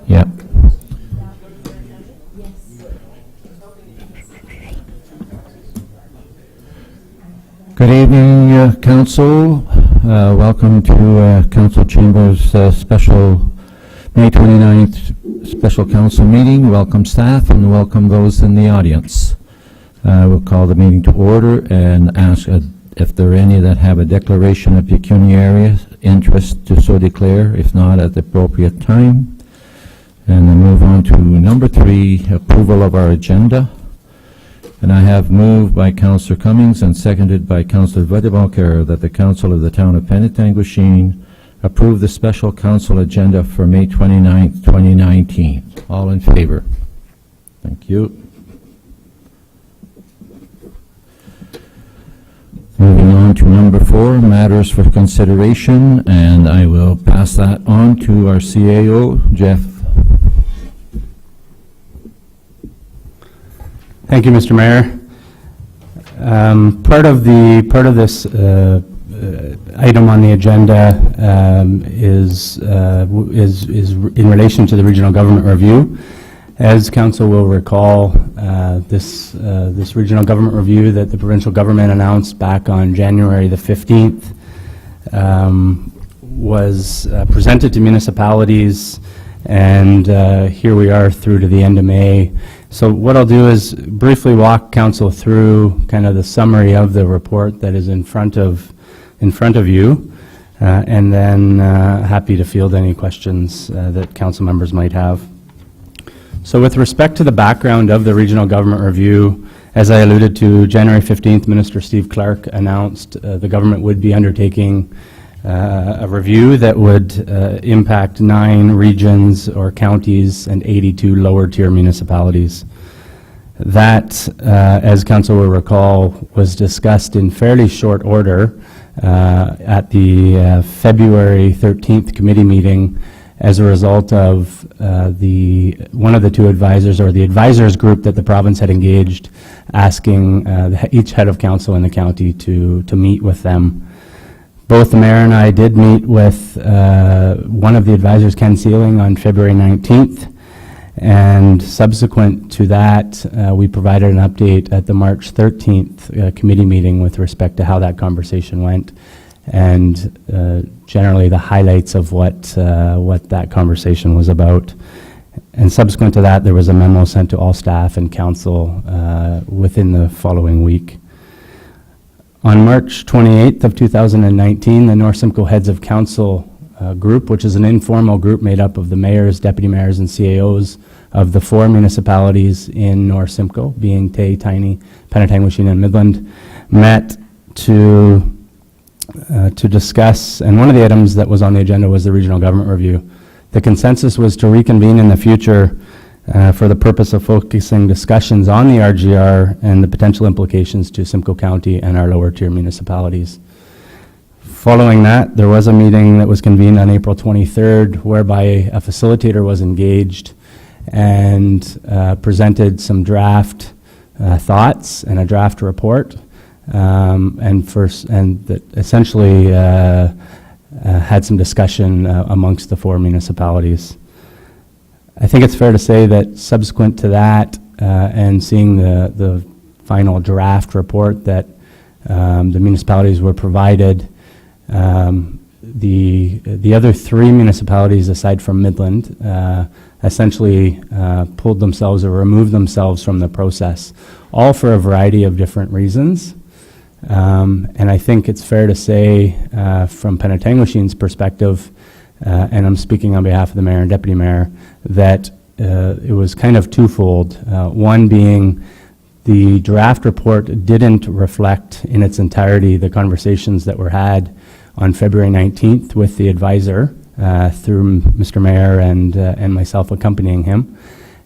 Yeah. Good evening, Council. Welcome to Council Chambers special May 29th special Council meeting. Welcome staff and welcome those in the audience. We'll call the meeting to order and ask if there are any that have a declaration of pecuniary interest to so declare, if not at the appropriate time. And then move on to number 3, approval of our agenda. And I have moved by Councillor Cummings and seconded by Councillor Wedebalker that the Council of the Town of Penetanguishene approve the special Council agenda for May 29th, 2019. All in favor? Thank you. Moving on to number 4, matters for consideration, and I will pass that on to our CAO, Jeff. Thank you, Mr. Mayor. Part of this item on the agenda is in relation to the regional government review. As Council will recall, this regional government review that the provincial government announced back on January the 15th was presented to municipalities, and here we are through to the end of May. So what I'll do is briefly walk Council through kind of the summary of the report that is in front of you, and then happy to field any questions that Council members might have. So with respect to the background of the regional government review, as I alluded to, January 15th, Minister Steve Clark announced the government would be undertaking a review that would impact 9 regions or counties and 82 lower tier municipalities. That, as Council will recall, was discussed in fairly short order at the February 13th committee meeting as a result of one of the 2 advisors, or the advisors group that the province had engaged, asking each head of council in the county to meet with them. Both the mayor and I did meet with one of the advisors, Ken Sealing, on February 19th, and subsequent to that, we provided an update at the March 13th committee meeting with respect to how that conversation went, and generally the highlights of what that conversation was about. And subsequent to that, there was a memo sent to all staff and council within the following week. On March 28th of 2019, the North Simcoe Heads of Council group, which is an informal group made up of the mayors, deputy mayors, and CAOs of the 4 municipalities in North Simcoe, being Tay, Tiny, Penetanguishene, and Midland, met to discuss, and one of the items that was on the agenda was the regional government review. The consensus was to reconvene in the future for the purpose of focusing discussions on the RGR and the potential implications to Simcoe County and our lower tier municipalities. Following that, there was a meeting that was convened on April 23rd whereby a facilitator was engaged and presented some draft thoughts and a draft report, and that essentially had some discussion amongst the 4 municipalities. I think it's fair to say that subsequent to that and seeing the final draft report that the municipalities were provided, the other 3 municipalities aside from Midland essentially pulled themselves or removed themselves from the process, all for a variety of different reasons. And I think it's fair to say from Penetanguishene's perspective, and I'm speaking on behalf of the mayor and deputy mayor, that it was kind of twofold. One being the draft report didn't reflect in its entirety the conversations that were had on February 19th with the advisor through Mr. Mayor and myself accompanying him.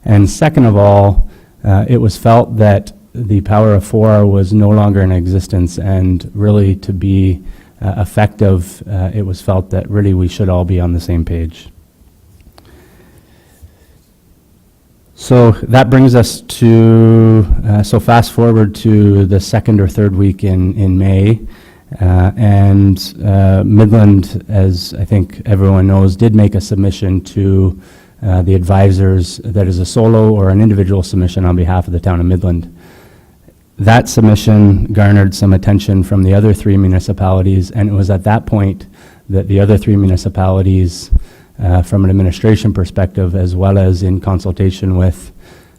And second of all, it was felt that the power of 4 was no longer in existence, and really to be effective, it was felt that really we should all be on the same page. So that brings us to, so fast forward to the 2nd or 3rd week in May, and Midland, as I think everyone knows, did make a submission to the advisors that is a solo or an individual submission on behalf of the town of Midland. That submission garnered some attention from the other three municipalities, and it was at that point that the other three municipalities, from an administration perspective, as well as in consultation with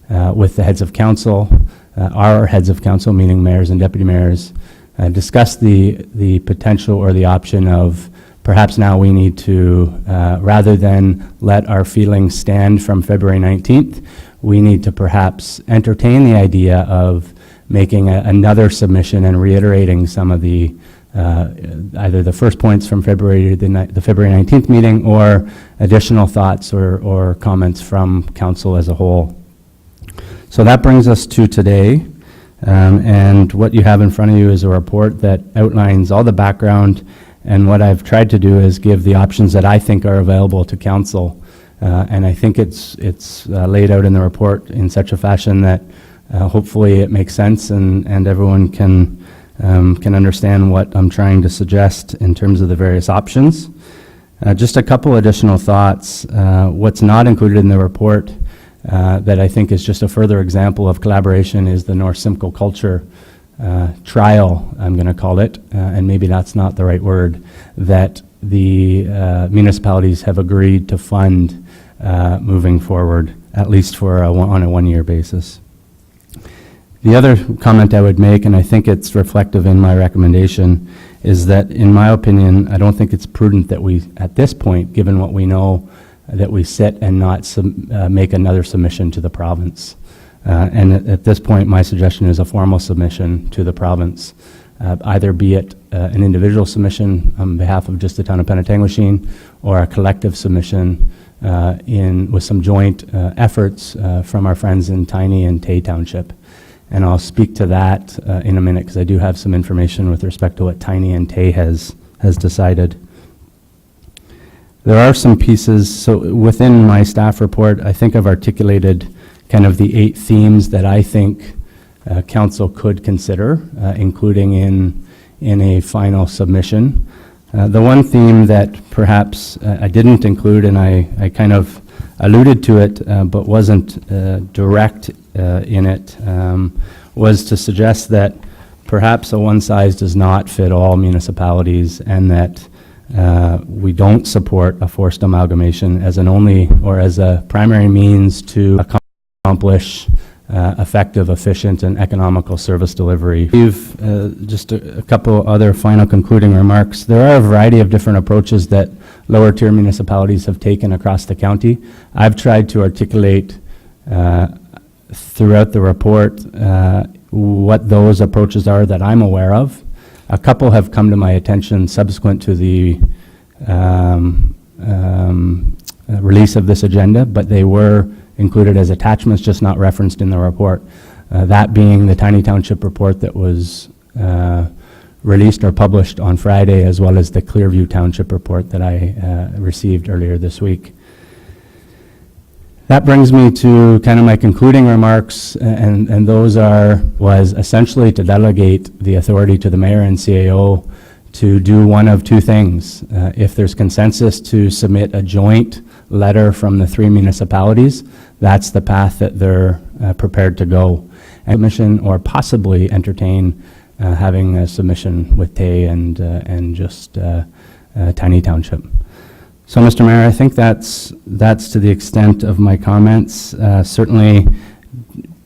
the heads of council, our heads of council, meaning mayors and deputy mayors, discussed the potential or the option of perhaps now we need to, rather than let our feelings stand from February 19th, we need to perhaps entertain the idea of making another submission and reiterating some of the either the first points from February, the February 19th meeting, or additional thoughts or comments from council as a whole. So that brings us to today, and what you have in front of you is a report that outlines all the background, and what I've tried to do is give the options that I think are available to council, and I think it's laid out in the report in such a fashion that hopefully it makes sense and everyone can understand what I'm trying to suggest in terms of the various options. Just a couple additional thoughts. What's not included in the report that I think is just a further example of collaboration is the North Simcoe Culture trial, I'm going to call it, and maybe that's not the right word, that the municipalities have agreed to fund moving forward, at least for on a one-year basis. The other comment I would make, and I think it's reflective in my recommendation, is that in my opinion, I don't think it's prudent that we, at this point, given what we know, that we sit and not make another submission to the province. And at this point, my suggestion is a formal submission to the province, either be it an individual submission on behalf of just the town of Penetanguishene, or a collective submission with some joint efforts from our friends in Tiny and Tay Township. And I'll speak to that in a minute, because I do have some information with respect to what Tiny and Tay has decided. There are some pieces, so within my staff report, I think I've articulated kind of the 8 themes that I think council could consider, including in a final submission. The one theme that perhaps I didn't include, and I kind of alluded to it, but wasn't direct in it, was to suggest that perhaps a one size does not fit all municipalities, and that we don't support a forced amalgamation as an only or as a primary means to accomplish effective, efficient, and economical service delivery. We've just a couple other final concluding remarks. There are a variety of different approaches that lower tier municipalities have taken across the county. I've tried to articulate throughout the report what those approaches are that I'm aware of. A couple have come to my attention subsequent to the release of this agenda, but they were included as attachments, just not referenced in the report. That being the Tiny Township report that was released or published on Friday, as well as the Clearview Township report that I received earlier this week. That brings me to kind of my concluding remarks, and those was essentially to delegate the authority to the mayor and CAO to do one of two things. If there's consensus to submit a joint letter from the 3 municipalities, that's the path that they're prepared to go. And mission, or possibly entertain having a submission with Tay and just Tiny Township. So, Mr. Mayor, I think that's to the extent of my comments. Certainly,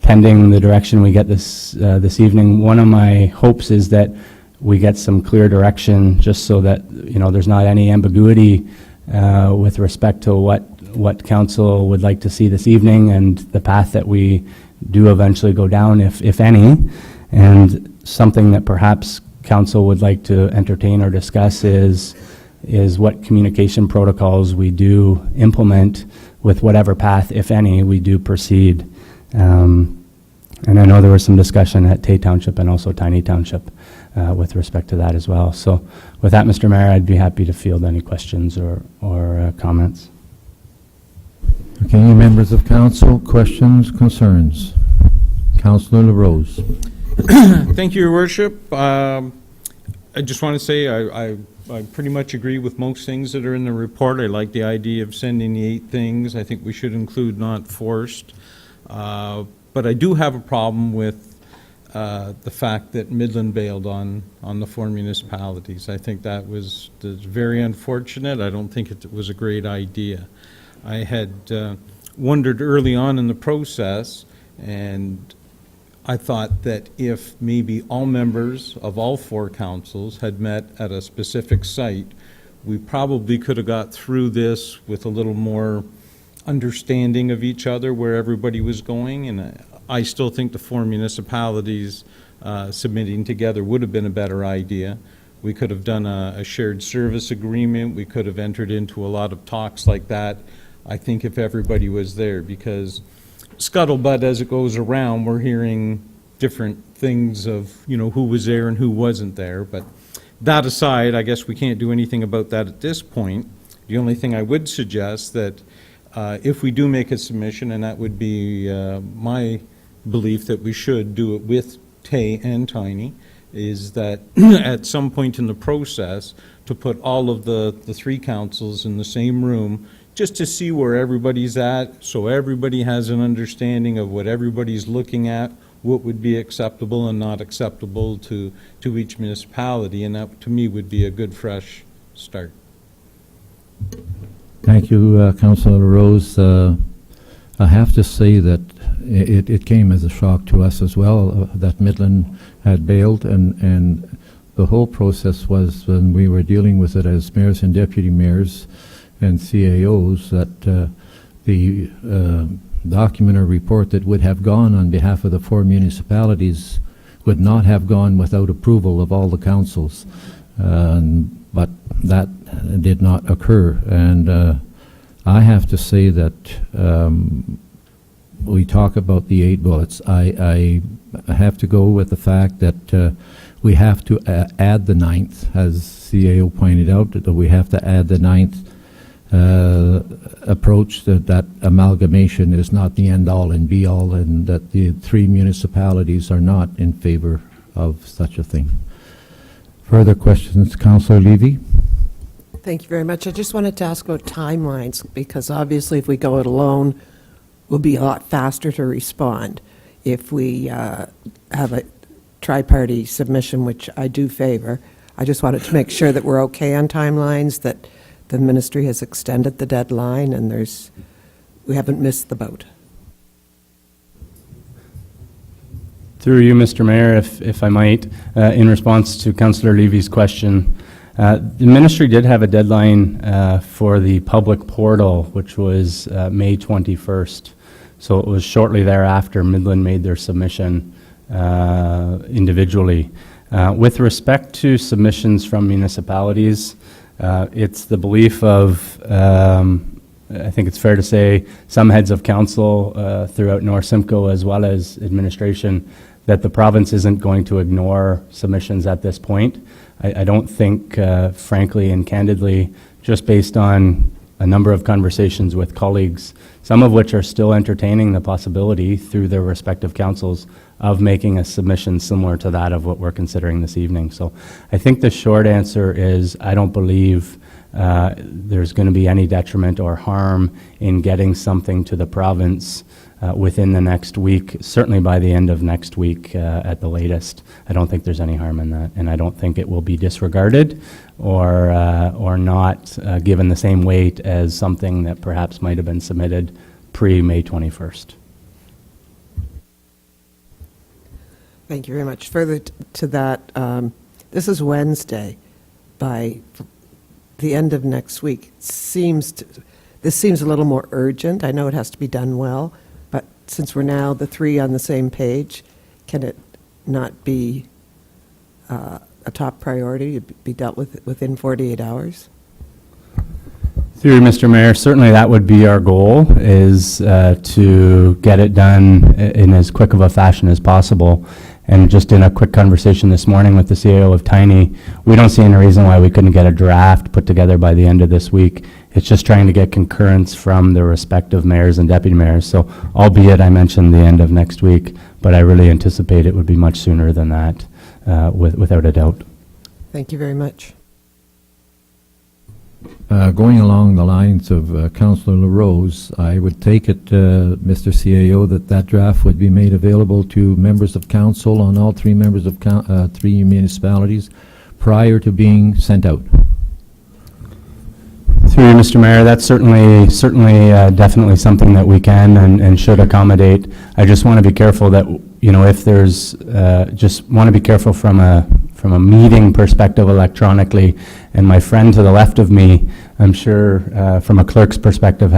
pending the direction we get this evening, one of my hopes is that we get some clear direction, just so that there's not any ambiguity with respect to what council would like to see this evening, and the path that we do eventually go down, if any. And something that perhaps council would like to entertain or discuss is what communication protocols we do implement with whatever path, if any, we do proceed. And I know there was some discussion at Tay Township and also Tiny Township with respect to that as well. So with that, Mr. Mayor, I'd be happy to field any questions or comments. Okay, any members of council, questions, concerns? Councillor LaRose. Thank you, Your Worship. I just want to say I I pretty much agree with most things that are in the report. I like the idea of sending the 8 things. I think we should include not forced. But I do have a problem with the fact that Midland bailed on the 4 municipalities. I think that's very unfortunate. I don't think it was a great idea. I had wondered early on in the process, and I thought that if maybe all members of all 4 councils had met at a specific site, we probably could have got through this with a little more understanding of each other, where everybody was going. And I still think the 4 municipalities submitting together would have been a better idea. We could have done a shared service agreement. We could have entered into a lot of talks like that, I think, if everybody was there, because scuttlebutt as it goes around, we're hearing different things of, who was there and who wasn't there. But that aside, I guess we can't do anything about that at this point. The only thing I would suggest that if we do make a submission, and that would be my belief that we should do it with Tay and Tiny, is that at some point in the process to put all of the 3 councils in the same room, just to see where everybody's at, so everybody has an understanding of what everybody's looking at, what would be acceptable and not acceptable to each municipality, and that, to me, would be a good, fresh start. Thank you, Councillor Rose. I have to say that it came as a shock to us as well that Midland had bailed, and the whole process was, when we were dealing with it as mayors and deputy mayors and CAOs, that the document or report that would have gone on behalf of the 4 municipalities would not have gone without approval of all the councils. But that did not occur. And I have to say that we talk about the 8 bullets. I have to go with the fact that we have to add the 9th, as CAO pointed out, that we have to add the 9th approach, that amalgamation is not the end-all and be-all, and that the 3 municipalities are not in favor of such a thing. Further questions, Councillor Levy? Thank you very much. I just wanted to ask about timelines, because obviously if we go it alone, we'll be a lot faster to respond. If we have a tri-party submission, which I do favor, I just wanted to make sure that we're okay on timelines, that the ministry has extended the deadline, and we haven't missed the boat. Through you, Mr. Mayor, if I might, in response to Councillor Levy's question, the ministry did have a deadline for the public portal, which was May 21st. So it was shortly thereafter Midland made their submission individually. With respect to submissions from municipalities, it's the belief of, I think it's fair to say, some heads of council throughout North Simcoe, as well as administration, that the province isn't going to ignore submissions at this point. I don't think, frankly and candidly, just based on a number of conversations with colleagues, some of which are still entertaining the possibility through their respective councils of making a submission similar to that of what we're considering this evening. So I think the short answer is I don't believe there's going to be any detriment or harm in getting something to the province within the next week, certainly by the end of next week at the latest. I don't think there's any harm in that, and I don't think it will be disregarded or not given the same weight as something that perhaps might have been submitted pre-May 21st. Thank you very much. Further to that, this is Wednesday. By the end of next week, this seems a little more urgent. I know it has to be done well, but since we're now the 3 on the same page, can it not be a top priority, be dealt with within 48 hours? Through you, Mr. Mayor, certainly that would be our goal, is to get it done in as quick of a fashion as possible. And just in a quick conversation this morning with the CAO of Tiny, we don't see any reason why we couldn't get a draft put together by the end of this week. It's just trying to get concurrence from the respective mayors and deputy mayors. So albeit I mentioned the end of next week, but I really anticipate it would be much sooner than that, without a doubt. Thank you very much. Going along the lines of Councillor LaRose, I would take it, Mr. CAO, that draft would be made available to members of council on all three members of three municipalities prior to being sent out. Through you, Mr. Mayor, that's certainly definitely something that we can and should accommodate. I just want to be careful that, if there's, just want to be careful from a meeting perspective electronically. And my friend to the left of me, I'm sure from a clerk's perspective,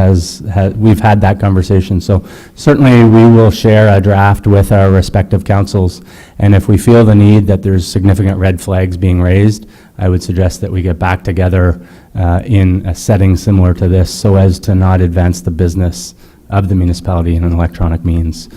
we've had that conversation. So certainly we will share a draft with our respective councils. And if we feel the need that there's significant red flags being raised, I would suggest that we get back together in a setting similar to this so as to not advance the business of the municipality in an electronic means.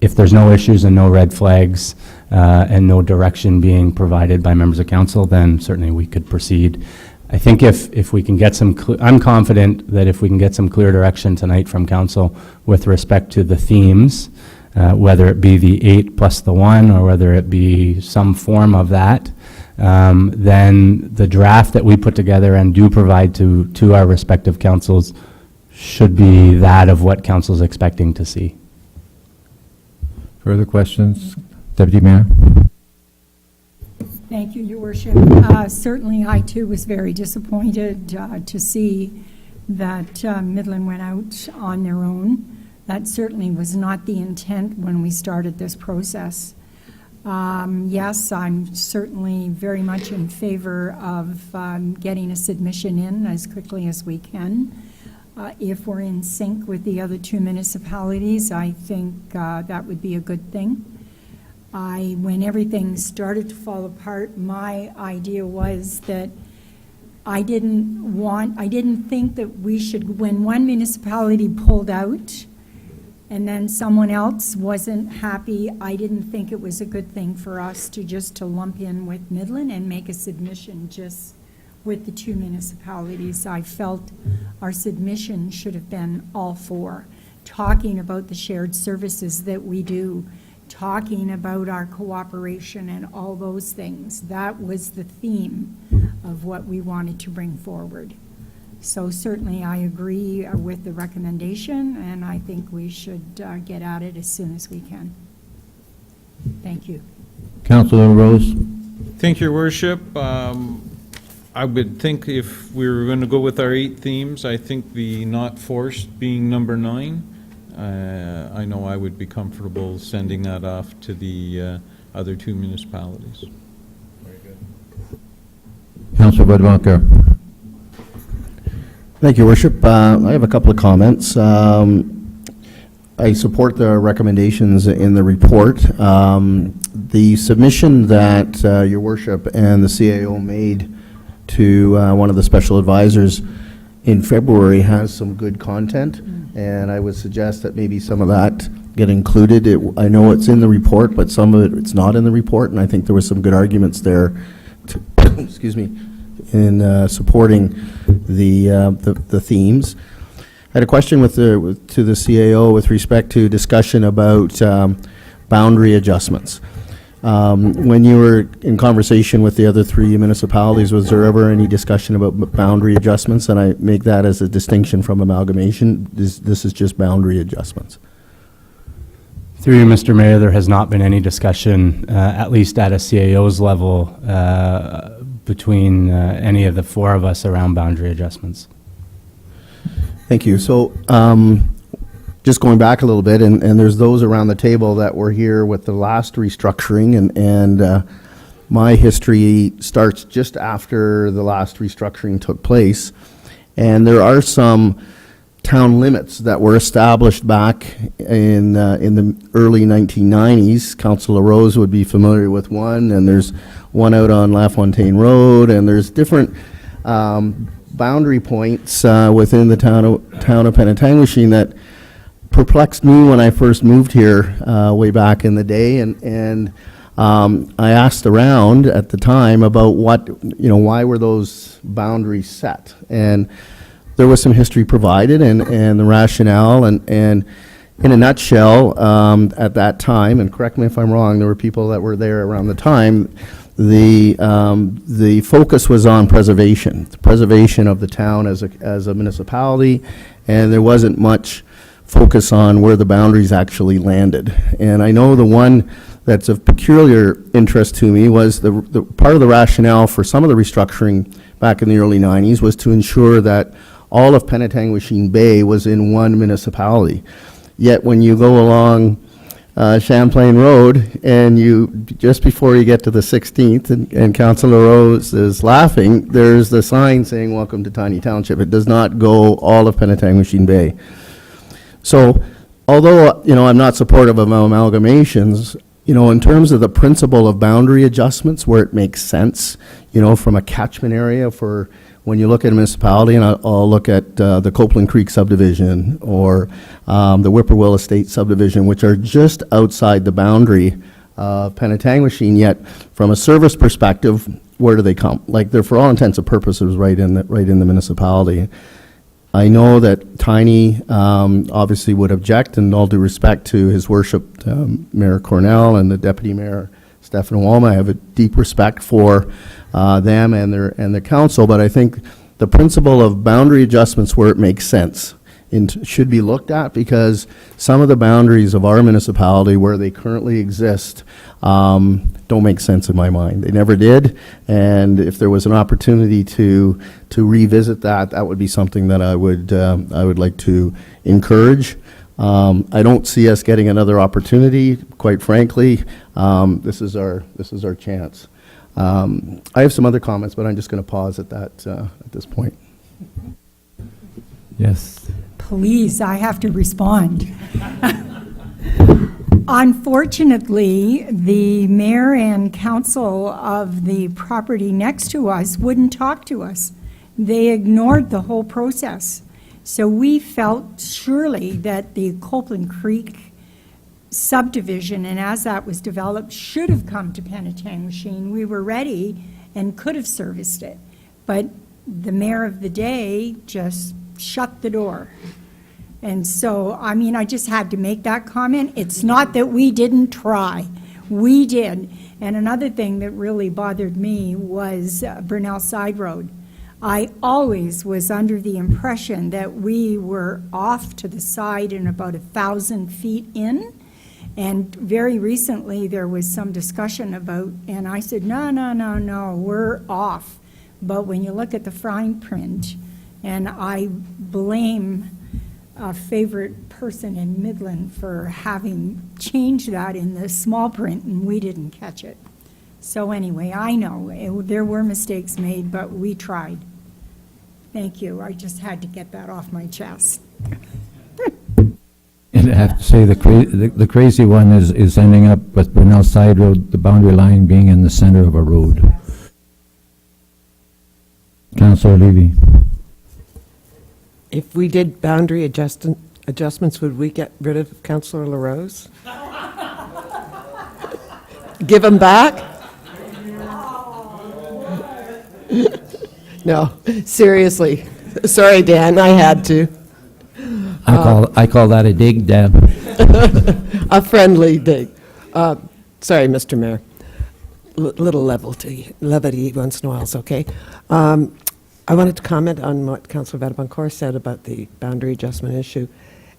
If there's no issues and no red flags and no direction being provided by members of council, then certainly we could proceed. I think if we can get I'm confident that if we can get some clear direction tonight from council with respect to the themes, whether it be the 8 plus the 1 or whether it be some form of that, then the draft that we put together and do provide to our respective councils should be that of what council's expecting to see. Further questions? Deputy Mayor? Thank you, Your Worship. Certainly, I too was very disappointed to see that Midland went out on their own. That certainly was not the intent when we started this process. Yes, I'm certainly very much in favor of getting a submission in as quickly as we can. If we're in sync with the other two municipalities, I think that would be a good thing. When everything started to fall apart, my idea was that I didn't think that we should, when one municipality pulled out and then someone else wasn't happy, I didn't think it was a good thing for us to lump in with Midland and make a submission just with the two municipalities. I felt our submission should have been all four, talking about the shared services that we do, talking about our cooperation and all those things. That was the theme of what we wanted to bring forward. So certainly I agree with the recommendation, and I think we should get at it as soon as we can. Thank you. Councillor Rose? Thank you, Your Worship. I would think if we were going to go with our 8 themes, I think the not forced being number 9. I know I would be comfortable sending that off to the other 2 municipalities. Very good. Councillor Budwalker? Thank you, Worship. I have a couple of comments. I support the recommendations in the report. The submission that Your Worship and the CAO made to one of the special advisors in February has some good content, and I would suggest that maybe some of that get included. I know it's in the report, but some of it's not in the report, and I think there were some good arguments there excuse me, in supporting the themes. I had a question to the CAO with respect to discussion about boundary adjustments. When you were in conversation with the other 3 municipalities, was there ever any discussion about boundary adjustments? And I make that as a distinction from amalgamation. This is just boundary adjustments. Through you, Mr. Mayor, there has not been any discussion, at least at a CAO's level, between any of the 4 of us around boundary adjustments. Thank you. So just going back a little bit, and there's those around the table that were here with the last restructuring, and my history starts just after the last restructuring took place. And there are some town limits that were established back in the early 1990s. Councillor Rose would be familiar with one, and there's one out on LaFontaine Road, and there's different boundary points within the town of Penetanguishene that perplexed me when I first moved here way back in the day, and I asked around at the time about why were those boundaries set, and there was some history provided and the rationale, and in a nutshell, at that time, and correct me if I'm wrong, there were people that were there around the time, the focus was on preservation of the town as a municipality, and there wasn't much focus on where the boundaries actually landed. And I know the one that's of peculiar interest to me was the part of the rationale for some of the restructuring back in the early 90s was to ensure that all of Penetanguishene Bay was in one municipality. Yet when you go along Champlain Road, and you, just before you get to the 16th, and Councillor Rose is laughing, there's the sign saying, "Welcome to Tiny Township." It does not go all of Penetanguishene Bay. So, although, I'm not supportive of amalgamations, in terms of the principle of boundary adjustments where it makes sense, from a catchment area for when you look at a municipality, and I'll look at the Copeland Creek subdivision or the Whippoorwill Estate subdivision, which are just outside the boundary of Penetanguishene, yet from a service perspective, where do they come? Like, they're for all intents and purposes right in the municipality. I know that Tiny obviously would object, and all due respect to his worship, Mayor Cornell and the Deputy Mayor Stefan Walma. I have a deep respect for them and their council, but I think the principle of boundary adjustments where it makes sense should be looked at, because some of the boundaries of our municipality where they currently exist don't make sense in my mind. They never did, and if there was an opportunity to revisit that, that would be something that I would like to encourage. I don't see us getting another opportunity, quite frankly. This is our chance. I have some other comments, but I'm just going to pause at that at this point. Yes. Please, I have to respond. Unfortunately, the mayor and council of the property next to us wouldn't talk to us. They ignored the whole process. So we felt surely that the Copeland Creek subdivision, and as that was developed, should have come to Penetanguishene. We were ready and could have serviced it. But the mayor of the day just shut the door. And so, I just had to make that comment. It's not that we didn't try. We did. And another thing that really bothered me was Burnell Side Road. I always was under the impression that we were off to the side and about 1,000 feet in. And very recently, there was some discussion about, and I said, no, we're off. But when you look at the fine print, and I blame a favorite person in Midland for having changed that in the small print, and we didn't catch it. So anyway, I know there were mistakes made, but we tried. Thank you. I just had to get that off my chest. And I have to say, the crazy one is ending up with Burnell Side Road, the boundary line being in the center of a road. Councillor Levy. If we did boundary adjustments, would we get rid of Councillor LaRose? Give them back? No, seriously. Sorry, Dan, I had to. I call that a dig, Dan. A friendly dig. Sorry, Mr. Mayor. Little levity once in a while is okay. I wanted to comment on what Councillor Vatabancourt said about the boundary adjustment issue.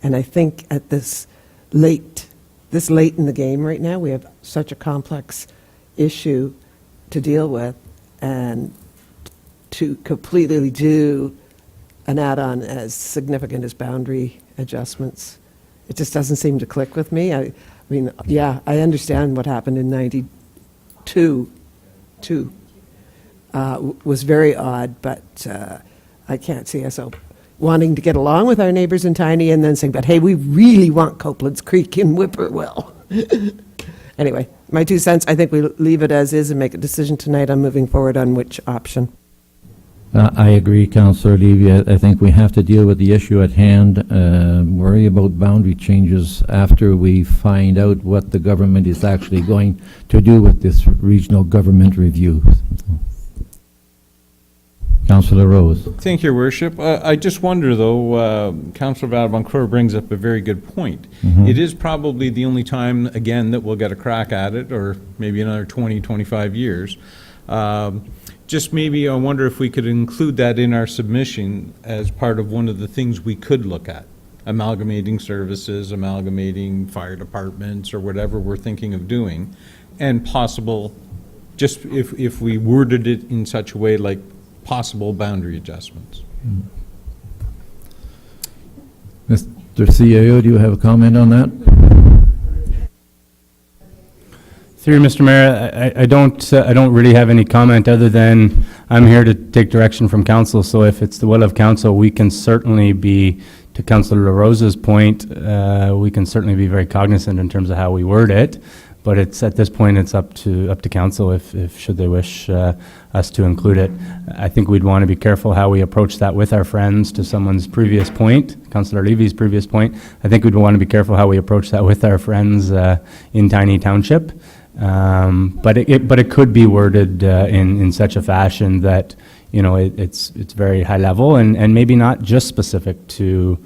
And I think at this late in the game right now, we have such a complex issue to deal with, and to completely do an add-on as significant as boundary adjustments, it just doesn't seem to click with me. I mean, yeah, I understand what happened in 92 was very odd, but I can't see us wanting to get along with our neighbors in Tiny and then saying, but hey, we really want Copeland's Creek in Whippoorwill. Anyway, my 2 cents, I think we leave it as is and make a decision tonight on moving forward on which option. I agree, Councillor Levy. I think we have to deal with the issue at hand, worry about boundary changes after we find out what the government is actually going to do with this regional government review. Councillor Rose. Thank you, Your Worship. I just wonder, though, Councillor Vadaboncourt brings up a very good point. It is probably the only time, again, that we'll get a crack at it, or maybe another 20, 25 years. Just maybe I wonder if we could include that in our submission as part of one of the things we could look at. Amalgamating services, amalgamating fire departments, or whatever we're thinking of doing. And possible, just if we worded it in such a way like possible boundary adjustments. Mr. CAO, do you have a comment on that? Through you, Mr. Mayor, I don't really have any comment other than I'm here to take direction from council. So if it's the will of council, we can certainly be, to Councillor LaRosa's point, we can certainly be very cognizant in terms of how we word it. But it's, at this point, it's up to council if should they wish us to include it. I think we'd want to be careful how we approach that with our friends. To someone's previous point, Councillor Levy's previous point, I think we'd want to be careful how we approach that with our friends in Tiny Township. But it could be worded in such a fashion that, you know, it's very high level and maybe not just specific to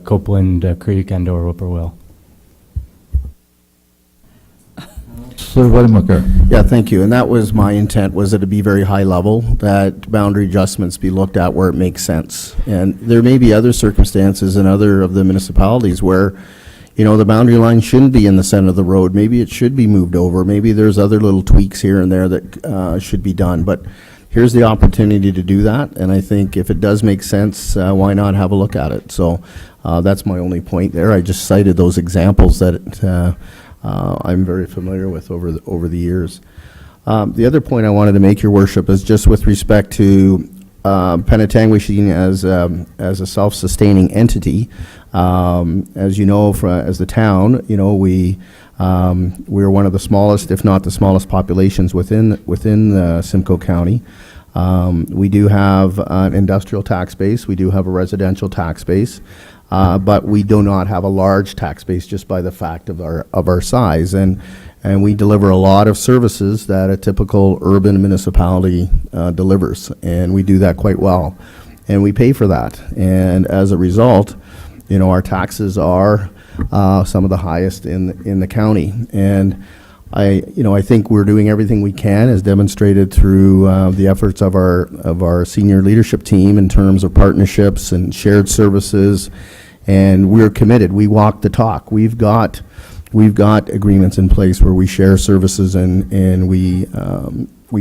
Copeland Creek and or Whippoorwill. Councillor Vadaboncourt. Yeah, thank you. And that was my intent, was it to be very high level, that boundary adjustments be looked at where it makes sense. And there may be other circumstances in other of the municipalities where, you know, the boundary line shouldn't be in the center of the road. Maybe it should be moved over. Maybe there's other little tweaks here and there that should be done. But here's the opportunity to do that. And I think if it does make sense, why not have a look at it? So that's my only point there. I just cited those examples that I'm very familiar with over the years. The other point I wanted to make, Your Worship, is just with respect to Penetanguishene as a self-sustaining entity. As you know, as the town, you know, we're one of the smallest, if not the smallest, populations within Simcoe County. We do have an industrial tax base. We do have a residential tax base. But we do not have a large tax base just by the fact of our size. And we deliver a lot of services that a typical urban municipality delivers. And we do that quite well. And we pay for that. And as a result, you know, our taxes are some of the highest in the county. And I think we're doing everything we can, as demonstrated through the efforts of our senior leadership team in terms of partnerships and shared services. And we're committed. We walk the talk. We've got agreements in place where we share services and we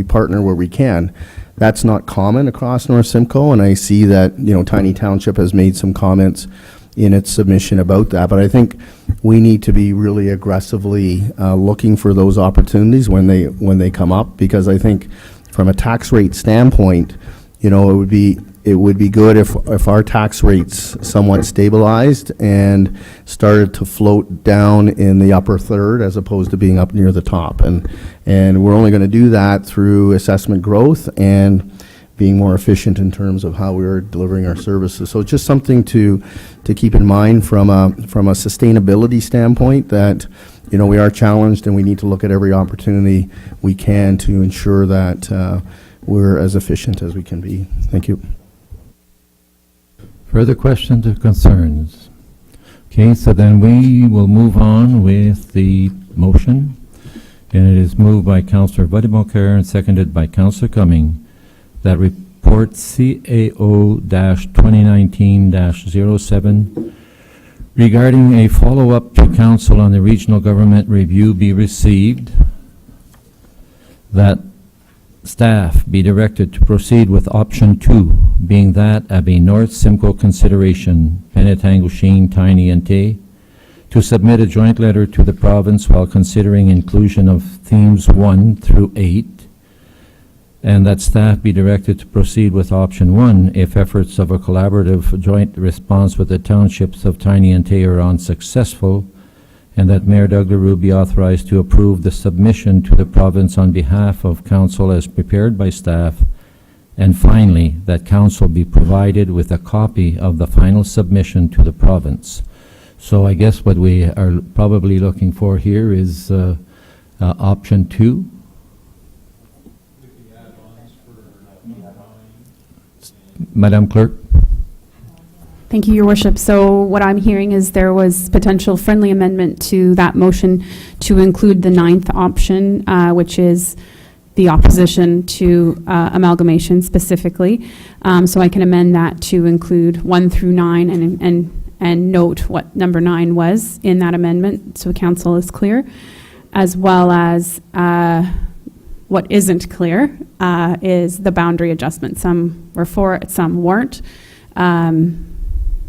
partner where we can. That's not common across North Simcoe, and I see that, you know, Tiny Township has made some comments in its submission about that. But I think we need to be really aggressively looking for those opportunities when they come up, because I think from a tax rate standpoint, you know, it would be good if our tax rates somewhat stabilized and started to float down in the upper third as opposed to being up near the top. And we're only going to do that through assessment growth and being more efficient in terms of how we're delivering our services. So just something to keep in mind from a sustainability standpoint, that, you know, we are challenged and we need to look at every opportunity we can to ensure that we're as efficient as we can be. Thank you. Further questions or concerns? Okay, so then we will move on with the motion. And it is moved by Councillor Vadaboncourt and seconded by Councillor Cumming that report CAO-2019-07 regarding a follow-up to council on the regional government review be received, that staff be directed to proceed with option 2, being that of a North Simcoe consideration, Penetanguishene, Tiny and Tay, to submit a joint letter to the province while considering inclusion of themes 1 through 8, and that staff be directed to proceed with option 1 if efforts of a collaborative joint response with the townships of Tiny and Tay are unsuccessful, and that Mayor Doug LaRue be authorized to approve the submission to the province on behalf of council as prepared by staff, and finally, that council be provided with a copy of the final submission to the province. So I guess what we are probably looking for here is option 2. Madam Clerk? Thank you, Your Worship. So what I'm hearing is there was potential friendly amendment to that motion to include the 9th option, which is the opposition to amalgamation specifically. So I can amend that to include 1 through 9 and note what number 9 was in that amendment, so council is clear, as well as what isn't clear is the boundary adjustment. Some were for it, some weren't.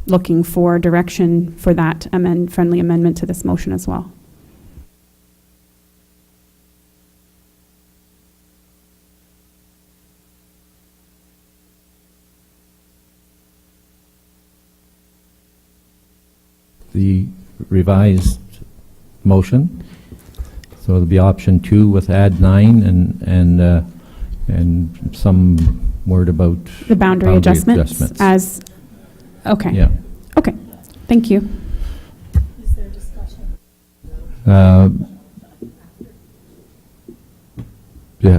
Looking for direction for that friendly amendment to this motion as well. The revised motion. So it'll be option 2 with add 9 and some word about The boundary adjustments as, okay. Yeah. Okay, thank you. Yeah,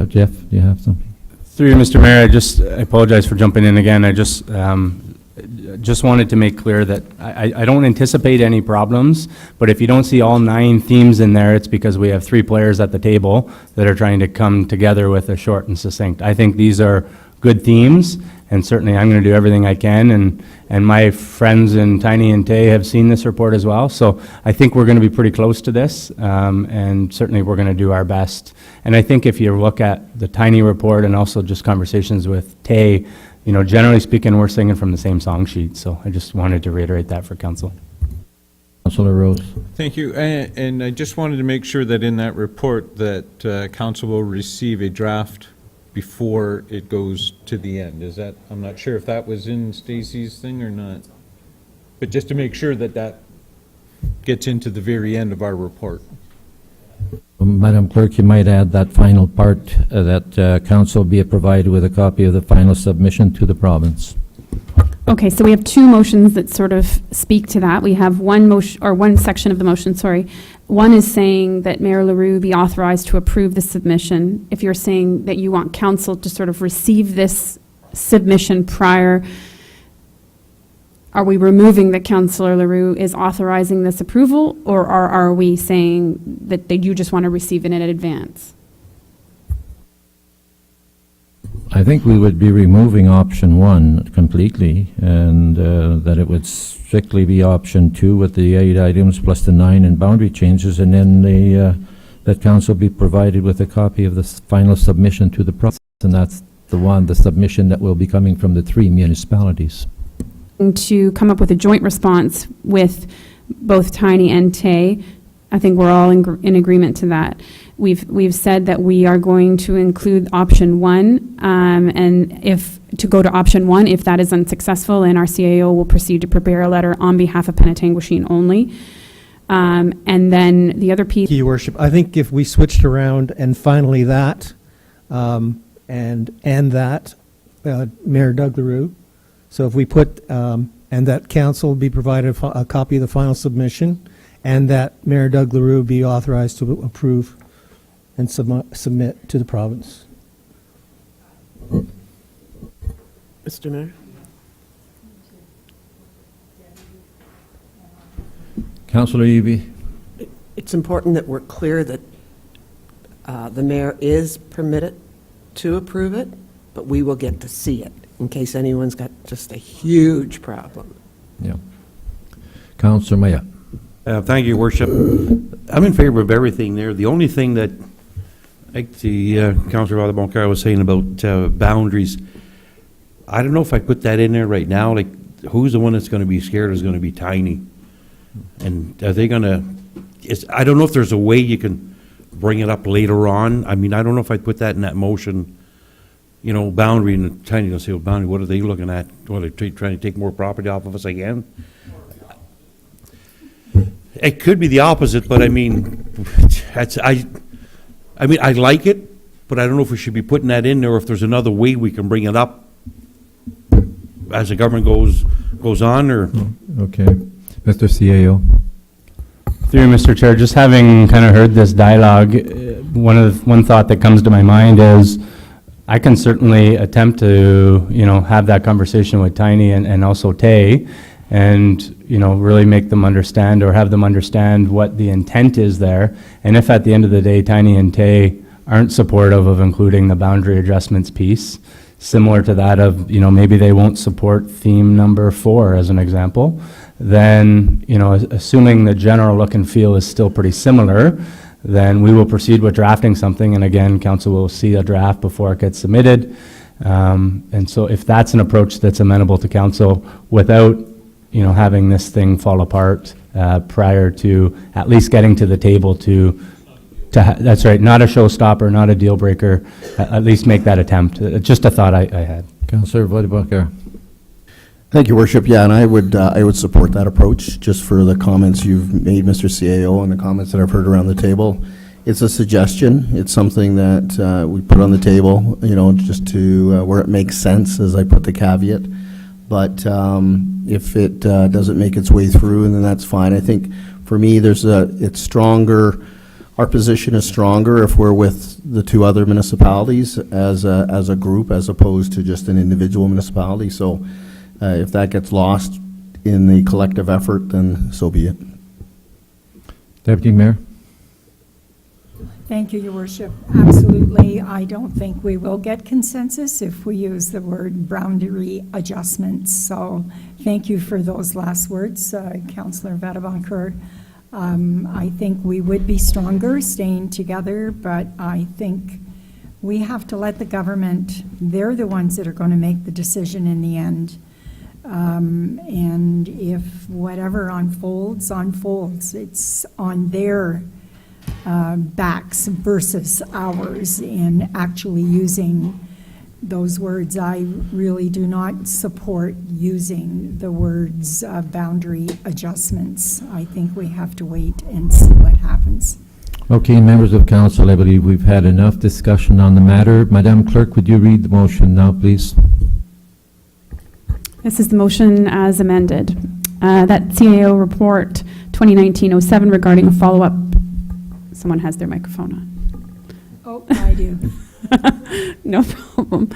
Jeff, do you have something? Through you, Mr. Mayor, I apologize for jumping in again. I just wanted to make clear that I don't anticipate any problems, but if you don't see all 9 themes in there, it's because we have 3 players at the table that are trying to come together with a short and succinct. I think these are good themes, and certainly I'm going to do everything I can, and my friends in Tiny and Tay have seen this report as well, so I think we're going to be pretty close to this, and certainly we're going to do our best. And I think if you look at the Tiny report and also just conversations with Tay, you know, generally speaking, we're singing from the same song sheet, so I just wanted to reiterate that for council. Councillor Rose? Thank you. And I just wanted to make sure that in that report that council will receive a draft before it goes to the end. Is that, I'm not sure if that was in Stacy's thing or not, but just to make sure that that gets into the very end of our report. Madam Clerk, you might add that final part, that council be provided with a copy of the final submission to the province. Okay, so we have 2 motions that sort of speak to that. We have one motion, or one section of the motion, sorry. One is saying that Mayor LaRue be authorized to approve the submission. If you're saying that you want council to sort of receive this submission prior, are we removing that Councillor LaRue is authorizing this approval, or are we saying that you just want to receive it in advance? I think we would be removing option 1 completely, and that it would strictly be option 2 with the 8 items plus the 9 and boundary changes, and then that council be provided with a copy of the final submission to the province, and that's the submission that will be coming from the 3 municipalities. To come up with a joint response with both Tiny and Tay. I think we're all in agreement to that. We've said that we are going to include option 1, and if to go to option 1, if that is unsuccessful, and our CAO will proceed to prepare a letter on behalf of Penetanguishene only. And then the other piece. Your Worship, I think if we switched around and finally that, and that, Mayor Doug LaRue. So if we put, and that council be provided a copy of the final submission, and that Mayor Doug LaRue be authorized to approve and submit to the province. Mr. Mayor? Councillor Eby? It's important that we're clear that the mayor is permitted to approve it, but we will get to see it, in case anyone's got just a huge problem. Yeah. Councillor Maya? Thank you, Your Worship. I'm in favor of everything there. The only thing that, like the Councillor Vallaboncar was saying about boundaries, I don't know if I put that in there right now. Like, who's the one that's going to be scared is going to be Tiny? And are they going to, I don't know if there's a way you can bring it up later on. I mean, I don't know if I put that in that motion, you know, boundary, and Tiny going to say, well, boundary, what are they looking at? What, are they trying to take more property off of us again? It could be the opposite, but I mean, I mean, I like it, but I don't know if we should be putting that in there, or if there's another way we can bring it up as the government goes on, or. Okay. Mr. CAO? Through you, Mr. Chair, just having kind of heard this dialogue, one thought that comes to my mind is I can certainly attempt to, have that conversation with Tiny and also Tay, and, really make them understand, or have them understand what the intent is there. And if at the end of the day, Tiny and Tay aren't supportive of including the boundary adjustments piece, similar to that of, maybe they won't support theme number 4 as an example, then, assuming the general look and feel is still pretty similar, then we will proceed with drafting something, and again, council will see a draft before it gets submitted. And so if that's an approach that's amenable to council without, having this thing fall apart prior to at least getting to the table that's right, not a showstopper, not a deal breaker, at least make that attempt. Just a thought I had. Councillor Vodebunker. Thank you, Worship. Yeah, and I would support that approach, just for the comments you've made, Mr. CAO, and the comments that I've heard around the table. It's a suggestion. It's something that we put on the table, just to where it makes sense, as I put the caveat. But if it doesn't make its way through, then that's fine. I think for me, it's stronger. Our position is stronger if we're with the 2 other municipalities as a group, as opposed to just an individual municipality. So if that gets lost in the collective effort, then so be it. Deputy Mayor. Thank you, Your Worship. Absolutely. I don't think we will get consensus if we use the word boundary adjustments. So thank you for those last words, Councillor Vodebunker. I think we would be stronger staying together, but I think we have to let the government, they're the ones that are going to make the decision in the end. And if whatever unfolds, it's on their backs versus ours in actually using those words. I really do not support using the words boundary adjustments. I think we have to wait and see what happens. Okay, members of council, I believe we've had enough discussion on the matter. Madam Clerk, would you read the motion now, please? This is the motion as amended. That CAO report 2019-07 regarding a follow-up. Someone has their microphone on. Oh, I do. No problem.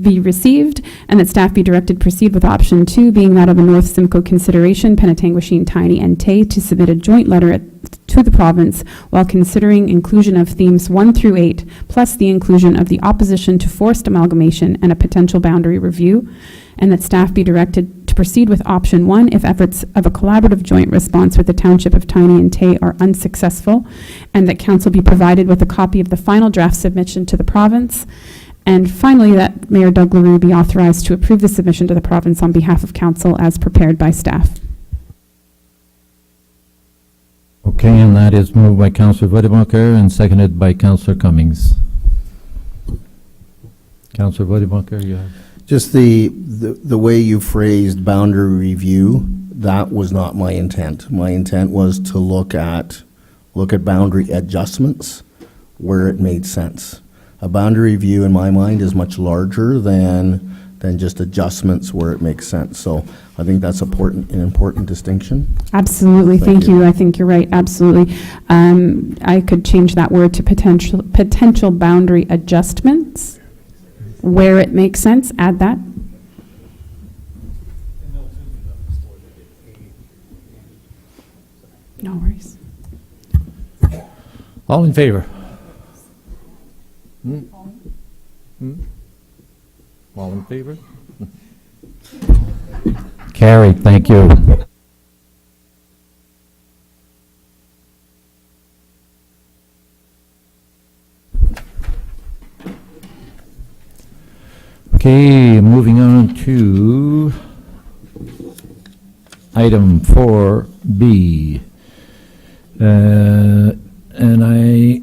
Be received, and that staff be directed proceed with option 2, being that of a North Simcoe consideration, Penetanguishene, Tiny, and Tay, to submit a joint letter to the province while considering inclusion of themes 1 through 8, plus the inclusion of the opposition to forced amalgamation and a potential boundary review, and that staff be directed to proceed with option 1 if efforts of a collaborative joint response with the Township of Tiny and Tay are unsuccessful, and that council be provided with a copy of the final draft submission to the province. And finally, that Mayor Doug LaRue be authorized to approve the submission to the province on behalf of council as prepared by staff. Okay, and that is moved by Councillor Vodebunker and seconded by Councillor Cummings. Councillor Vodebunker, you have... Just the way you phrased boundary review, that was not my intent. My intent was to look at boundary adjustments where it made sense. A boundary review, in my mind, is much larger than just adjustments where it makes sense. So I think that's an important distinction. Absolutely. Thank you. you. I think you're right. Absolutely. I could change that word to potential boundary adjustments where it makes sense. Add that. No worries. All in favor? All in favor? Carried, thank you. Okay, moving on to item 4B. And I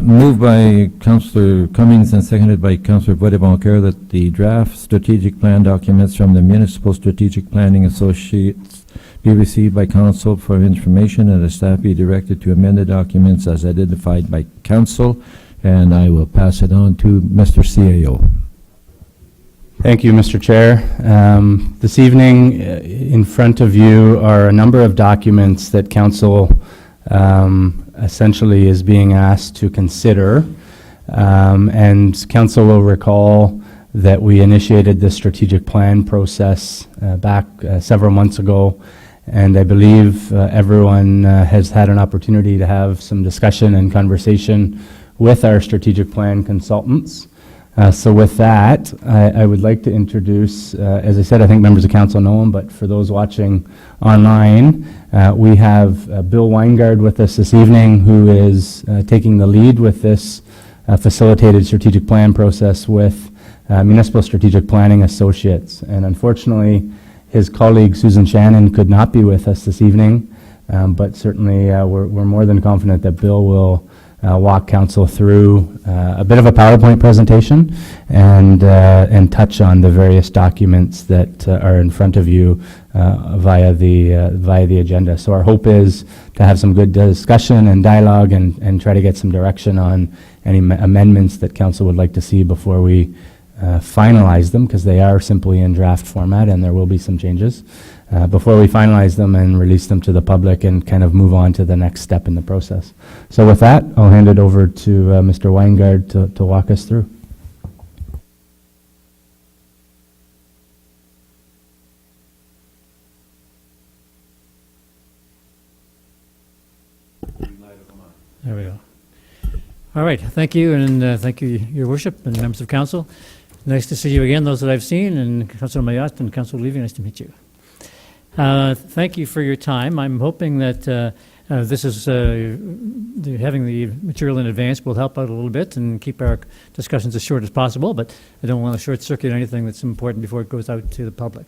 moved by Councillor Cummings and seconded by Councillor Vodebunker that the draft strategic plan documents from the Municipal Strategic Planning Associates be received by council for information, and the staff be directed to amend the documents as identified by council. And I will pass it on to Mr. CAO. Thank you, Mr. Chair. This evening, in front of you are a number of documents that council essentially is being asked to consider And council will recall that we initiated the strategic plan process back several months ago, and I believe everyone has had an opportunity to have some discussion and conversation with our strategic plan consultants. So with that, I would like to introduce, as I said, I think members of council know him, but for those watching online, we have Bill Weingard with us this evening, who is taking the lead with this facilitated strategic plan process with Municipal Strategic Planning Associates. And unfortunately, his colleague Susan Shannon could not be with us this evening, but certainly we're more than confident that Bill will walk council through a bit of a PowerPoint presentation and touch on the various documents that are in front of you via the agenda. So our hope is to have some good discussion and dialogue and try to get some direction on any amendments that council would like to see before we finalize them, because they are simply in draft format and there will be some changes before we finalize them and release them to the public and kind of move on to the next step in the process. So with that, I'll hand it over to Mr. Weingard to walk us through. There we go. All right, thank you, and thank you, Your Worship, and members of council. Nice to see you again, those that I've seen, and Councillor Mayotte and Councillor Levy, nice to meet you. Thank you for your time. I'm hoping that this is having the material in advance will help out a little bit and keep our discussions as short as possible, but I don't want to short circuit anything that's important before it goes out to the public.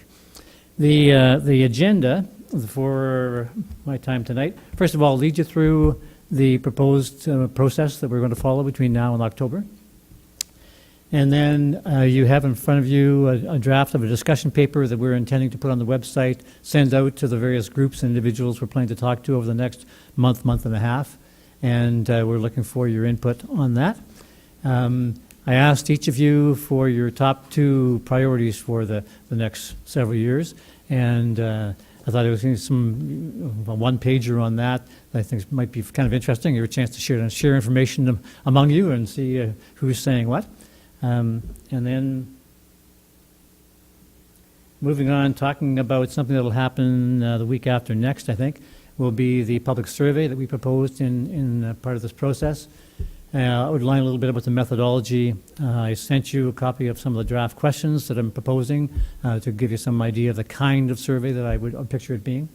The agenda for my time tonight, first of all, lead you through the proposed process that we're going to follow between now and October. And then you have in front of you a draft of a discussion paper that we're intending to put on the website, send out to the various groups and individuals we're planning to talk to over the next month and a half. And we're looking for your input on that. I asked each of you for your top 2 priorities for the next several years. And I thought there was a one-pager on that I think might be kind of interesting. You have a chance to share information among you and see who's saying what. And then moving on, talking about something that will happen the week after next, I think, will be the public survey that we proposed in part of this process. I outline a little bit about the methodology. I sent you a copy of some of the draft questions that I'm proposing to give you some idea of the kind of survey that I would picture it being.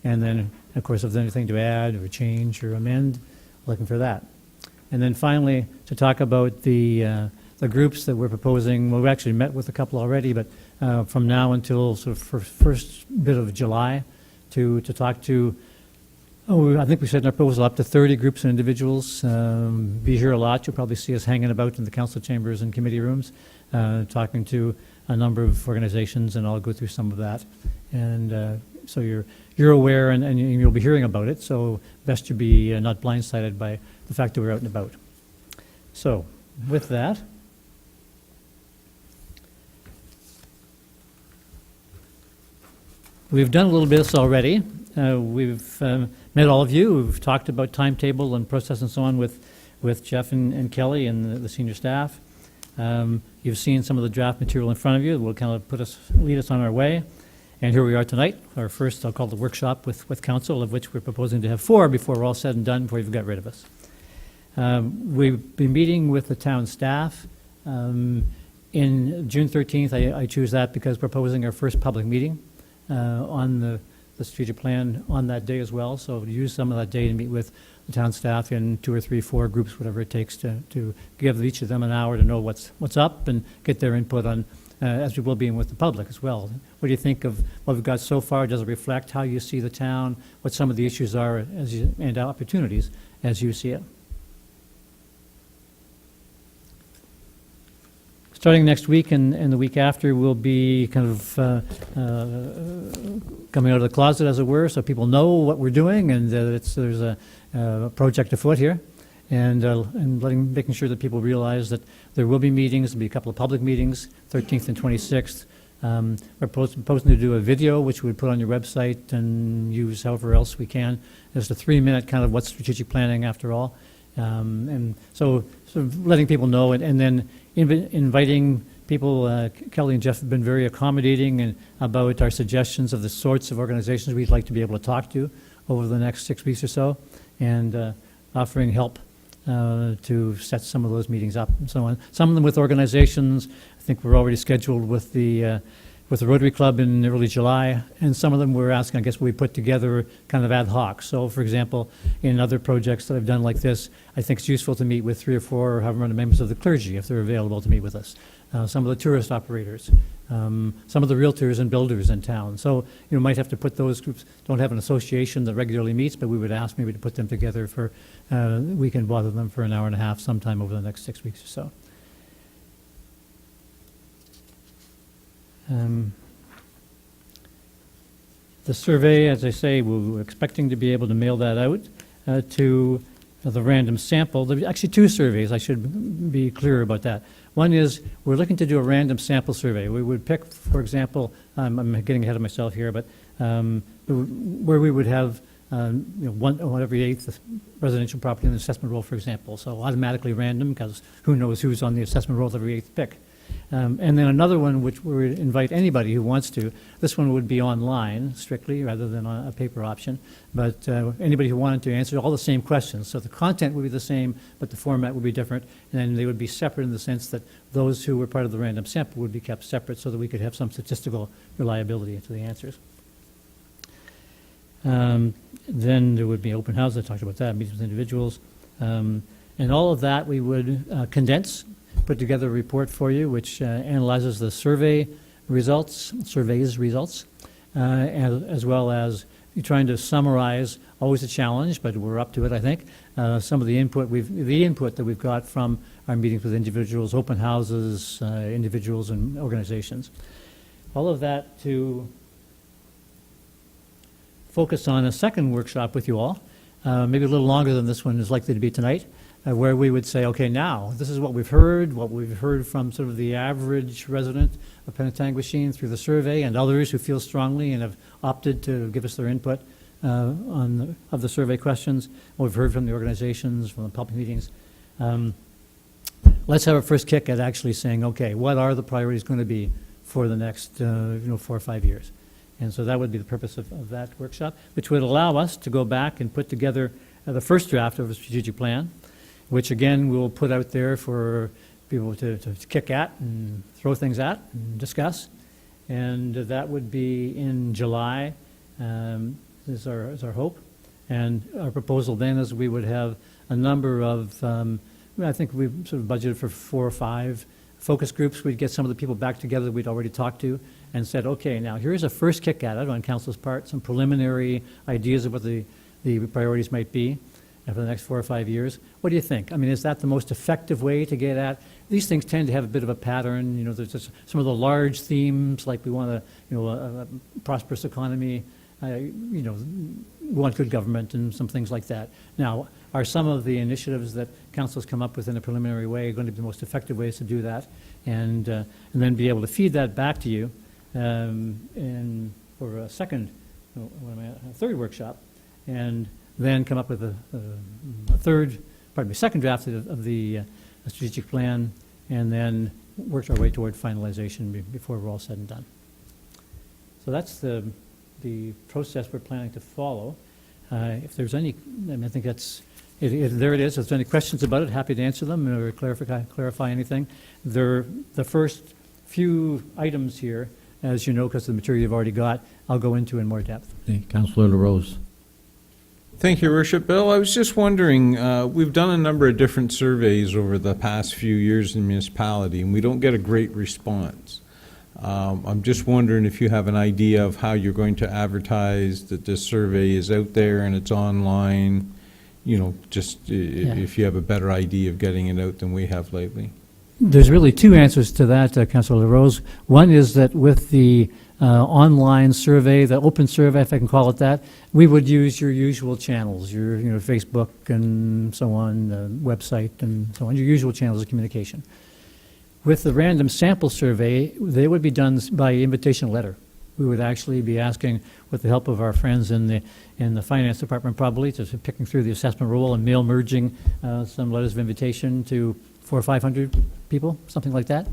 And then, of course, if there's anything to add or change or amend, looking for that. And then finally, to talk about the groups that we're proposing. Well, we actually met with a couple already, but from now until sort of first bit of July to talk to, I think we said in our proposal up to 30 groups and individuals. Be here a lot. You'll probably see us hanging about in the council chambers and committee rooms, talking to a number of organizations, and I'll go through some of that. And so you're aware and you'll be hearing about it, so best to be not blindsided by the fact that we're out and about. So with that, we've done a little bit of this already. We've met all of you. We've talked about timetable and process and so on with Jeff and Kelly and the senior staff. You've seen some of the draft material in front of you that will kind of lead us on our way. And here we are tonight, our first, I'll call it the workshop with council, of which we're proposing to have 4 before we're all said and done, before you've got rid of us. We've been meeting with the town staff. In June 13th, I choose that because we're proposing our first public meeting on the strategic plan on that day as well. So use some of that day to meet with the town staff in 2 or 3, 4 groups, whatever it takes to give each of them an hour to know what's up and get their input on, as we will be with the public as well. What do you think of what we've got so far? Does it reflect how you see the town, what some of the issues are and opportunities as you see it? Starting next week and the week after, we'll be kind of coming out of the closet, as it were, so people know what we're doing and there's a project afoot here, and making sure that people realize that there will be meetings. There'll be a couple of public meetings, 13th and 26th. We're proposing to do a video, which we would put on your website and use however else we can. Just a 3-minute kind of what's strategic planning after all. And so sort of letting people know, and then inviting people. Kelly and Jeff have been very accommodating and about our suggestions of the sorts of organizations we'd like to be able to talk to over the next 6 weeks or so, and offering help to set some of those meetings up and so on. Some of them with organizations. I think we're already scheduled with the Rotary Club in early July, and some of them we're asking, I guess, we put together kind of ad hoc. So, for example, in other projects that I've done like this, I think it's useful to meet with 3 or 4 or however many members of the clergy if they're available to meet with us. Some of the tourist operators, some of the realtors and builders in town. So, you might have to put those groups, don't have an association that regularly meets, but we would ask maybe to put them together for, we can bother them for an hour and a half sometime over the next 6 weeks or so. The survey, as I say, we're expecting to be able to mail that out to the random sample. There's actually 2 surveys. I should be clear about that. One is we're looking to do a random sample survey. We would pick, for example, I'm getting ahead of myself here, but where we would have one every 8th residential property in the assessment roll, for example. So automatically random, because who knows who's on the assessment roll every 8th pick. And then another one, which we would invite anybody who wants to. This one would be online, strictly, rather than a paper option. But anybody who wanted to answer all the same questions. So the content would be the same, but the format would be different. And then they would be separate in the sense that those who were part of the random sample would be kept separate so that we could have some statistical reliability into the answers. Then there would be open houses. I talked about that, meetings with individuals. And all of that we would condense, put together a report for you which analyzes the surveys results, as well as trying to summarize, always a challenge, but we're up to it, I think, some of the input that we've got from our meetings with individuals, open houses, individuals and organizations. All of that to focus on a second workshop with you all, maybe a little longer than this one is likely to be tonight, where we would say, okay, now, this is what we've heard from sort of the average resident of Penetanguishene through the survey and others who feel strongly and have opted to give us their input of the survey questions, what we've heard from the organizations, from the public meetings. Let's have a first kick at actually saying, okay, what are the priorities going to be for the next 4 or 5 years? And so that would be the purpose of that workshop, which would allow us to go back and put together the first draft of a strategic plan, which again we'll put out there for people to kick at and throw things at and discuss. And that would be in July, is our hope. And our proposal then is we would have a number of, I think we sort of budgeted for 4 or 5 focus groups. We'd get some of the people back together that we'd already talked to and said, okay, now here's a first kick at it on council's part, some preliminary ideas of what the priorities might be for the next 4 or 5 years. What do you think? I mean, is that the most effective way to get at? These things tend to have a bit of a pattern. There's just some of the large themes, like we want a prosperous economy, we want good government and some things like that. Now, are some of the initiatives that council has come up with in a preliminary way going to be the most effective ways to do that? And then be able to feed that back to you and for a third workshop, and then come up with a second draft of the strategic plan, and then work our way toward finalization before we're all said and done. So that's the process we're planning to follow. If there's any, I think that's, there it is. If there's any questions about it, happy to answer them or clarify anything. The first few items here, as you know, because of the material you've already got, I'll go into in more depth. Okay, Councillor LaRose. Thank you, Your Worship. Bill, I was just wondering, we've done a number of different surveys over the past few years in the municipality, and we don't get a great response. I'm just wondering if you have an idea of how you're going to advertise that this survey is out there and it's online, if you have a better idea of getting it out than we have lately. There's really 2 answers to that, Councillor LaRose. One is that with the online survey, the open survey, if I can call it that, we would use your usual channels, your Facebook and so on, website and so on, your usual channels of communication. With the random sample survey, they would be done by invitation letter. we would actually be asking, with the help of our friends in the finance department probably, to picking through the assessment roll and mail merging some letters of invitation to 400 or 500 people, something like that,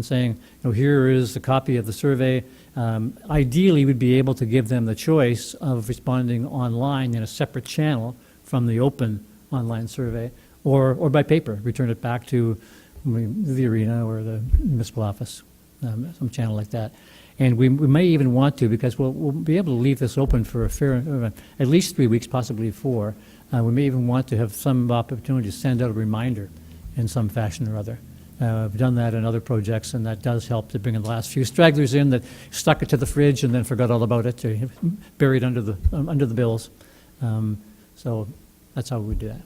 saying, here is a copy of the survey. Ideally, we'd be able to give them the choice of responding online in a separate channel from the open online survey, or by paper, return it back to the arena or the municipal office, some channel like that. And we may even want to, because we'll be able to leave this open for at least 3 weeks, possibly 4. We may even want to have some opportunity to send out a reminder in some fashion or other. I've done that in other projects, and that does help to bring in the last few stragglers in that stuck it to the fridge and then forgot all about it, buried under the bills. So that's how we would do that.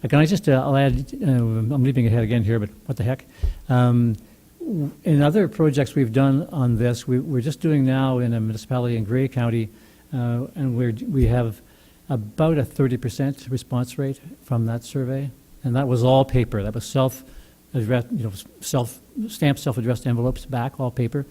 Can I just, I'll add, I'm leaping ahead again here, but what the heck. In other projects we've done on this, we're just doing now in a municipality in Grey County, and we have about a 30% response rate from that survey, and that was all paper. That was self-addressed, stamped, self-addressed envelopes back, all paper.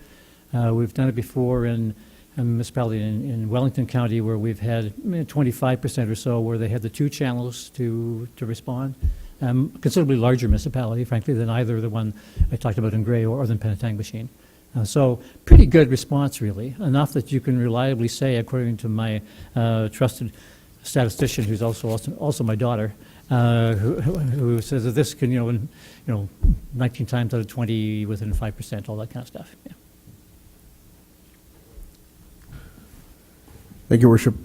We've done it before in a municipality in Wellington County where we've had 25% or so where they had the 2 channels to respond. Considerably larger municipality, frankly, than either the one I talked about in Grey or than Penetanguishene. So pretty good response, really, enough that you can reliably say, according to my trusted statistician, who's also my daughter, who says that this can, 19 times out of 20 within 5%, all that kind of stuff. Yeah. Thank you, Worship.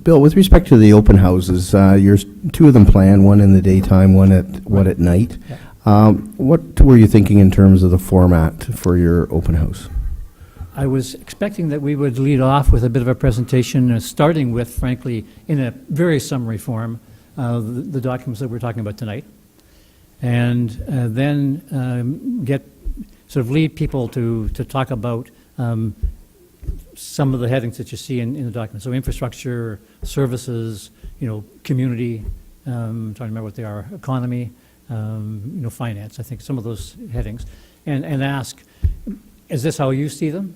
Bill, with respect to the open houses, there's 2 of them planned, one in the daytime, one at night. Yeah. What were you thinking in terms of the format for your open house? I was expecting that we would lead off with a bit of a presentation, starting with, frankly, in a very summary form, the documents that we're talking about tonight, and then get sort of lead people to talk about some of the headings that you see in the document. So infrastructure, services, community, trying to remember what they are, economy, finance, I think some of those headings, and ask, is this how you see them?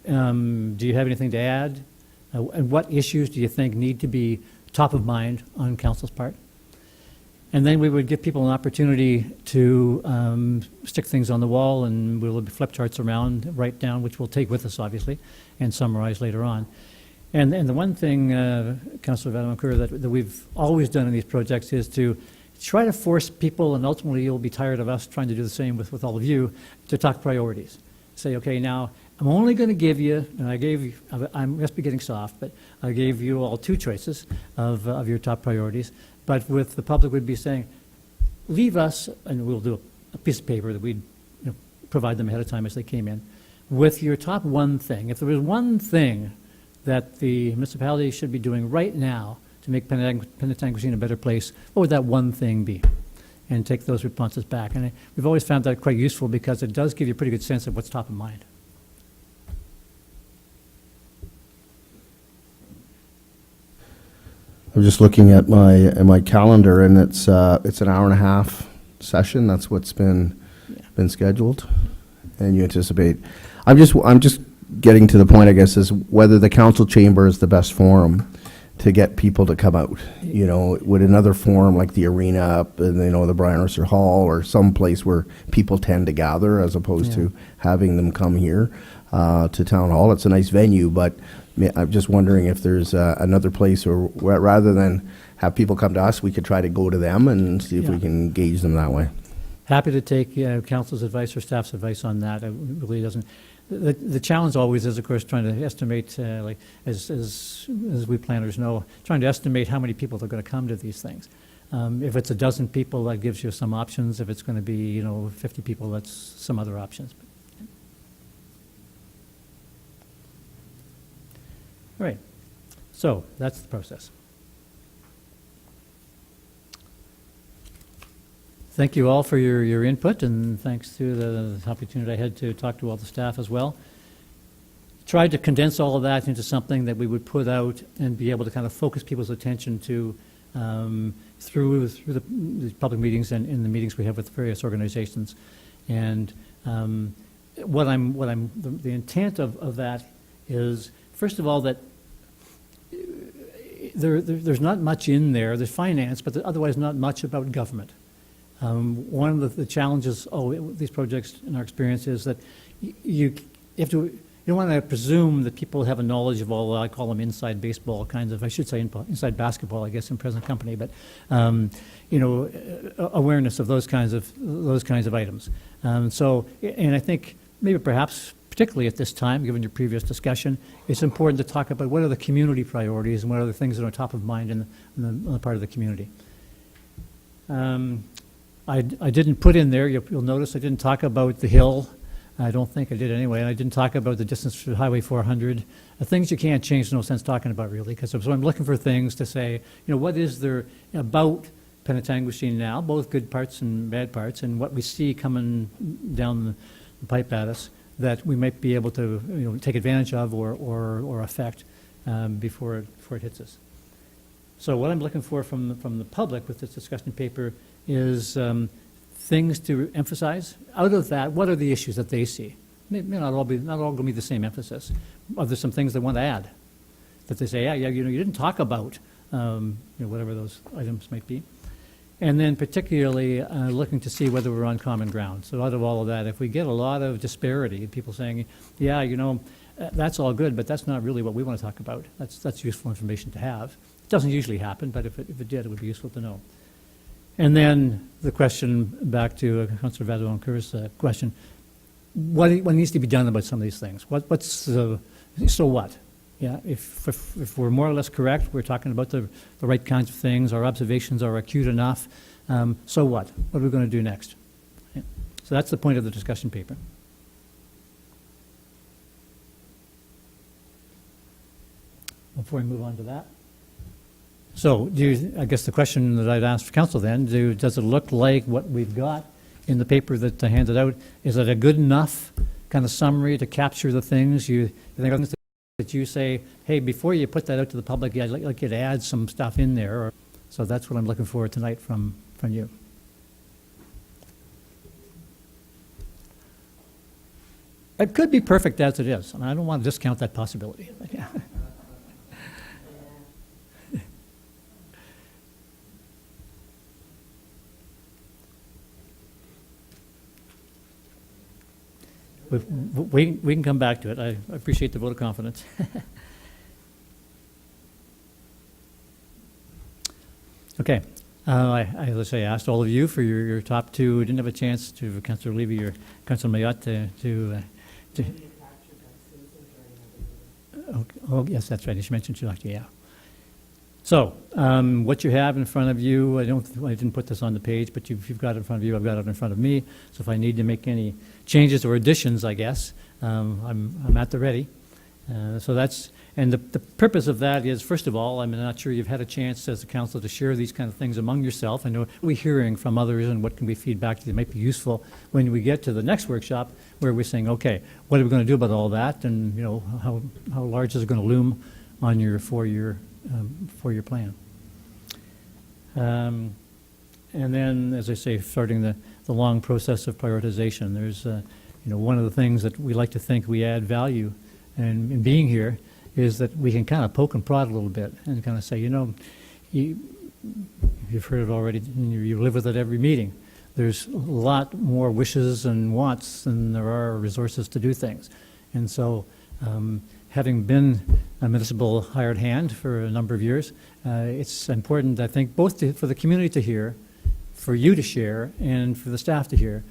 Do you have anything to add? And what issues do you think need to be top of mind on council's part? And then we would give people an opportunity to stick things on the wall, and we'll flip charts around, write down, which we'll take with us, obviously, and summarize later on. And the one thing, Councillor Vandermeer, that we've always done in these projects is to try to force people, and ultimately you'll be tired of us trying to do the same with all of you, to talk priorities. Say, okay, now I'm only going to give you, and I must be getting soft, but I gave you all 2 choices of your top priorities. But with the public, we'd be saying, leave us, and we'll do a piece of paper that we'd provide them ahead of time as they came in, with your top one thing. If there was one thing that the municipality should be doing right now to make Penetanguishene a better place, what would that one thing be? And take those responses back. And we've always found that quite useful because it does give you a pretty good sense of what's top of mind. I'm just looking at my calendar, and it's an hour-and-a-half session. That's what's been scheduled, and you anticipate. I'm just getting to the point, I guess, is whether the council chamber is the best forum to get people to come out. Would another forum like the arena up in the Brian Mercer Hall or some place where people tend to gather, as opposed to having them come here to Town Hall? It's a nice venue, but I'm just wondering if there's another place, or rather than have people come to us, we could try to go to them and see if we can engage them that way. Happy to take council's advice or staff's advice on that. It really doesn't. The challenge always is, of course, trying to estimate, like as we planners know, trying to estimate how many people are going to come to these things. If it's a dozen people, that gives you some options. If it's going to be 50 people, that's some other options. All right, so that's the process. Thank you all for your input, and thanks to the opportunity I had to talk to all the staff as well. Tried to condense all of that into something that we would put out and be able to kind of focus people's attention to through the public meetings and in the meetings we have with various organizations. And the intent of that is, first of all, that there's not much in there, there's finance, but otherwise not much about government. One of the challenges, these projects in our experience is that you don't want to presume that people have a knowledge of all, I call them inside baseball kinds of, I should say inside basketball, I guess, in present company, but, awareness of those kinds of items. And I think maybe perhaps, particularly at this time, given your previous discussion, it's important to talk about what are the community priorities and what are the things that are top of mind in the part of the community. I didn't put in there, you'll notice I didn't talk about the hill. I don't think I did anyway. And I didn't talk about the distance to Highway 400. Things you can't change, no sense talking about really, because so I'm looking for things to say, what is there about Penetanguishene now, both good parts and bad parts, and what we see coming down the pipe at us that we might be able to take advantage of or affect before it hits us. So what I'm looking for from the public with this discussion paper is things to emphasize. Out of that, what are the issues that they see? May not all going to be the same emphasis. Are there some things they want to add that they say, you didn't talk about whatever those items might be. And then particularly looking to see whether we're on common ground. So out of all of that, if we get a lot of disparity, people saying, that's all good, but that's not really what we want to talk about. That's useful information to have. It doesn't usually happen, but if it did, it would be useful to know. And then the question back to Councillor Vadilon-Kerr's question, what needs to be done about some of these things? So what? Yeah, if we're more or less correct, we're talking about the right kinds of things, our observations are acute enough, so what? What are we going to do next? Yeah. So that's the point of the discussion paper. Before we move on to that. So I guess the question that I'd ask for council then, does it look like what we've got in the paper that I handed out? Is it a good enough kind of summary to capture the things you think that you say, hey, before you put that out to the public, I'd like you to add some stuff in there? So that's what I'm looking for tonight from you. It could be perfect as it is, and I don't want to discount that possibility. Yeah. We can come back to it. I appreciate the vote of confidence. Okay. As I say, I asked all of you for your top two. Didn't have a chance to, Councillor Levy or Councillor Mayotte to oh, yes, that's right. She mentioned she liked you, yeah. So, what you have in front of you, I didn't put this on the page, but you've got it in front of you, I've got it in front of me. So if I need to make any changes or additions, I guess, I'm at the ready. So that's, and the purpose of that is, first of all, I'm not sure you've had a chance as a council to share these kind of things among yourself. I know we're hearing from others and what can we feed back to you that might be useful when we get to the next workshop where we're saying, okay, what are we going to do about all that? And, how large is it going to loom on your four-year plan. And then, as I say, starting the long process of prioritization. There's, one of the things that we like to think we add value in being here is that we can kind of poke and prod a little bit and kind of say, you've heard it already, and you live with it every meeting. There's a lot more wishes and wants than there are resources to do things. And so, having been a municipal hired hand for a number of years, it's important, I think, both for the community to hear, for you to share, and for the staff to hear.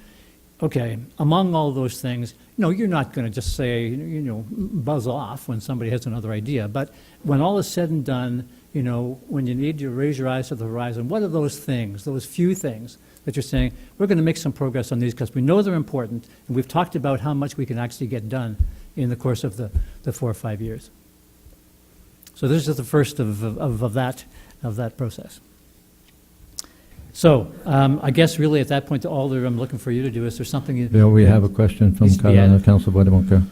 Okay, among all those things, you're not going to just say, buzz off when somebody has another idea. But when all is said and done, when you need to raise your eyes to the horizon, what are those things, those few things that you're saying, we're going to make some progress on these because we know they're important, and we've talked about how much we can actually get done in the course of the 4 or 5 years. So this is the first of that process. So I guess really at that point, all that I'm looking for you to do is there something Bill, we have a question from Councillor Vadilon-Kerr.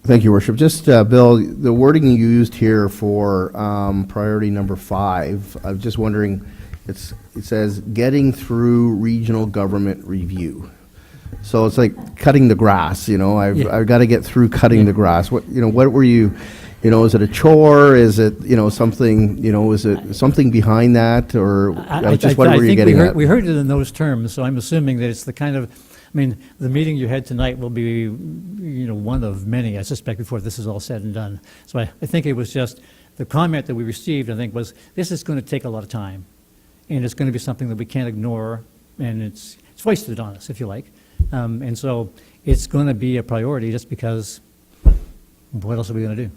Thank you, Worship. Just, Bill, the wording you used here for priority number 5, I'm just wondering, it says getting through regional government review. So it's like cutting the grass, you know, Yeah. I've got to get through cutting the grass. What, you know, what were you, you know, is it a chore? Is it, you know, something, you know, is it something behind that? Or just what were you getting at? We heard it in those terms, so I'm assuming that it's the kind of, I mean, the meeting you had tonight will be, you know, one of many, I suspect, before this is all said and done. So I think it was just, the comment that we received, I think, was, this is going to take a lot of time, and it's going to be something that we can't ignore, and it's wasted on us, if you like. And so it's going to be a priority just because what else are we going to do?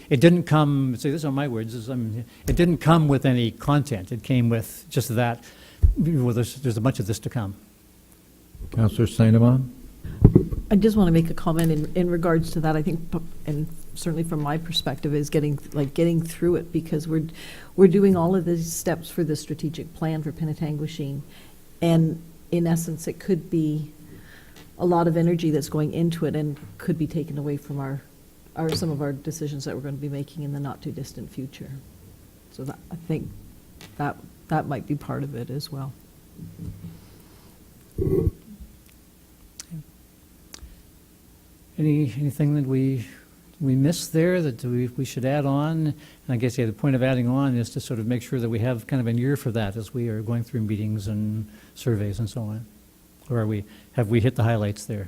It didn't come, say, these are my words, it didn't come with any content. It came with just that, well, there's a bunch of this to come. Councillor Steinemann? I just want to make a comment in regards to that. I think, and certainly from my perspective, is getting through it, because we're doing all of these steps for the strategic plan for Penetanguishene, and in essence, it could be a lot of energy that's going into it and could be taken away from some of our decisions that we're going to be making in the not too distant future. So that, I think that might be part of it as well. Anything that we missed there that we should add on? And I guess, yeah, the point of adding on is to sort of make sure that we have kind of an ear for that as we are going through meetings and surveys and so on. Or have we hit the highlights there?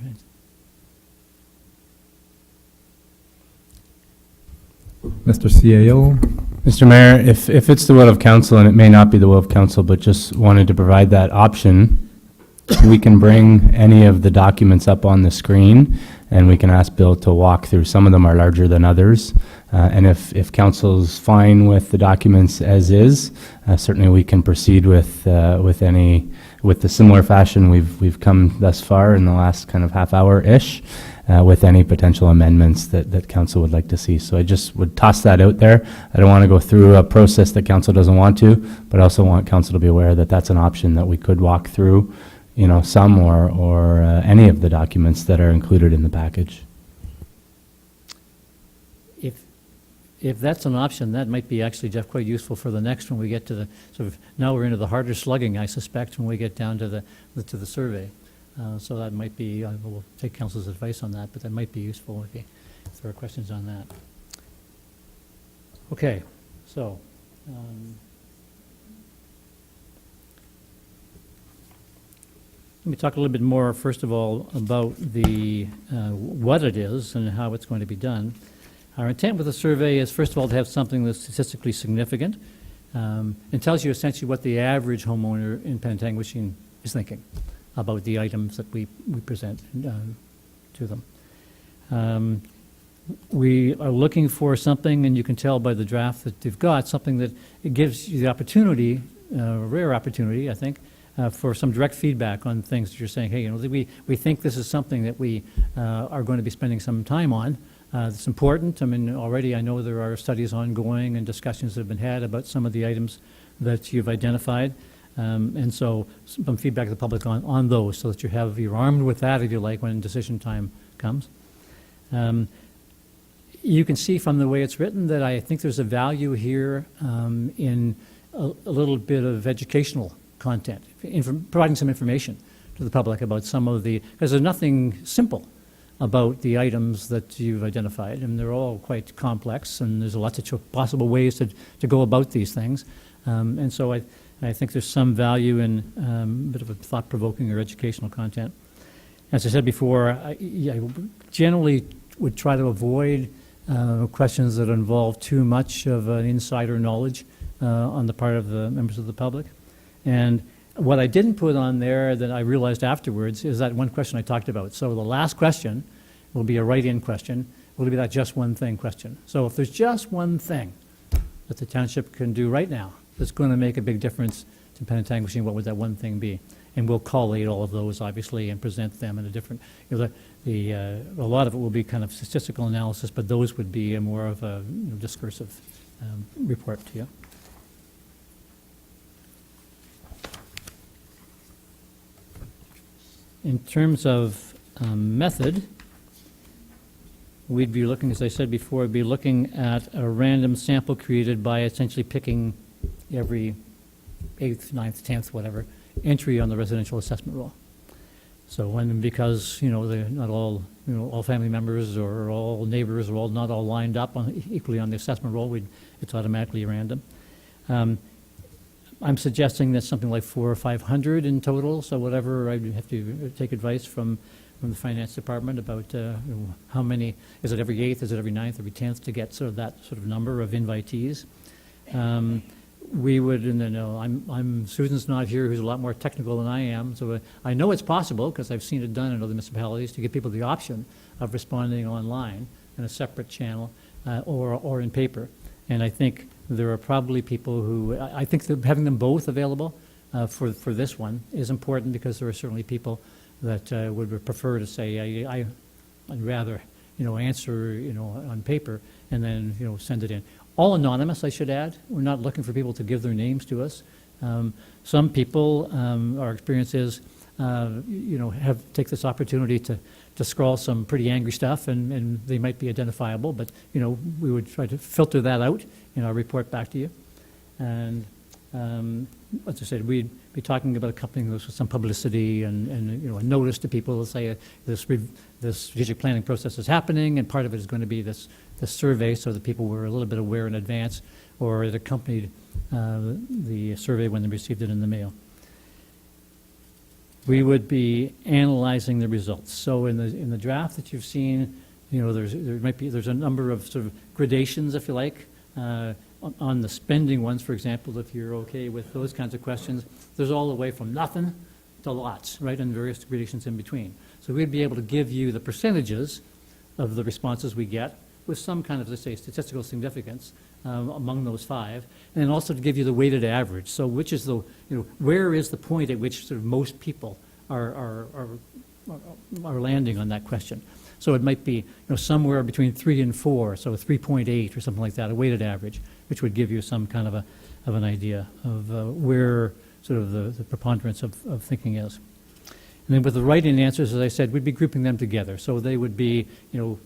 Mr. CAO? Mr. Mayor, if it's the will of council, and it may not be the will of council, but just wanted to provide that option, we can bring any of the documents up on the screen, and we can ask Bill to walk through. Some of them are larger than others. And if council's fine with the documents as is, certainly we can proceed with the similar fashion we've come thus far in the last kind of half hour-ish, with any potential amendments that council would like to see. So I just would toss that out there. I don't want to go through a process that council doesn't want to, but I also want council to be aware that that's an option that we could walk through, you know, some or any of the documents that are included in the package. If that's an option, that might be actually, Jeff, quite useful for the next when we get to the sort of, now we're into the harder slugging, I suspect, when we get down to the survey. So that might be, we'll take council's advice on that, but that might be useful if there are questions on that. Okay, so let me talk a little bit more, first of all, about the what it is and how it's going to be done. Our intent with the survey is, first of all, to have something that's statistically significant and tells you essentially what the average homeowner in Penetanguishene is thinking about the items that we present to them. We are looking for something, and you can tell by the draft that they've got, something that it gives you the opportunity, a rare opportunity, I think, for some direct feedback on things that you're saying, hey, you know, we think this is something that we are going to be spending some time on. It's important. I mean, already I know there are studies ongoing and discussions that have been had about some of the items that you've identified. And so some feedback to the public on those, so that you're armed with that, if you like, when decision time comes. You can see from the way it's written that I think there's a value here in a little bit of educational content, providing some information to the public about some of the, because there's nothing simple about the items that you've identified, and they're all quite complex, and there's lots of possible ways to go about these things. And so I think there's some value in a bit of a thought-provoking or educational content. As I said before, I generally would try to avoid questions that involve too much of an insider knowledge on the part of the members of the public. And what I didn't put on there that I realized afterwards is that one question I talked about. So the last question will be a write-in question. Will be that just one thing question. So if there's just one thing that the township can do right now that's going to make a big difference to Penetanguishene, what would that one thing be? And we'll collate all of those, obviously, and present them in a different, you know, a lot of it will be kind of statistical analysis, but those would be more of a discursive report to you. In terms of method, we'd be looking, as I said before, we'd be looking at a random sample created by essentially picking every 8th, 9th, 10th, whatever, entry on the residential assessment roll. So when, because, they're not all, all family members or all neighbors or not all lined up equally on the assessment roll, it's automatically random. I'm suggesting that something like 400 or 500 in total, so whatever, I have to take advice from the finance department about how many, is it every 8th, is it every 9th, every 10th, to get sort of that sort of number of invitees. We would, and then Susan's not here, who's a lot more technical than I am, so I know it's possible, because I've seen it done in other municipalities, to give people the option of responding online in a separate channel or in paper. And I think there are probably people who, I think that having them both available for this one is important, because there are certainly people that would prefer to say, I'd rather, answer, on paper and then, send it in. All anonymous, I should add. We're not looking for people to give their names to us. Some people, our experience is, take this opportunity to scroll some pretty angry stuff, and they might be identifiable, but, we would try to filter that out in our report back to you. And as I said, we'd be talking about accompanying this with some publicity and a notice to people to say this strategic planning process is happening, and part of it is going to be this survey, so that people were a little bit aware in advance, or it accompanied the survey when they received it in the mail. We would be analyzing the results. So in the draft that you've seen, there's a number of sort of gradations, if you like. On the spending ones, for example, if you're okay with those kinds of questions, there's all the way from nothing to lots, right, and various gradations in between. So we'd be able to give you the percentages of the responses we get with some kind of, let's say, statistical significance among those 5, and then also to give you the weighted average. So which is the, where is the point at which sort of most people are landing on that question? So it might be, somewhere between 3 and 4, so 3.8 or something like that, a weighted average, which would give you some kind of an idea of where sort of the preponderance of thinking is. And then with the write-in answers, as I said, we'd be grouping them together. So they would be,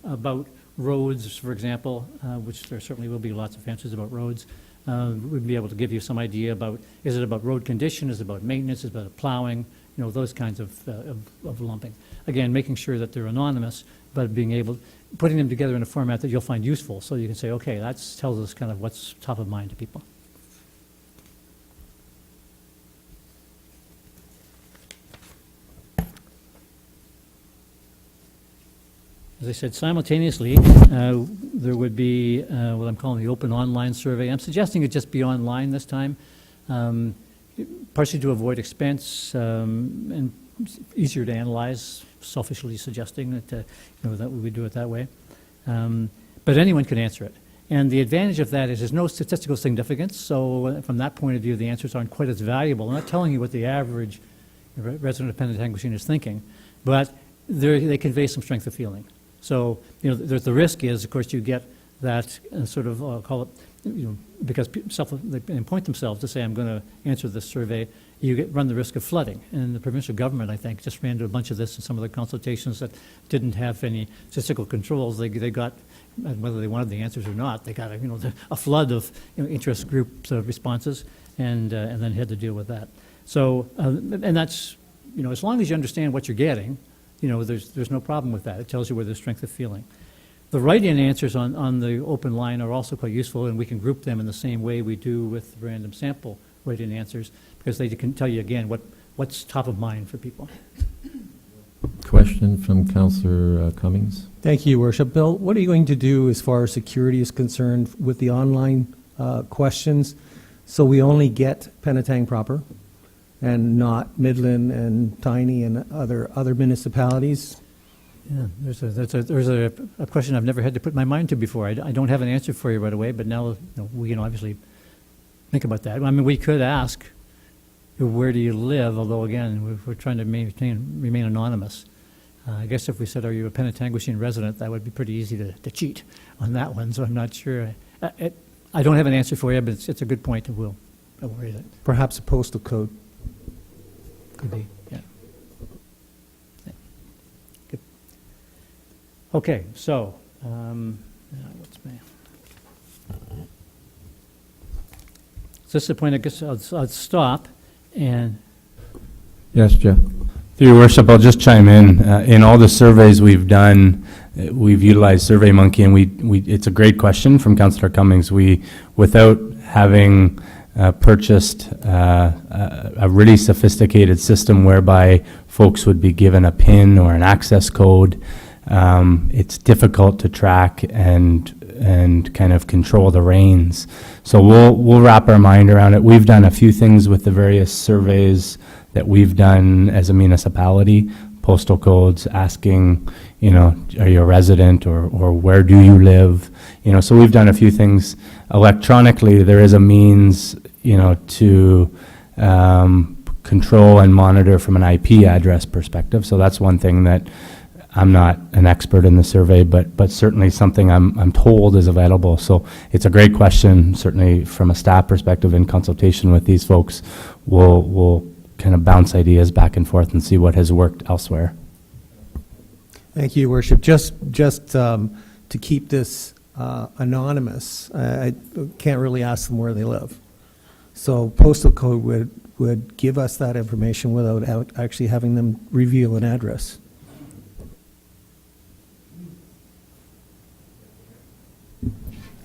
about roads, for example, which there certainly will be lots of answers about roads. We'd be able to give you some idea about, is it about road condition, is it about maintenance, is it about plowing, those kinds of lumping. Again, making sure that they're anonymous, but putting them together in a format that you'll find useful, so you can say, okay, that tells us kind of what's top of mind to people. As I said, simultaneously, there would be what I'm calling the open online survey. I'm suggesting it just be online this time, partially to avoid expense and easier to analyze, selfishly suggesting that, that we would do it that way. But anyone can answer it. And the advantage of that is there's no statistical significance, so from that point of view, the answers aren't quite as valuable. I'm not telling you what the average resident of Penetanguishene is thinking, but they convey some strength of feeling. So, the risk is, of course, you get that sort of, I'll call it, because they appoint themselves to say, I'm going to answer this survey, you run the risk of flooding. And the provincial government, I think, just ran into a bunch of this in some of the consultations that didn't have any statistical controls. They got, whether they wanted the answers or not, they got a flood of interest group responses, and then had to deal with that. So, and that's, as long as you understand what you're getting, there's no problem with that. It tells you where there's strength of feeling. The write-in answers on the open line are also quite useful, and we can group them in the same way we do with random sample write-in answers, because they can tell you, again, what's top of mind for people. Question from Councillor Cummings. Thank you, Your Worship. Bill, what are you going to do as far as security is concerned with the online questions, so we only get Penetang proper and not Midland and Tiny and other municipalities? Yeah, there's a question I've never had to put my mind to before. I don't have an answer for you right away, but now we can obviously think about that. I mean, we could ask, where do you live? Although again, we're trying to remain anonymous. I guess if we said, are you a Penetanguishene resident, that would be pretty easy to cheat on that one. So I'm not sure. I don't have an answer for you, but it's a good point, and we'll raise it. Perhaps a postal code. Could be, yeah. Good. Okay, so, what's my... So this is the point, I guess I'll stop, and... Yes, Jeff. Through your worship, I'll just chime in. In all the surveys we've done, we've utilized SurveyMonkey, and it's a great question from Councillor Cummings. Without having purchased a really sophisticated system whereby folks would be given a PIN or an access code, it's difficult to track and kind of control the reins. So we'll wrap our mind around it. We've done a few things with the various surveys that we've done as a municipality, postal codes, asking, are you a resident or where do you live? So we've done a few things electronically. There is a means, to control and monitor from an IP address perspective. So that's one thing that I'm not an expert in the survey, but certainly something I'm told is available. So it's a great question. Certainly from a staff perspective, in consultation with these folks, we'll kind of bounce ideas back and forth and see what has worked elsewhere. Thank you, Your Worship. Just to keep this anonymous, I can't really ask them where they live. So postal code would give us that information without actually having them reveal an address.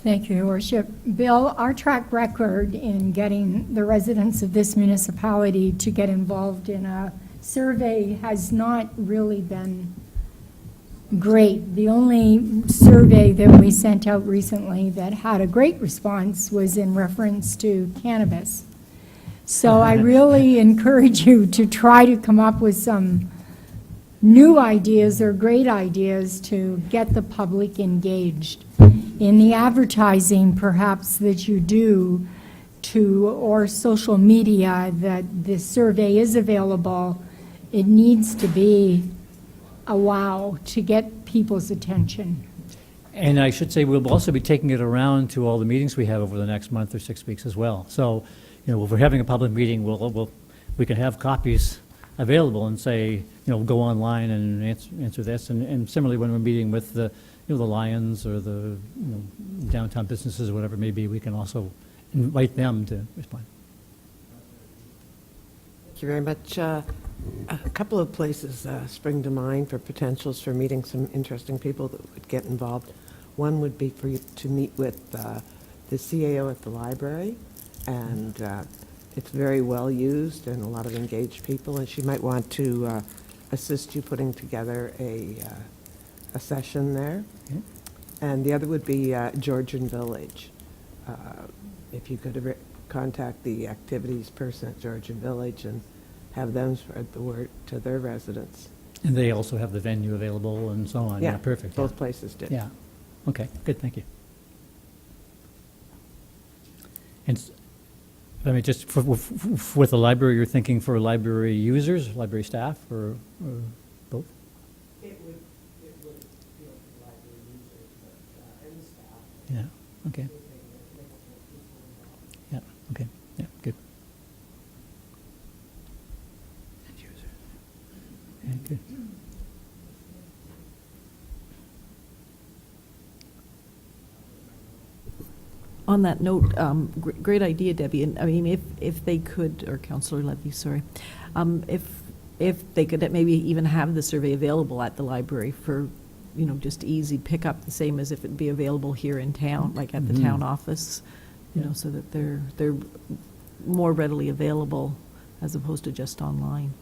Thank you, Your Worship. Bill, our track record in getting the residents of this municipality to get involved in a survey has not really been great. The only survey that we sent out recently that had a great response was in reference to cannabis. So I really encourage you to try to come up with some new ideas or great ideas to get the public engaged. In the advertising, perhaps, that you do or social media that this survey is available, it needs to be a wow to get people's attention. And I should say, we'll also be taking it around to all the meetings we have over the next month or 6 weeks as well. So, if we're having a public meeting, we can have copies available and say, go online and answer this. And similarly, when we're meeting with the Lions or the downtown businesses or whatever it may be, we can also invite them to respond. Thank you very much. A couple of places spring to mind for potentials for meeting some interesting people that would get involved. One would be for you to meet with the CAO at the library, and it's very well used and a lot of engaged people, and she might want to assist you putting together a session there. Okay. And the other would be Georgian Village. If you could contact the activities person at Georgian Village and have them spread the word to their residents. And they also have the venue available and so on. Yeah, perfect. Both places did. Yeah. Okay, good, thank you. And just with the library, you're thinking for library users, library staff, or both? It would be for library users, and staff. Yeah, okay. Yeah, okay, yeah, good. End user. Yeah, good. On that note, great idea, Debbie. And I mean, if they could, or Councillor Levy, sorry, if they could maybe even have the survey available at the library for, just easy pickup, the same as if it'd be available here in town, like at the town office, so that they're more readily available as opposed to just online.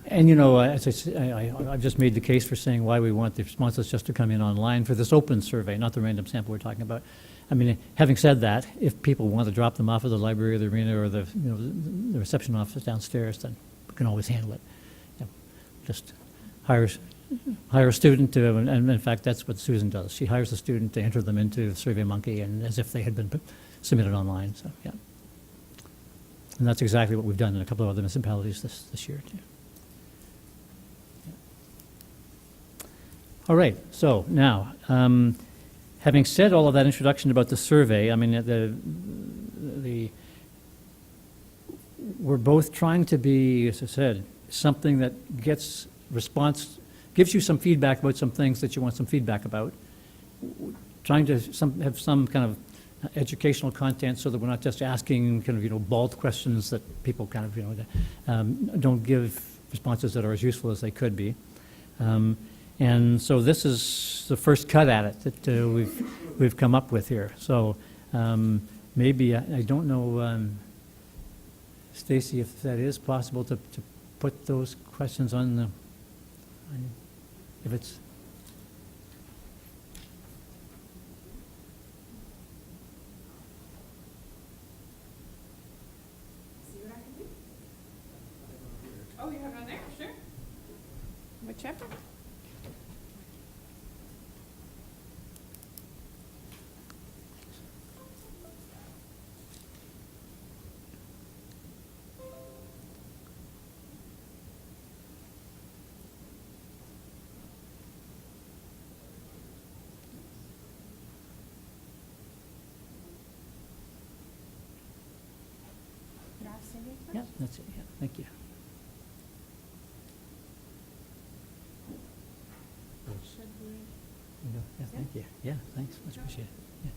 And, as I say, I've just made the case for saying why we want the responses just to come in online for this open survey, not the random sample we're talking about. I mean, having said that, if people want to drop them off at the library or the arena or the reception office downstairs, then we can always handle it. Just hire a student to, and in fact, that's what Susan does. She hires a student to enter them into SurveyMonkey, and as if they had been submitted online. So, yeah. And that's exactly what we've done in a couple of other municipalities this year, too. All right, so now, having said all of that introduction about the survey, I mean, we're both trying to be, as I said, something that gives you some feedback about some things that you want some feedback about, trying to have some kind of educational content so that we're not just asking kind of, bald questions that people kind of, don't give responses that are as useful as they could be. And so this is the first cut at it that we've come up with here. So maybe, I don't know, Stacy, if that is possible to put those questions on the, if it's, Oh, you have it on there? Sure. Whichever. yeah, that's it, yeah, thank you. Yeah, thank you. Yeah, thanks, much appreciated. Yeah.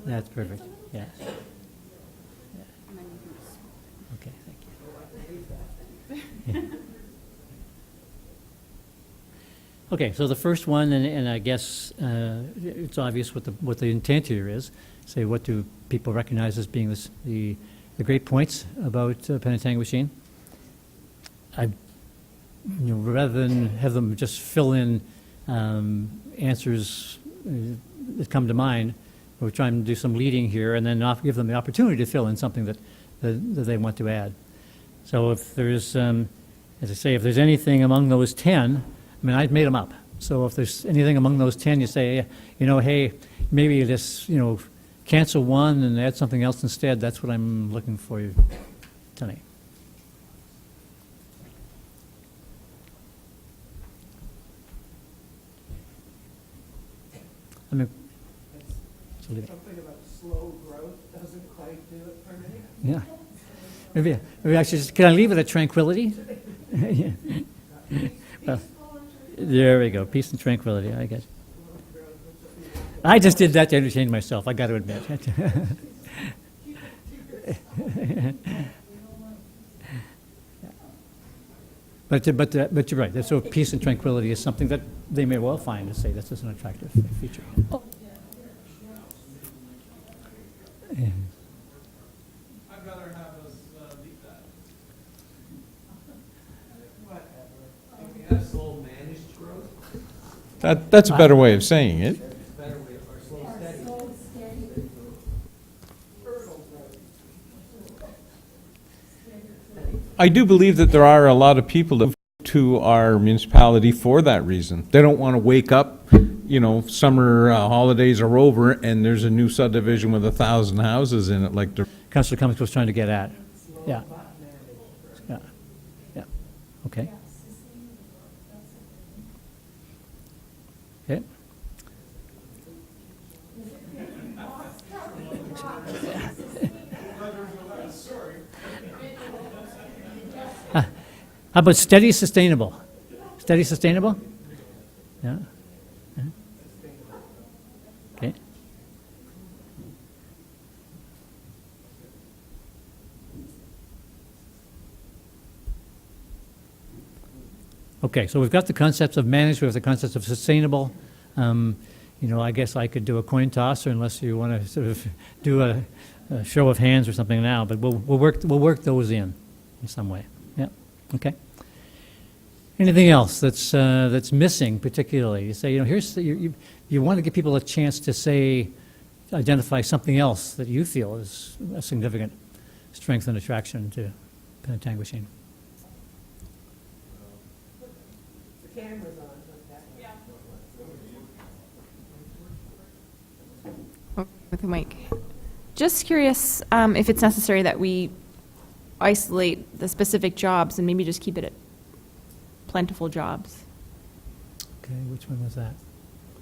That's perfect, yeah. Okay, thank you. Yeah. Okay, so the first one, and I guess it's obvious what the intent here is. Say, what do people recognize as being the great points about Penetanguishene? Rather than have them just fill in answers that come to mind, we're trying to do some leading here, and then give them the opportunity to fill in something that they want to add. So if there's, as I say, if there's anything among those 10, I mean, I've made them up. So if there's anything among those 10, you say, hey, maybe just, cancel one and add something else instead. That's what I'm looking for you tonight. I mean, so leave it. Something about slow growth doesn't quite do it for me. Yeah. Maybe I should just, can I leave it at tranquility? Yeah. Well, there we go, peace and tranquility, I guess. I just did that to entertain myself, I got to admit. But you're right, so peace and tranquility is something that they may well find to say this is an attractive feature. Yeah. I'd rather have us leave that. That's a better way of saying it. I do believe that there are a lot of people that to our municipality for that reason. They don't want to wake up, summer holidays are over and there's a new subdivision with 1,000 houses in it, like the. Councillor Cummings was trying to get at. Yeah. Yeah. Yeah. Okay. Okay. How about steady, sustainable? Steady, sustainable? Yeah. Yeah. Okay. Okay, so we've got the concepts of managed, we have the concepts of sustainable. I guess I could do a coin toss, or unless you want to sort of do a show of hands or something now, but we'll work those in some way. Yeah. Okay. Anything else that's missing particularly? You say, you want to give people a chance to say, identify something else that you feel is a significant strength and attraction to Penetanguishene. The camera's on. With the mic. Just curious if it's necessary that we isolate the specific jobs and maybe just keep it at plentiful jobs. Okay, which one was that?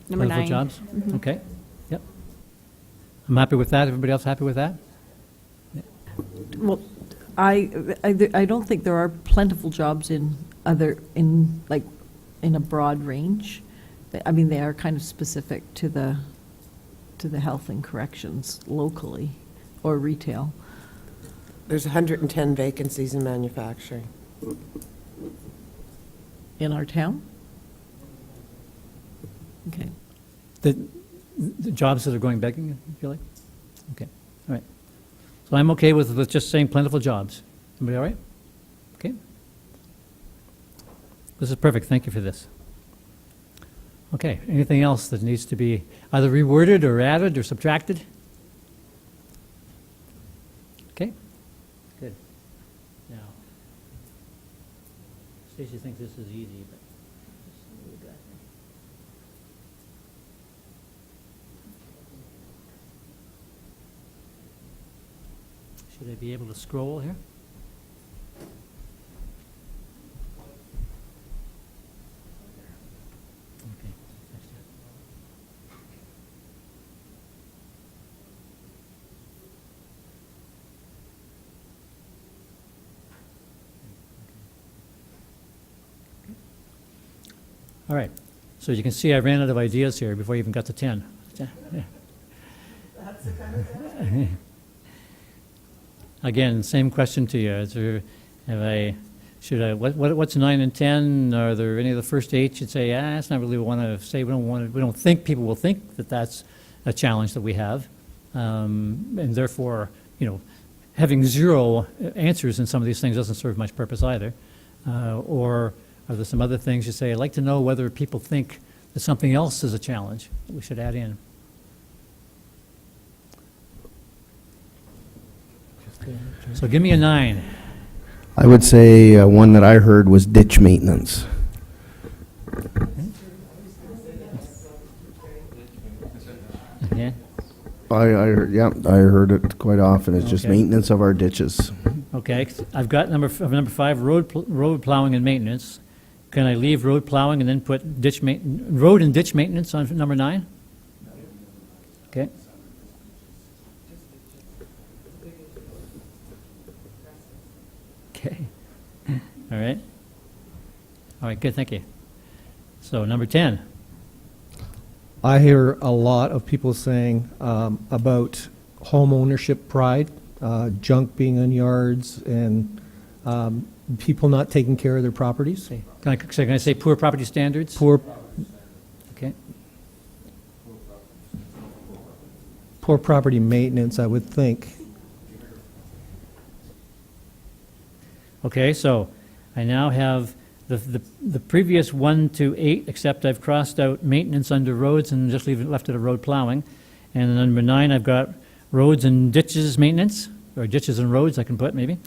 Number 9. Plentiful jobs? Mhm. Okay, yep. I'm happy with that. Everybody else happy with that? Well, I don't think there are plentiful jobs in a broad range. I mean, they are kind of specific to the health and corrections locally or retail. There's 110 vacancies in manufacturing. In our town? Okay. The jobs that are going begging, you feel like? Okay, all right. So I'm okay with just saying plentiful jobs. Everybody all right? Okay. This is perfect, thank you for this. Okay, anything else that needs to be either reworded or added or subtracted? Okay, good. Now, Stacy thinks this is easy, but let's see what we got here. Should I be able to scroll here? Okay. That's it. All right. So you can see I ran out of ideas here before you even got to 10. Again, same question to you. Is there, what's 9 and 10? Are there any of the first 8 you'd say, that's not really what we want to say. We don't think people will think that that's a challenge that we have. And therefore, having 0 answers in some of these things doesn't serve much purpose either. Or are there some other things you say, I'd like to know whether people think that something else is a challenge that we should add in? So give me a 9. I would say one that I heard was ditch maintenance. Yeah. I heard it quite often. It's just Okay. maintenance of our ditches. Okay, I've got number 5, road plowing and maintenance. Can I leave road plowing and then put road and ditch maintenance on number 9? Okay. Okay. All right. All right, good, thank you. So number 10. I hear a lot of people saying about home ownership pride, junk being in yards, and people not taking care of their properties. Can I say poor property standards? Poor property maintenance, I would think. Okay, so I now have the previous 1 to 8, except I've crossed out maintenance under roads and just left it at road plowing. And then number 9, I've got roads and ditches maintenance, or ditches and roads I can put maybe.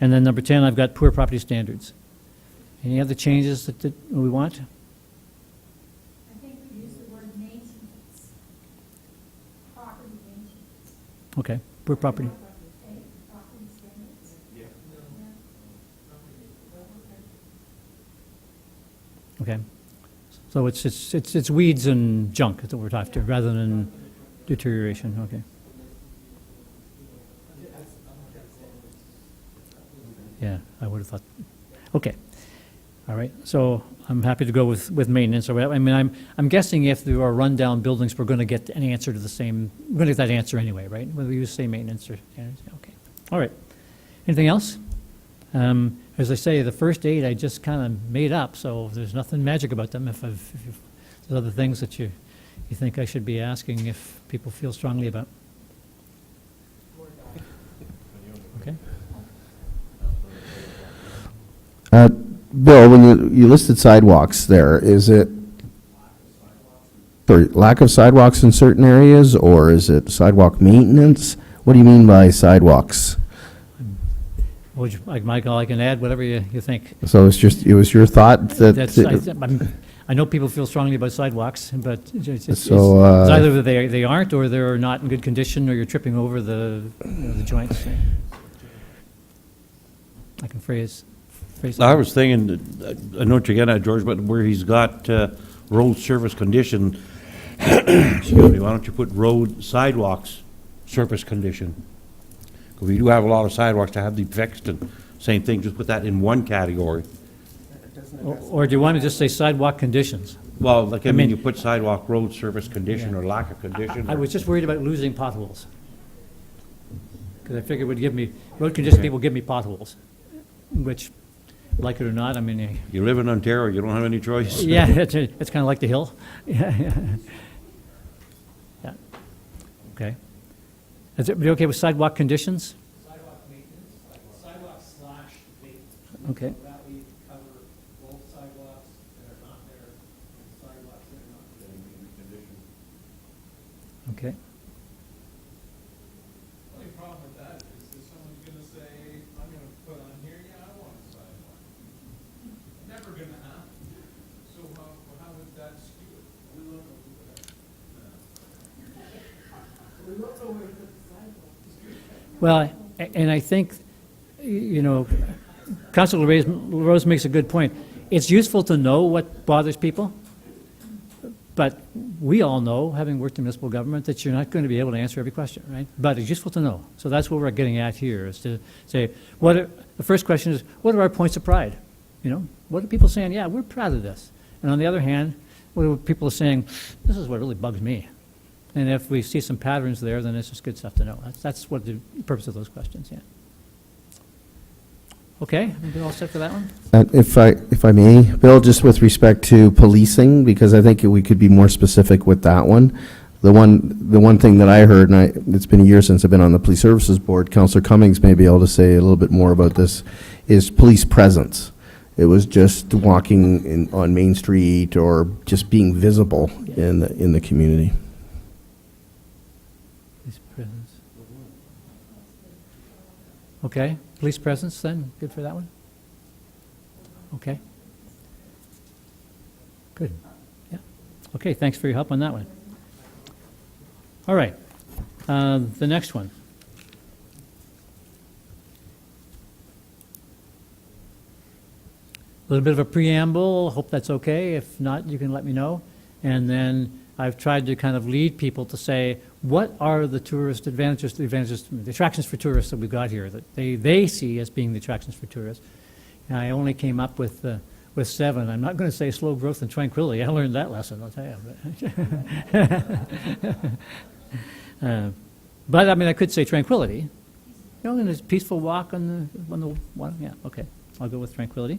And then number 10, I've got poor property standards. Any other changes that we want? I think we use the word maintenance, property maintenance. Okay, poor property. Property standards. Okay. So it's weeds and junk that we're talking to, rather than deterioration, okay. Yeah, I would have thought, okay. All right, so I'm happy to go with maintenance, or whatever. I mean, I'm guessing if there are rundown buildings, we're going to get an answer to the same, we're going to get that answer anyway, right? Whether we use say maintenance or, okay. All right. Anything else? As I say, the first 8 I just kind of made up, so there's nothing magic about them. If there's other things that you think I should be asking if people feel strongly about. Okay. Bill, when you listed sidewalks there, is it lack of sidewalks in certain areas, or is it sidewalk maintenance? What do you mean by sidewalks? Would you, like Michael, I can add whatever you think. So it was your thought that I know people feel strongly about sidewalks, but it's So, either they aren't, or they're not in good condition, or you're tripping over the joints. I can phrase I was thinking, I know what you're getting at, George, but where he's got road surface condition, excuse me, why don't you put road sidewalks surface condition? We do have a lot of sidewalks to have them fixed, and same thing, just put that in one category. Or do you want to just say sidewalk conditions? Well, like, I I mean, mean- you put sidewalk, road surface condition, Yeah. or lack of condition. I was just worried about losing potholes. Because I figured it would give me, road condition people give me potholes, which, like it or not, I mean, You live in Ontario, you don't have any choice. yeah, it's kind of like the hill. Yeah. Okay. Is it okay with sidewalk conditions? Sidewalk maintenance, sidewalk slash maintenance. Okay. That we cover both sidewalks that are not there and sidewalks that are not there. Okay. Only problem with that is someone's gonna say, I'm gonna put on here, yeah, I want a sidewalk. Never gonna happen. So how would that skew it? We won't know who that. We won't know where to put the sidewalk. Well, and I think, you know, Councilor Rose makes a good point. It's useful to know what bothers people, but we all know, having worked in municipal government, that you're not going to be able to answer every question, right? But it's useful to know. So that's what we're getting at here, is to say, the first question is, what are our points of pride? You know, what are people saying, yeah, we're proud of this? And on the other hand, what are people saying, this is what really bugs me? And if we see some patterns there, then it's just good stuff to know. That's what the purpose of those questions, yeah. Okay, we all set for that one? If I may, Bill, just with respect to policing, because I think we could be more specific with that one. The one thing that I heard, and it's been a year since I've been on the Police Services Board, Councillor Cummings may be able to say a little bit more about this, is police presence. It was just walking on Main Street or just being visible in the community. Police presence. Okay, police presence then, good for that one? Okay. Good, yeah. Okay, thanks for your help on that one. All right, the next one. A little bit of a preamble, hope that's okay. If not, you can let me know. And then I've tried to kind of lead people to say, what are the tourist advantages, the attractions for tourists that we've got here that they see as being the attractions for tourists? And I only came up with 7. I'm not going to say slow growth and tranquility. I learned that lesson, I'll tell you. But I mean, I could say tranquility. You know, and there's a peaceful walk on the water. Yeah, okay. I'll go with tranquility.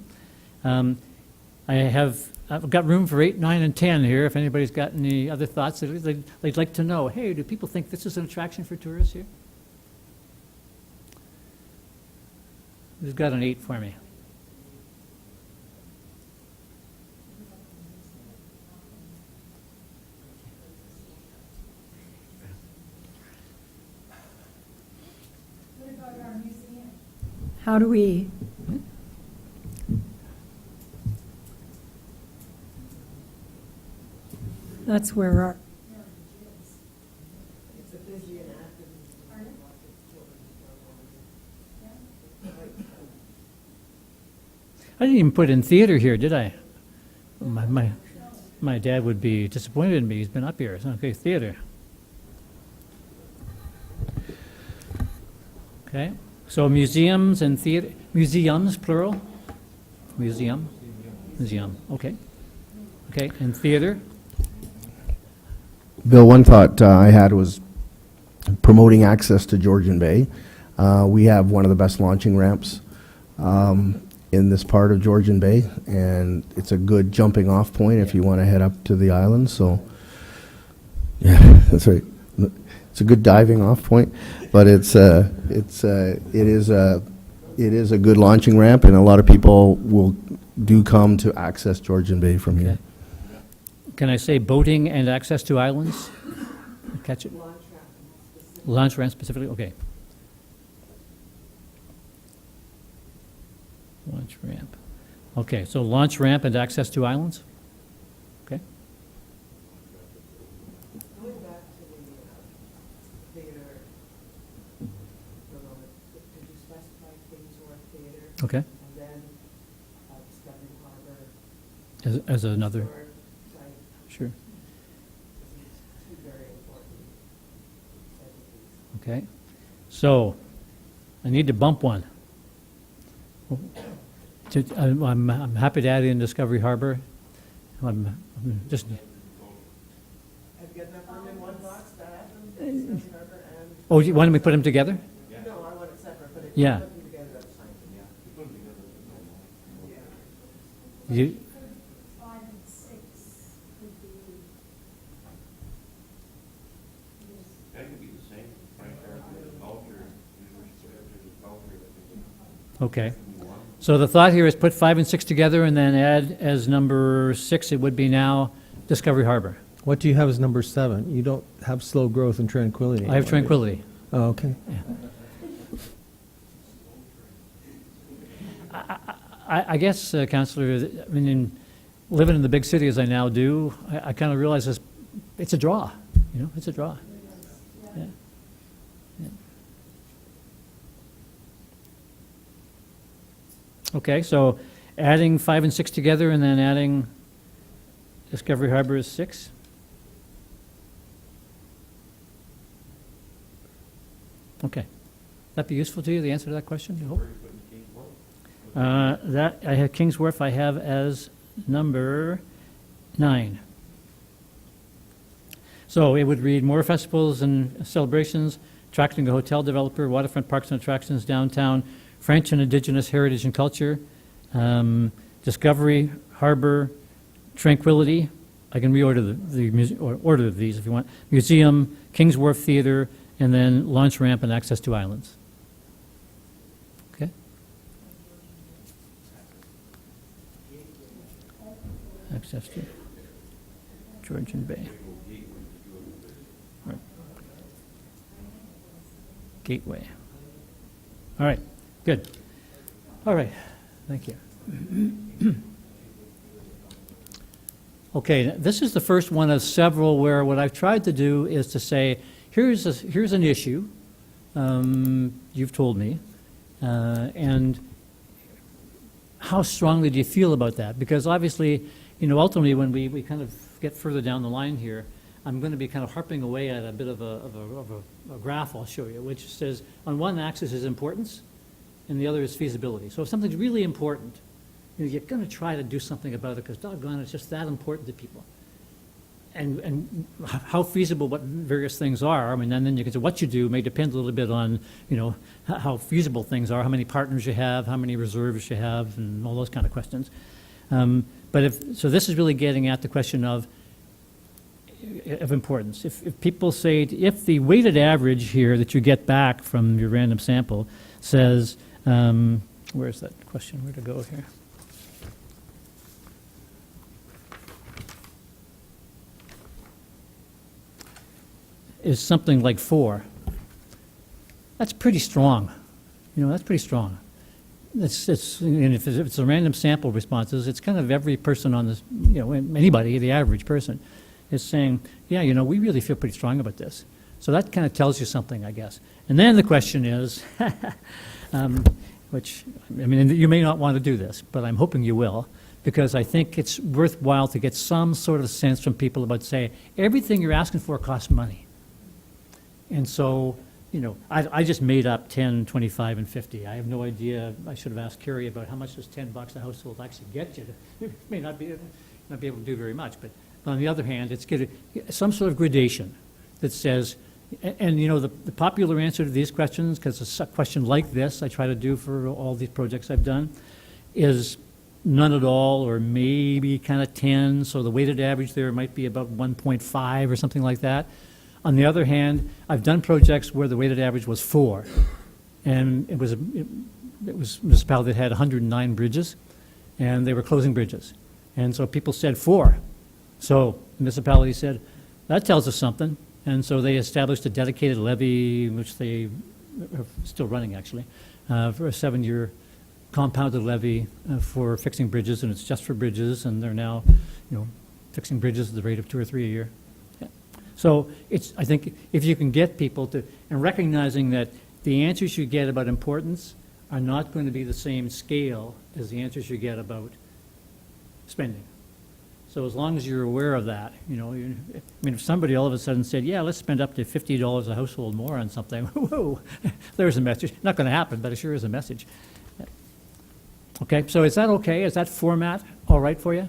I've got room for 8, 9, and 10 here. If anybody's got any other thoughts that they'd like to know. Hey, do people think this is an attraction for tourists here? Who's got an 8 for me? How do we, that's where our, I didn't even put in theater here, did I? My dad would be disappointed in me. He's been up here. Okay, theater. Okay, so museums and theater, museums, plural? Museum? Museum, okay. Okay, and theater? Bill, one thought I had was promoting access to Georgian Bay. We have one of the best launching ramps in this part of Georgian Bay, and it's a good jumping off point if you want to head up to the island, so, yeah, that's right. It's a good diving off point, but it is a good launching ramp, and a lot of people do come to access Georgian Bay from here. Okay. Can I say boating and access to islands? Catch it? Launch ramp specifically, okay. Launch ramp. Okay, so launch ramp and access to islands? Okay. Going back to the theater, could you specify Kings Wharf Theater? Okay, And then Discovery Harbor. as another, Historic site, sure, because it's two very important entities. okay. So, I need to bump one. I'm happy to add in Discovery Harbor. I'm just, Have you got enough room in one box to add them, Discovery Harbor and? oh, why don't we put them together? No, I want it separate, but if Yeah. you put them together, that's fine. You, That could be the same, Frank, culture, okay. So the thought here is put 5 and 6 together and then add as number 6, it would be now Discovery Harbor. What do you have as number 7? You don't have slow growth and tranquility. I have anymore, do you? Tranquility. Oh, okay. I guess, Councillor, I mean, living in the big city as I now do, I kind of realize it's a draw, it's a draw. Yeah. Yeah. Okay, so adding 5 and 6 together and then adding Discovery Harbor is 6? Okay. That be useful to you, the answer to that question, you hope? That, I have Kings Wharf, I have as number 9. So it would read more festivals and celebrations, attracting a hotel developer, waterfront parks and attractions downtown, French and Indigenous heritage and culture, Discovery Harbor, Tranquility. I can reorder order these if you want. Museum, Kings Wharf Theater, and then launch ramp and access to islands. Okay. Access to Georgian Bay. Right. Gateway. All right, good. All right, thank you. Okay, this is the first one of several where what I've tried to do is to say, here's an issue, you've told me, and how strongly do you feel about that? Because obviously, ultimately when we kind of get further down the line here, I'm going to be kind of harping away at a bit of a graph I'll show you, which says on one axis is importance, and the other is feasibility. So if something's really important, you're going to try to do something about it because, doggone, it's just that important to people. And how feasible what various things are, and then you can say what you do may depend a little bit on, how feasible things are, how many partners you have, how many reserves you have, and all those kind of questions. So this is really getting at the question of importance. If people say, if the weighted average here that you get back from your random sample says, where's that question, where to go here? Is something like 4. That's pretty strong. That's pretty strong. And if it's a random sample responses, it's kind of every person on this, anybody, the average person, is saying, yeah, we really feel pretty strong about this. So that kind of tells you something, I guess. And then the question is, which, you may not want to do this, but I'm hoping you will, because I think it's worthwhile to get some sort of sense from people about, say, everything you're asking for costs money. And so, I just made up 10, 25, and 50. I have no idea. I should have asked Carrie about how much does $10 a household actually get you. It may not be able to do very much, but on the other hand, it's get some sort of gradation that says, and the popular answer to these questions, because a question like this I try to do for all these projects I've done, is none at all, or maybe kind of 10. So the weighted average there might be about 1.5 or something like that. On the other hand, I've done projects where the weighted average was 4, and it was a municipality that had 109 bridges, and they were closing bridges. And so people said 4. So the municipality said, that tells us something. And so they established a dedicated levy, which they are still running, actually, for a 7-year compounded levy for fixing bridges, and it's just for bridges, and they're now, fixing bridges at the rate of 2 or 3 a year. So I think if you can get people to, and recognizing that the answers you get about importance are not going to be the same scale as the answers you get about spending. So as long as you're aware of that, I mean, if somebody all of a sudden said, yeah, let's spend up to $50 a household more on something, whoa, there's a message. Not going to happen, but it sure is a message. Okay, so is that okay? Is that format all right for you?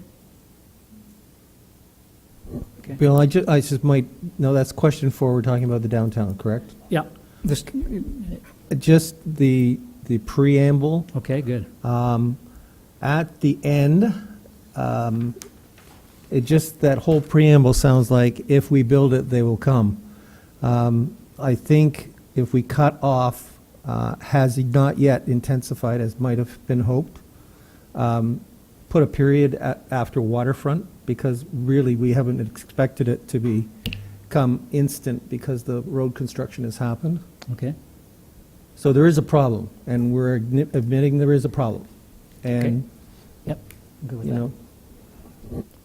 Okay. Bill, I just might, no, that's question 4, we're talking about the downtown, correct? Yeah. This, Just the preamble. okay, good. At the end, it just, that whole preamble sounds like, if we build it, they will come. I think if we cut off, has not yet intensified as might have been hoped, put a period after waterfront, because really, we haven't expected it to become instant because the road construction has happened. Okay. So there is a problem, and we're admitting there is a problem. And, Yep. I'm good with you that. know,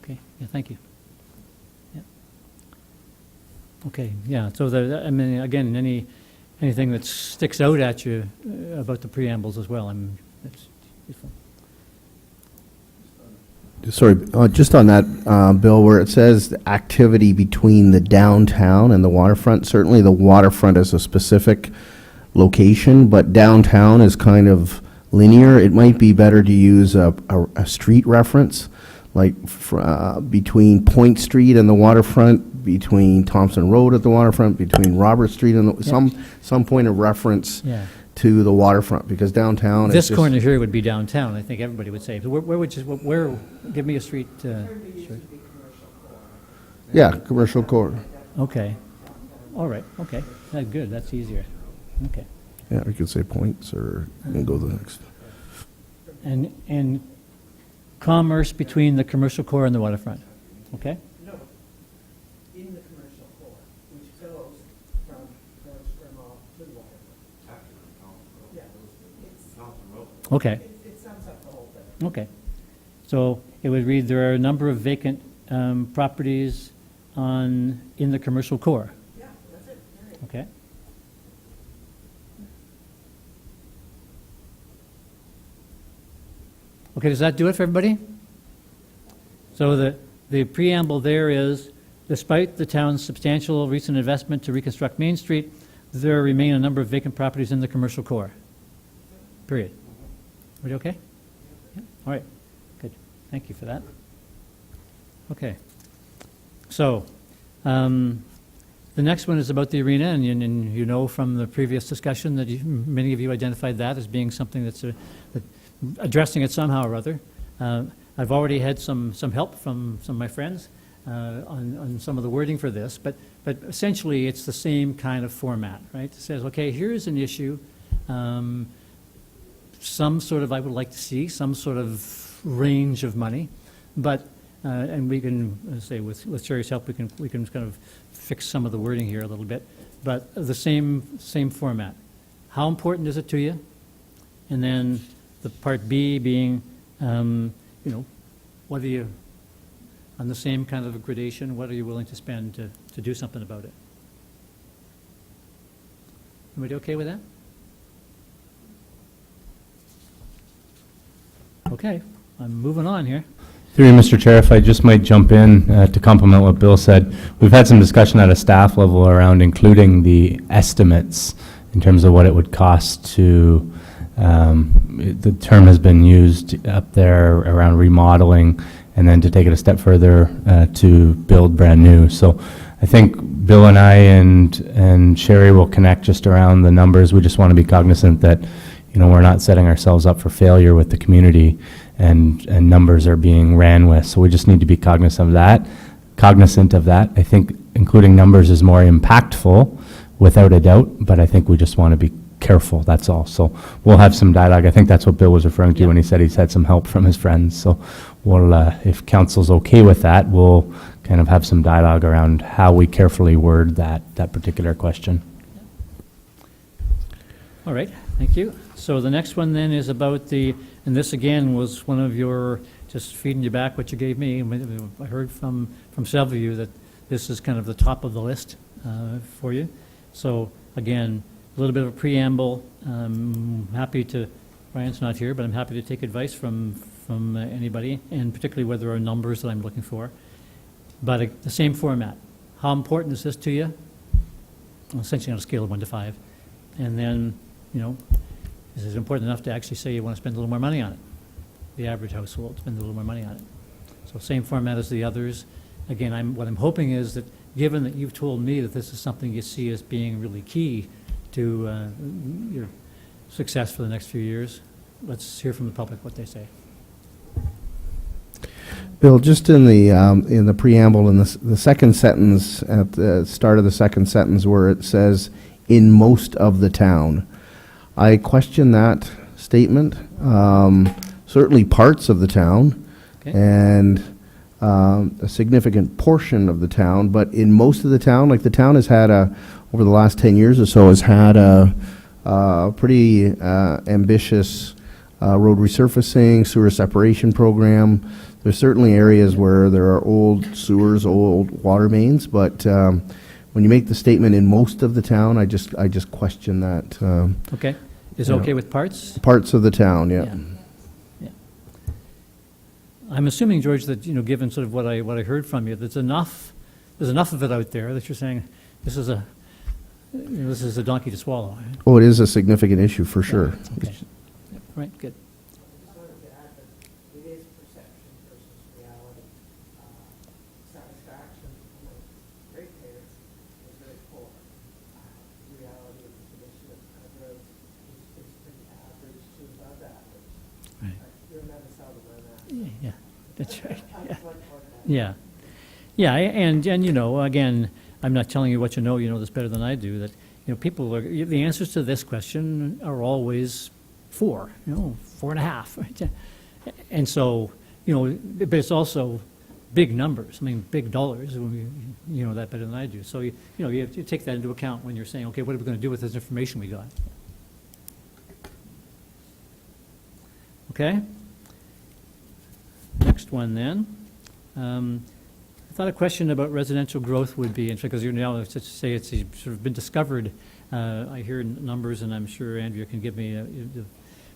Okay, yeah, thank you. Yep. Okay, yeah, so I mean, again, anything that sticks out at you about the preambles as well, that's useful. Sorry, just on that, Bill, where it says the activity between the downtown and the waterfront, certainly the waterfront is a specific location, but downtown is kind of linear. It might be better to use a street reference, like between Point Street and the waterfront, between Thompson Road at the waterfront, between Robert Street and some point of reference Yeah. to the waterfront, because downtown is This just... corner here would be downtown, I think everybody would say. But where would you, give me a street. Yeah, commercial core. Okay. All right, okay. Good, that's easier. Okay. Yeah, we could say points, or you can go to the next. And commerce between the commercial core and the waterfront, okay? No, in the commercial core, which goes from Nordstrom to the waterfront. Yeah, Okay, it sums up the whole thing. okay. So it would read, there are a number of vacant properties in the commercial core, Yeah, that's it. okay? Okay, does that do it for everybody? So the preamble there is, despite the town's substantial recent investment to reconstruct Main Street, there remain a number of vacant properties in the commercial core. Period. Everybody okay? Yeah? All right, good. Thank you for that. Okay. So, the next one is about the arena, and you know from the previous discussion that many of you identified that as being something that's addressing it somehow or other. I've already had some help from some of my friends on some of the wording for this, but essentially it's the same kind of format, right? It says, okay, here's an issue, some sort of, I would like to see some sort of range of money, but and we can say with Sherry's help we can kind of fix some of the wording here a little bit, but the same format. How important is it to you? And then the part B being, what are you, on the same kind of a gradation, what are you willing to spend to do something about it? Everybody okay with that? Okay, I'm moving on here. Through you, Mr. Chair, if I just might jump in to complement what Bill said. We've had some discussion at a staff level around including the estimates in terms of what it would cost to, the term has been used up there around remodeling, and then to take it a step further to build brand new. So I think Bill and I and Sherry will connect just around the numbers. We just want to be cognizant that, we're not setting ourselves up for failure with the community, and numbers are being ran with. So we just need to be cognizant of that. I think including numbers is more impactful, without a doubt, but I think we just want to be careful, that's all. So we'll have some dialogue. I think that's what Bill was referring to when he said he's had some help from his friends. So we'll, if council's okay with that, we'll kind of have some dialogue around how we carefully word that particular question. All right, thank you. So the next one then is about and this again was one of your, just feeding you back what you gave me. I heard from several of you that this is kind of the top of the list for you. So again, a little bit of a preamble. Happy to, Brian's not here, but I'm happy to take advice from from anybody, and particularly where there are numbers that I'm looking for. But the same format. How important is this to you? Well, essentially on a scale of 1 to 5. And then, is it important enough to actually say you want to spend a little more money on it? The average household, spend a little more money on it. So same format as the others. Again, what I'm hoping is that, given that you've told me that this is something you see as being really key to your success for the next few years, let's hear from the public what they say. Bill, just in the preamble, in the second sentence, at the start of the second sentence where it says, "in most of the town," I question that statement. Certainly parts of the town, Okay. and a significant portion of the town, but in most of the town, like the town has had over the last 10 years or so, has had a pretty ambitious road resurfacing, sewer separation program. There's certainly areas where there are old sewers, old water mains, but when you make the statement "in most of the town," I just question that. Okay. Is it Yeah. okay with parts? Parts of the town, yeah. Yeah. I'm assuming, George, that, given sort of what I heard from you, there's enough of it out there that you're saying this is a donkey to swallow. eh? Oh, it is a significant issue, for sure. Okay. Yep. Right, good. just wanted to add that it is perception versus reality. Satisfaction among ratepayers is very poor. Reality of the condition of roads is pretty average to above average. Right. You're never seldom on that. Yeah, that's right. Yeah. Much more than that. Yeah. Yeah, and again, I'm not telling you what you know this better than I do, that, people are, the answers to this question are always 4, 4.5. Right? And so, but it's also big numbers, I mean, big dollars, you know that better than I do. So, you have to take that into account when you're saying, okay, what are we going to do with this information we got? Okay? Next one then. I thought a question about residential growth would be interesting, because let's just say it's sort of been discovered. I hear numbers, and I'm sure Andrea can give me,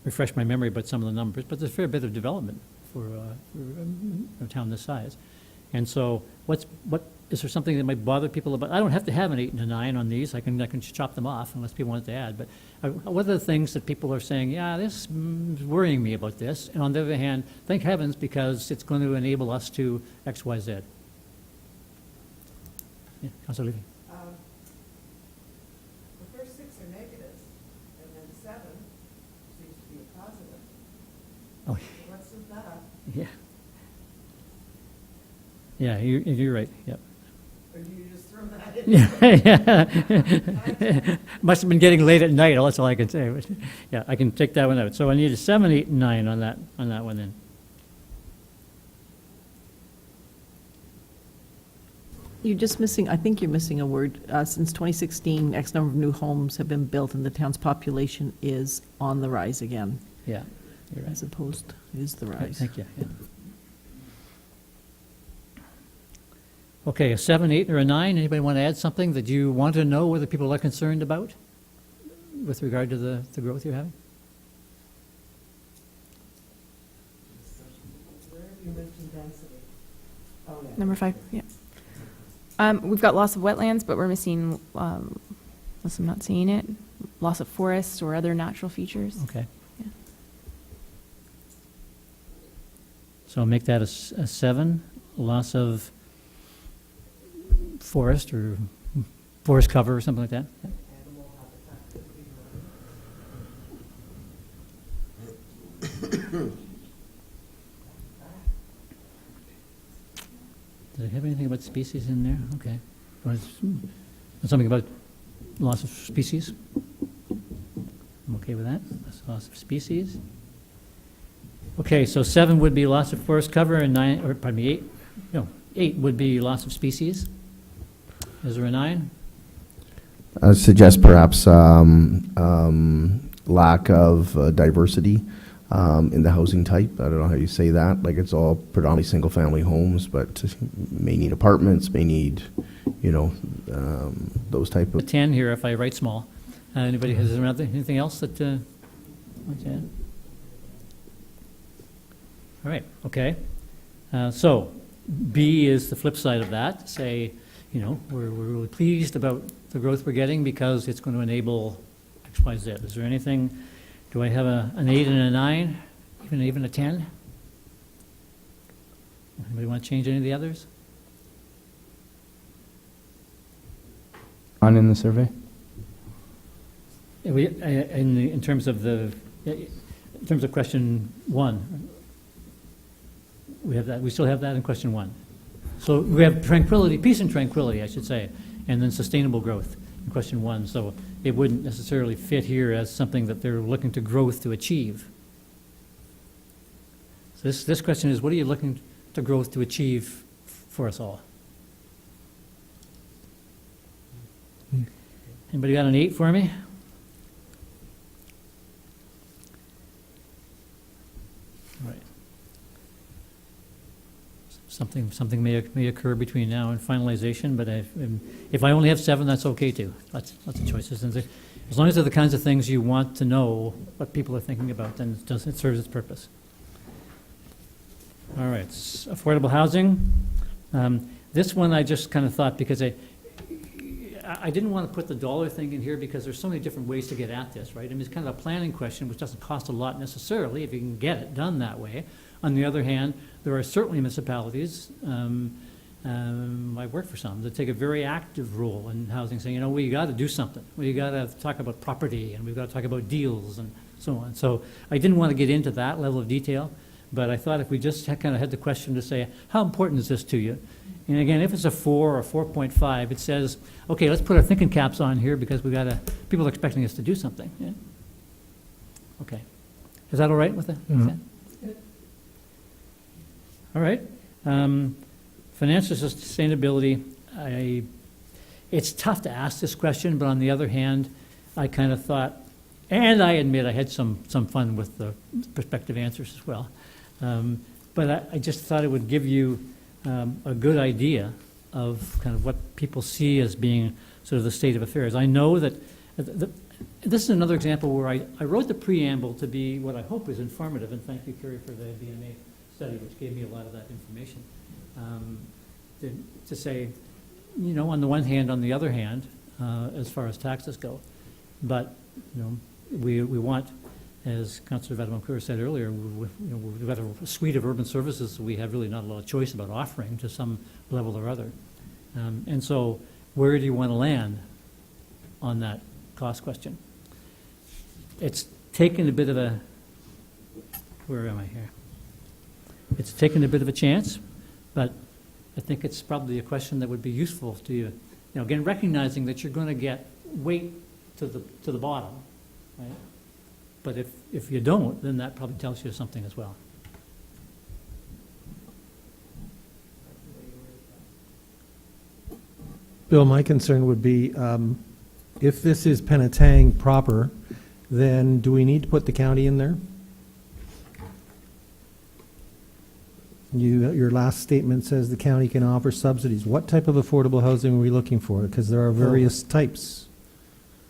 refresh my memory about some of the numbers, but there's a fair bit of development for a town this size. And so is there something that might bother people about? I don't have to have an 8 and a 9 on these. I can chop them off unless people want to add. But what are the things that people are saying, yeah, this is worrying me about this? And on the other hand, thank heavens, because it's going to enable us to X, Y, Z. Yeah, Councilor Levy. The first 6 are negatives, and then 7 seems to be a positive. Oh, What's with that? yeah. Yeah, you're right, yep. Or do you just throw that in? Yeah. Must have been getting late at night, that's all I can say. But, yeah, I can take that one out. So I need a 7, 8, and 9 on that one then. You're just missing, I think you're missing a word. Since 2016, X number of new homes have been built, and the town's population is on the rise again, Yeah, you're right. as opposed is the rise. Thank you, yeah. Okay, a 7, 8, or a 9, anybody want to add something that you want to know whether people are concerned about with regard to the growth you're having? Where have you mentioned density? Oh, yeah. Number 5, yeah. We've got loss of wetlands, but we're missing, unless I'm not seeing it, loss of forests or other natural features. Okay. Yeah. So I'll make that a 7, loss of forest or forest cover or something like that. Animal habitat could be one. Does it have anything about species in there? Okay. Something about loss of species? I'm okay with that. Loss of species. Okay, so 7 would be loss of forest cover, and 8 would be loss of species. Is there a 9? I suggest perhaps lack of diversity in the housing type. I don't know how you say that. Like, it's all predominantly single-family homes, but may need apartments, may need, those type A of. 10 here if I write small. Anybody has anything else that wants to add? All right, okay. So B is the flip side of that. Say, you know, we're really pleased about the growth we're getting because it's going to enable X, Y, Z. Is there anything, do I have an 8 and a 9, even a 10? Anybody want to change any of the others? On in the survey? In terms of question 1, we have that. We still have that in question 1. So we have tranquility, peace and tranquility, I should say, and then sustainable growth in question 1. So it wouldn't necessarily fit here as something that they're looking to growth to achieve. So this question is, what are you looking to growth to achieve for us all? Anybody got an 8 for me? All right. Something may occur between now and finalization, but if I only have 7, that's okay too. Lots of choices. And as long as they're the kinds of things you want to know what people are thinking about, then it serves its purpose. All right, affordable housing. This one I just kind of thought, because I didn't want to put the dollar thing in here because there's so many different ways to get at this, right? I mean, it's kind of a planning question, which doesn't cost a lot necessarily if you can get it done that way. On the other hand, there are certainly municipalities, I work for some, that take a very active role in housing, saying, you know, we got to do something. We got to talk about property, and we've got to talk about deals and so on. So I didn't want to get into that level of detail, but I thought if we just kind of had the question to say, how important is this to you? And again, if it's a 4 or 4.5, it says, okay, let's put our thinking caps on here because people are expecting us to do something. Yeah? Okay. Is that all right with that? Mhm. All right. Financial sustainability, it's tough to ask this question, but on the other hand, I kind of thought, and I admit I had some fun with the prospective answers as well. But I just thought it would give you a good idea of kind of what people see as being sort of the state of affairs. I know that this is another example where I wrote the preamble to be what I hope is informative, and thank you, Kerry, for the BMA study, which gave me a lot of that information. To say, you know, on the one hand, on the other hand, as far as taxes go, but, you know, we want, as Councillor Vadimokura said earlier, we've got a suite of urban services, so we have really not a lot of choice about offering to some level or other. And so where do you want to land on that cost question? It's taken a bit of a, where am I here? It's taken a bit of a chance, but I think it's probably a question that would be useful to you. You know, again, recognizing that you're going to get weight to the bottom, right? But if you don't, then that probably tells you something as well. Bill, my concern would be, if this is Penetang proper, then do we need to put the county in there? Your last statement says the county can offer subsidies. What type of affordable housing are we looking for? Because there are various types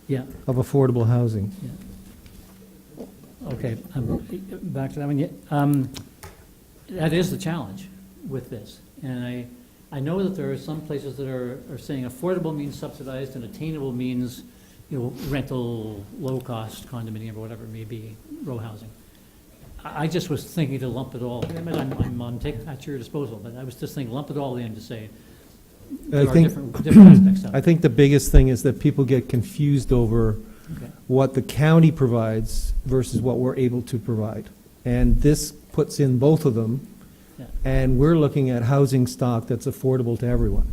Yeah. of affordable housing. Okay, back to that one. That is the challenge with this. And I know that there are some places that are saying affordable means subsidized and attainable means, you know, rental, low-cost condominium or whatever it may be, row housing. I just was thinking to lump it all. I mean, I'm at your disposal, but I was just thinking lump it all in to say there are different aspects of it. I think the biggest thing is that people get confused over Okay. what the county provides versus what we're able to provide. And this puts in both of them, Yeah. and we're looking at housing stock that's affordable to everyone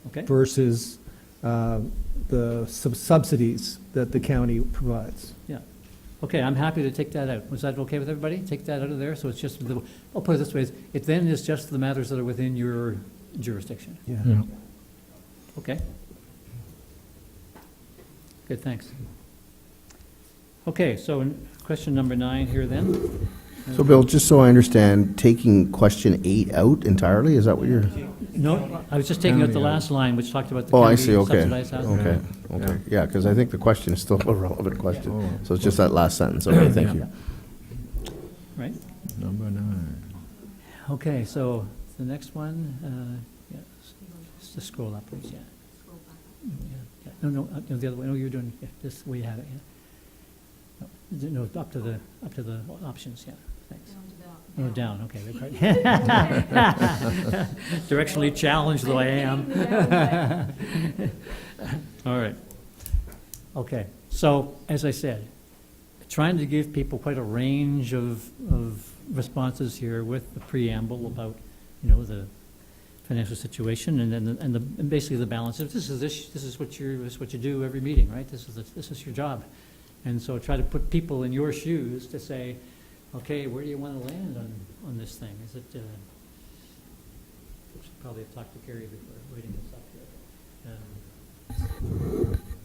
Okay. versus the subsidies that the county provides. Yeah. Okay, I'm happy to take that out. Was that okay with everybody? Take that out of there, so it's just, I'll put it this way, it then is just the matters that are within your jurisdiction. Yeah. Okay. Good, thanks. Okay, so question number 9 here then. So, Bill, just so I understand, taking question 8 out entirely, is that what you're? No, I was just taking out the last line, which talked about the Oh, I county see, okay. subsidized housing. Okay, yeah, because I think the question is still a relevant question. So it's just that last sentence. Okay, thank you. Right? Number 9. Okay, so the next one, yeah, just scroll up, please, yeah. Yeah. No, the other way, no, you're doing, yeah, this way you have it, yeah. No, up to the options, yeah, thanks. Oh, down, okay. Directionally challenged though I am. All right. Okay, so, as I said, trying to give people quite a range of responses here with the preamble about, the financial situation, and then and basically the balance of this is what you do every meeting, right? This is your job, and so try to put people in your shoes to say, okay, where do you want to land on this thing? Is it? Should probably have talked to Carrie before waiting this up here.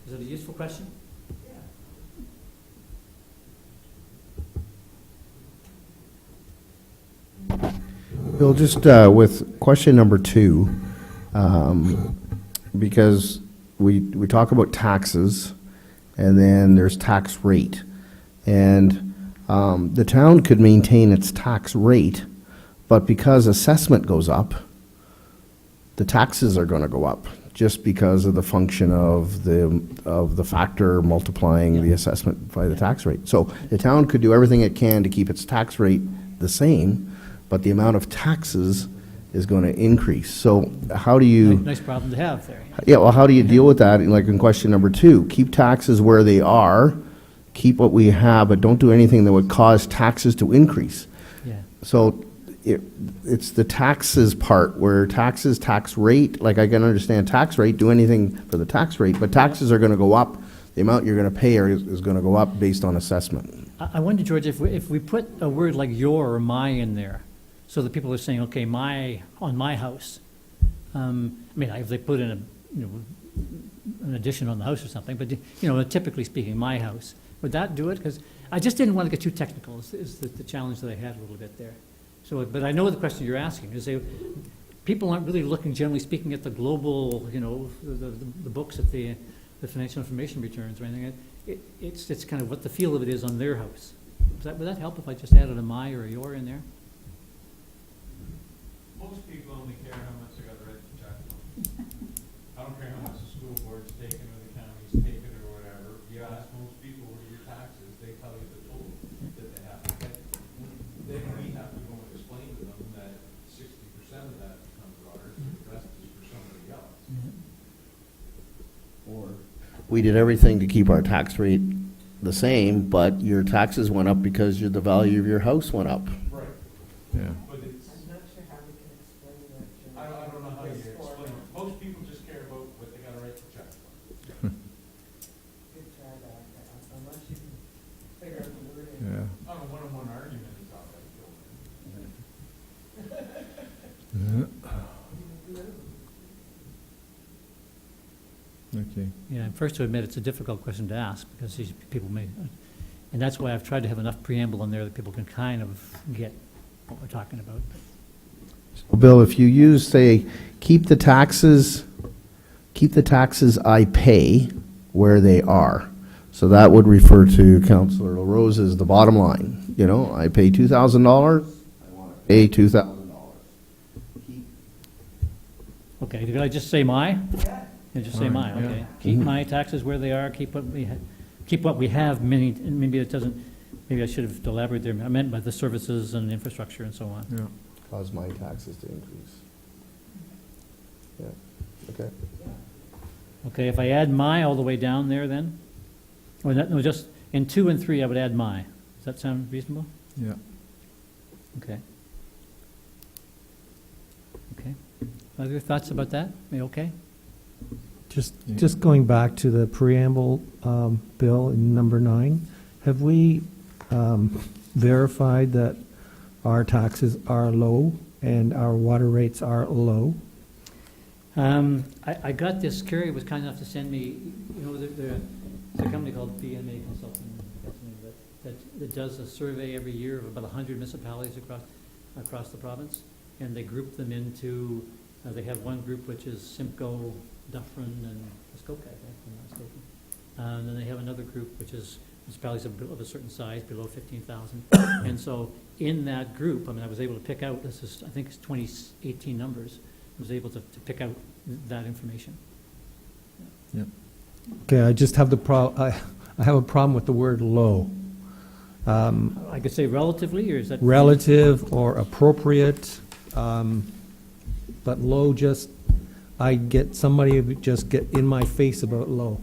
Is it a useful question? Bill, just with question number 2, because we talk about taxes, and then there's tax rate. And the town could maintain its tax rate, but because assessment goes up, the taxes are going to go up, just because of the function of the factor multiplying the assessment by the tax rate. So the town could do everything it can to keep its tax rate the same, but the amount of taxes is going to increase. So how do you... Nice problem to have there. Yeah, well, how do you deal with that, like in question number 2? Keep taxes where they are, keep what we have, but don't do anything that would cause taxes to increase. Yeah. So it's the taxes part, where tax rate, like I can understand tax rate, do anything for the tax rate, but taxes are going to go up. The amount you're going to pay is going to go up based on assessment. I wonder, George, if we put a word like your or my in there, so that people are saying, okay, on my house. If they put in an addition on the house or something, but typically speaking, my house, would that do it? Because I just didn't want to get too technical. Is the challenge that I had a little bit there. So, but I know the question you're asking is people aren't really looking, generally speaking, at the global, the books at the financial information returns or anything. It's kind of what the feel of it is on their house. Would that help if I just added a my or a your in there? Most people only care how much they got to write the check. I don't care how much the school board's taken or the county's taken or whatever. You ask most people what are your taxes, they tell you the total that they have to pay. Then we have to go and explain to them that 60% of that becomes ours, the rest is for somebody else. Or we did everything to keep our tax rate the same, but your taxes went up because the value of your house went up. Right. Yeah. But it's, I'm not sure how we can explain that. I don't know how you explain it. Most people just care about what they got to write the check for. Good try that, unless you can figure out the wording. Yeah. On a one-on-one argument is how that goes. Okay. Yeah, I'm first to admit it's a difficult question to ask because these people may, and that's why I've tried to have enough preamble in there that people can kind of get what we're talking about. Bill, if you use, say, keep the taxes I pay where they are. So that would refer to Councillor LaRose as the bottom line. I pay $2,000, I want to pay $2,000. Okay, did I just say my? Yeah, just say Fine, my, yeah. okay. Keep my taxes where they are, keep what we have, maybe it doesn't, maybe I should have elaborated there. I meant by the services and infrastructure and so on. Yeah. Cause my taxes to increase. Yeah, okay. Okay, if I add my all the way down there then? Or no, just in 2 and 3, I would add my. Does that sound reasonable? Yeah. Okay. Okay. Other thoughts about that? Are you okay? Just going back to the preamble, Bill, in number 9, have we verified that our taxes are low and our water rates are low? I got this, Carrie was kind enough to send me, there's a company called BMA Consulting that does a survey every year of about 100 municipalities across the province, and they group them into, they have one group which is Simcoe, Dufferin, and Muskoka, I think, if I'm not mistaken. Then they have another group, which is municipalities of a certain size, below 15,000. And so in that group, I mean, I was able to pick out, this is, I think it's 2018 numbers, I was able to pick out that information. Okay, I just have I have a problem with the word low. I could say relatively, or is that? Relative or appropriate, but low just, I get somebody who just get in my face about low.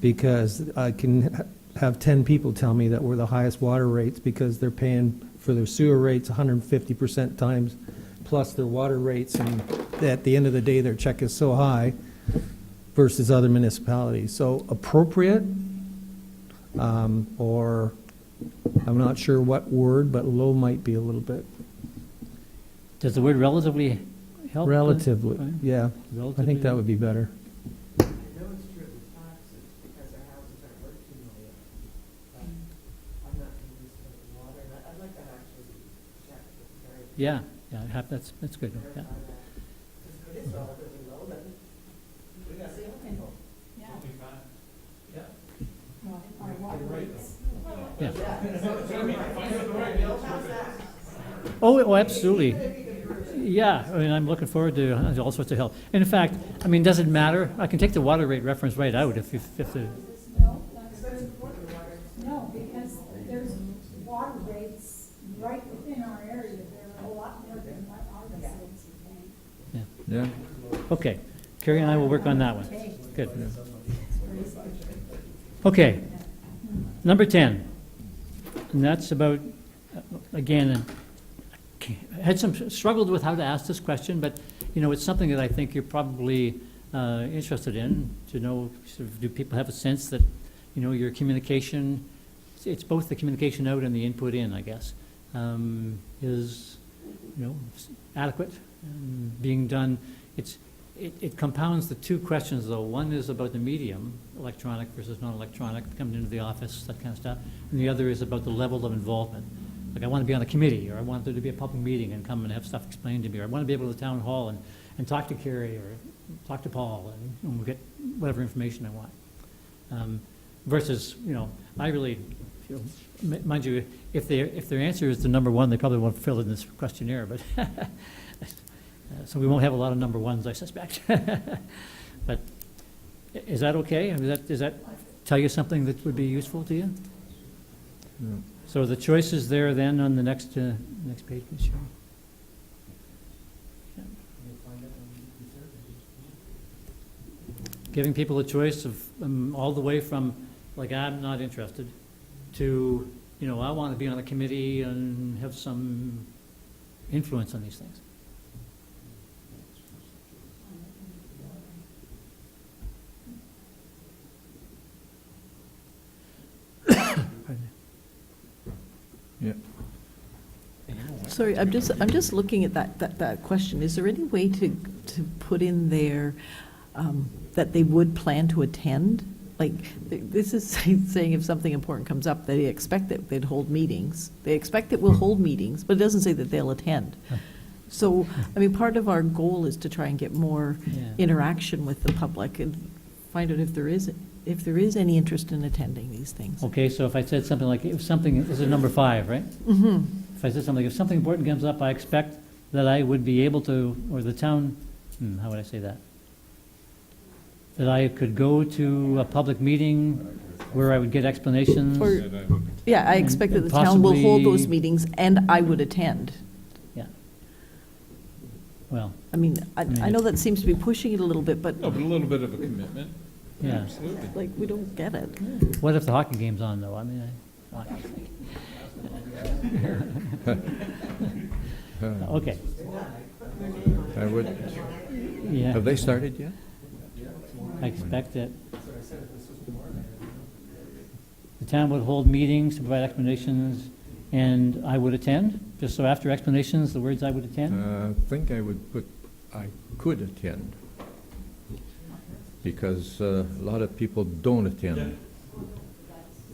Because I can have 10 people tell me that we're the highest water rates because they're paying for their sewer rates 150% times plus their water rates, and at the end of the day, their check is so high versus other municipalities. So appropriate, or I'm not sure what word, but low might be a little bit. Does the word relatively help? Relatively, Right. yeah. I Relatively. think that would be better. I know it's true with taxes, because our houses aren't worth $2 million, but I'm not convinced about the water, and I'd like that actually checked with Gary. Yeah, that's good, yeah. If it is relatively low, then we gotta say okay. Yeah. Oh, absolutely. Yeah, I mean, I'm looking forward to all sorts of help. And in fact, I mean, does it matter? I can take the water rate reference right out if the, No, because there's water rates right within our area. They're a lot more than what our residents are paying. Yeah. okay. Carrie and I will work on that one. Good. Okay. Number 10. And that's about, again, I had struggled with how to ask this question, but, you know, it's something that I think you're probably interested in, to know, sort of, do people have a sense that, you know, your communication, it's both the communication out and the input in, I guess, is, you know, adequate and being done. It compounds the two questions, though. One is about the medium, electronic versus non-electronic, coming into the office, that kind of stuff. And the other is about the level of involvement. Like, I want to be on a committee, or I want there to be a public meeting and come and have stuff explained to me, or I want to be able to go to the town hall and talk to Carrie or talk to Paul and we'll get whatever information I want. Versus, you know, I really, you know, mind you, if their answer is the number one, they probably won't fill in this questionnaire, but so we won't have a lot of number ones, I suspect. But is that okay? I mean, does that tell you something that would be useful to you? Yeah. So the choices there then on the next page, Ms. Sherry. Yeah. Giving people a choice of all the way from, like, I'm not interested, to, you know, I want to be on a committee and have some influence on these things. Yeah. Sorry, I'm just looking at that question. Is there any way to put in there that they would plan to attend? Like, this is saying if something important comes up, they expect that they'd hold meetings. They expect that we'll hold meetings, but it doesn't say that they'll attend. So, I mean, part of our goal is to try and get more interaction with the public and find out if there is any interest in attending these things. Okay, so if I said something like, if something, this is number 5, right? Mm-hmm. If I said something, if something important comes up, I expect that I would be able to, or the town, how would I say that? That I could go to a public meeting where I would get explanations. Or, yeah, I expect that and the town will hold those possibly- meetings and I would attend. Yeah. Well, I mean, I know that seems to be pushing it a little bit, but No, but a little bit of a commitment. yeah. Absolutely. like, we don't get it. What if the hockey game's on, though? I mean, okay, I would, yeah. have they started yet? I expect that the town would hold meetings to provide explanations, and I would attend, just so after explanations, the words I would attend? I think I would put, I could attend, because a lot of people don't attend.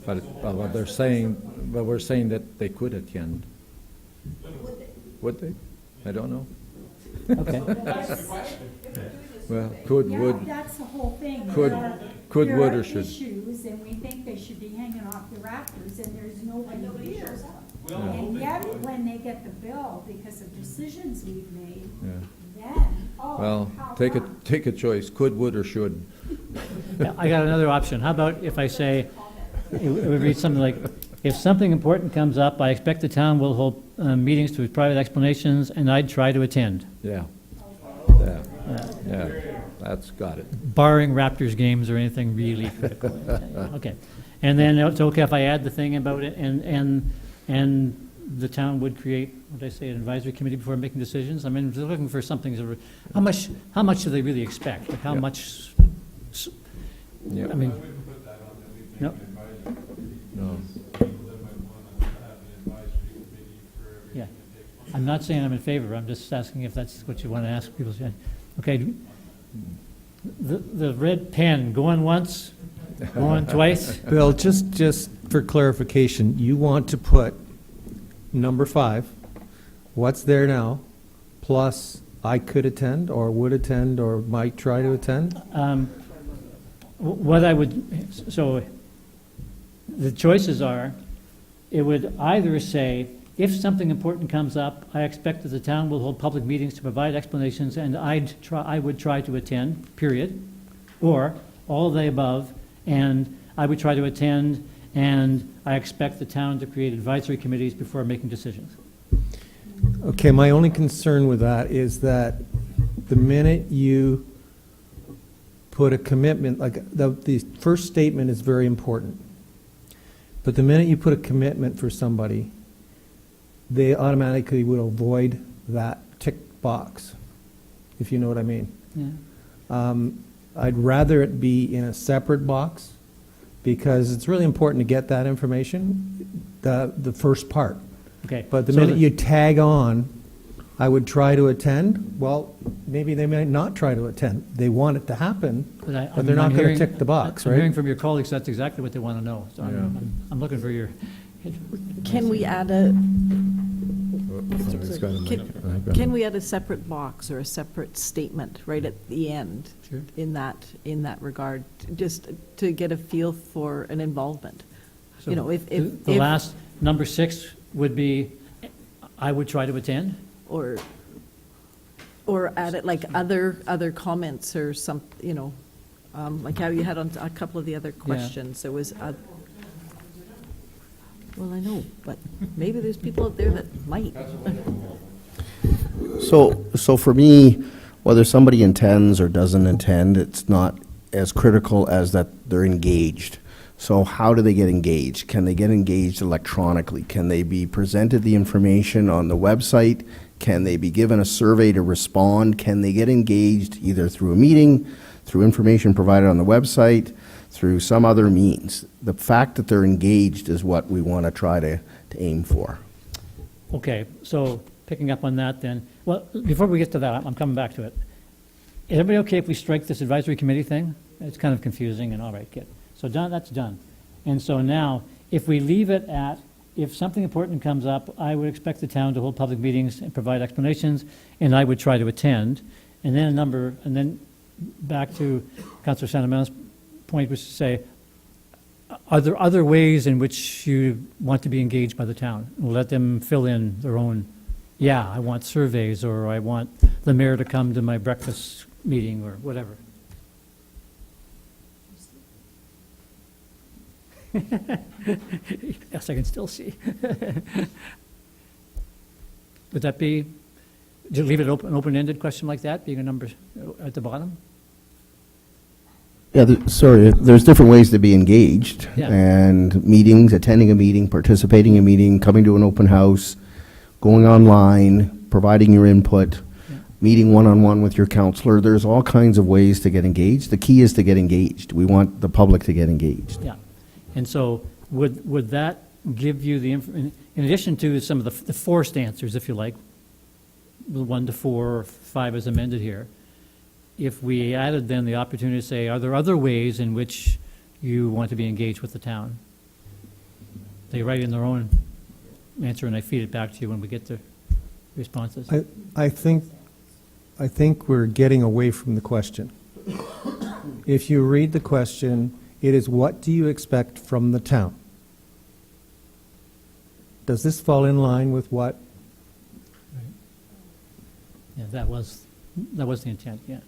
But we're saying that they could attend. Would they? I don't know. Okay. Well, could, would, That's the whole thing. Could- There are- could, there would, are or should. issues rafters, and we think they should be hanging off the rafters, and there's nobody here. And yet, when they get the bill because of decisions we've made, then, oh, Well, how take come? a choice, could, would, or should. Yeah, I got another option. How about if I say, it would read something like, if something important comes up, I expect the town will hold meetings to private explanations, and I'd try to attend, Yeah. Yeah, that's got it. barring Raptors games or anything really critical. Okay. And then it's okay if I add the thing about it, and the town would create, what did I say, an advisory committee before making decisions? I mean, they're looking for something, sort of- how much do they really expect? Like, how Yeah. much, Yeah. I mean, I wouldn't put that on that we No. make an advisory committee, No. because people that might want to have an advisory committee for everything Yeah. that takes place. I'm not saying I'm in favor, I'm just asking if that's what you want to ask people. Okay, the red pen, going once, going twice? Bill, just for clarification, you want to put number 5, what's there now, plus I could attend, or would attend, or might try to attend? What I would, so the choices are, it would either say, if something important comes up, I expect that the town will hold public meetings to provide explanations, and I would try to attend, period. Or, all of the above, and I would try to attend, and I expect the town to create advisory committees before making decisions. Okay, my only concern with that is that the minute you put a commitment, like the first statement is very important, but the minute you put a commitment for somebody, they automatically will avoid that tick box, if you know what I mean. Yeah. I'd rather it be in a separate box, because it's really important to get that information, the first part. Okay. But the so minute you tag on, I would try to attend, well, maybe they might not try to attend. They want it to happen, but they're not going to tick the box, I'm hearing right? from your colleagues, that's exactly what they want to know. So I'm looking for your, Can we add a, It's got a mic. can we add a separate box or a separate statement right at the end? Sure. In that regard, just to get a feel for an involvement? so You know, if the last, number 6 would be, I would try to attend? or add it like other comments or some, you know, like how you had on a couple of the other questions, there was, well, I know, but maybe there's people out there that might. So for me, whether somebody intends or doesn't intend, it's not as critical as that they're engaged. So how do they get engaged? Can they get engaged electronically? Can they be presented the information on the website? Can they be given a survey to respond? Can they get engaged either through a meeting, through information provided on the website, through some other means? The fact that they're engaged is what we want to try to aim for. Okay, so picking up on that then, well, before we get to that, I'm coming back to it. Is everybody okay if we strike this advisory committee thing? It's kind of confusing and all right, good. So done, that's done. And so now, if we leave it at, if something important comes up, I would expect the town to hold public meetings and provide explanations, and I would try to attend. And then back to Councillor Santama's point, was to say, are there other ways in which you want to be engaged by the town? Let them fill in their own, yeah, I want surveys, or I want the mayor to come to my breakfast meeting, or whatever. Yes, I can still see. Would that be, do you leave it open, an open-ended question like that, being a number at the bottom? Yeah, there's different ways to be engaged. Yeah. And meetings, attending a meeting, participating in a meeting, coming to an open house, going online, providing your input, Yeah. meeting one-on-one with your counselor. There's all kinds of ways to get engaged. The key is to get engaged. We want the public to get engaged. Yeah. And so would that give you the, in addition to some of the forced answers, if you like, the 1 to 4 or 5 as amended here, if we added then the opportunity to say, are there other ways in which you want to be engaged with the town? They write in their own answer, and I feed it back to you when we get the responses. I think we're getting away from the question. If you read the question, It is, what do you expect from the town? Does this fall in line with what? Yeah, that was the intent, yeah.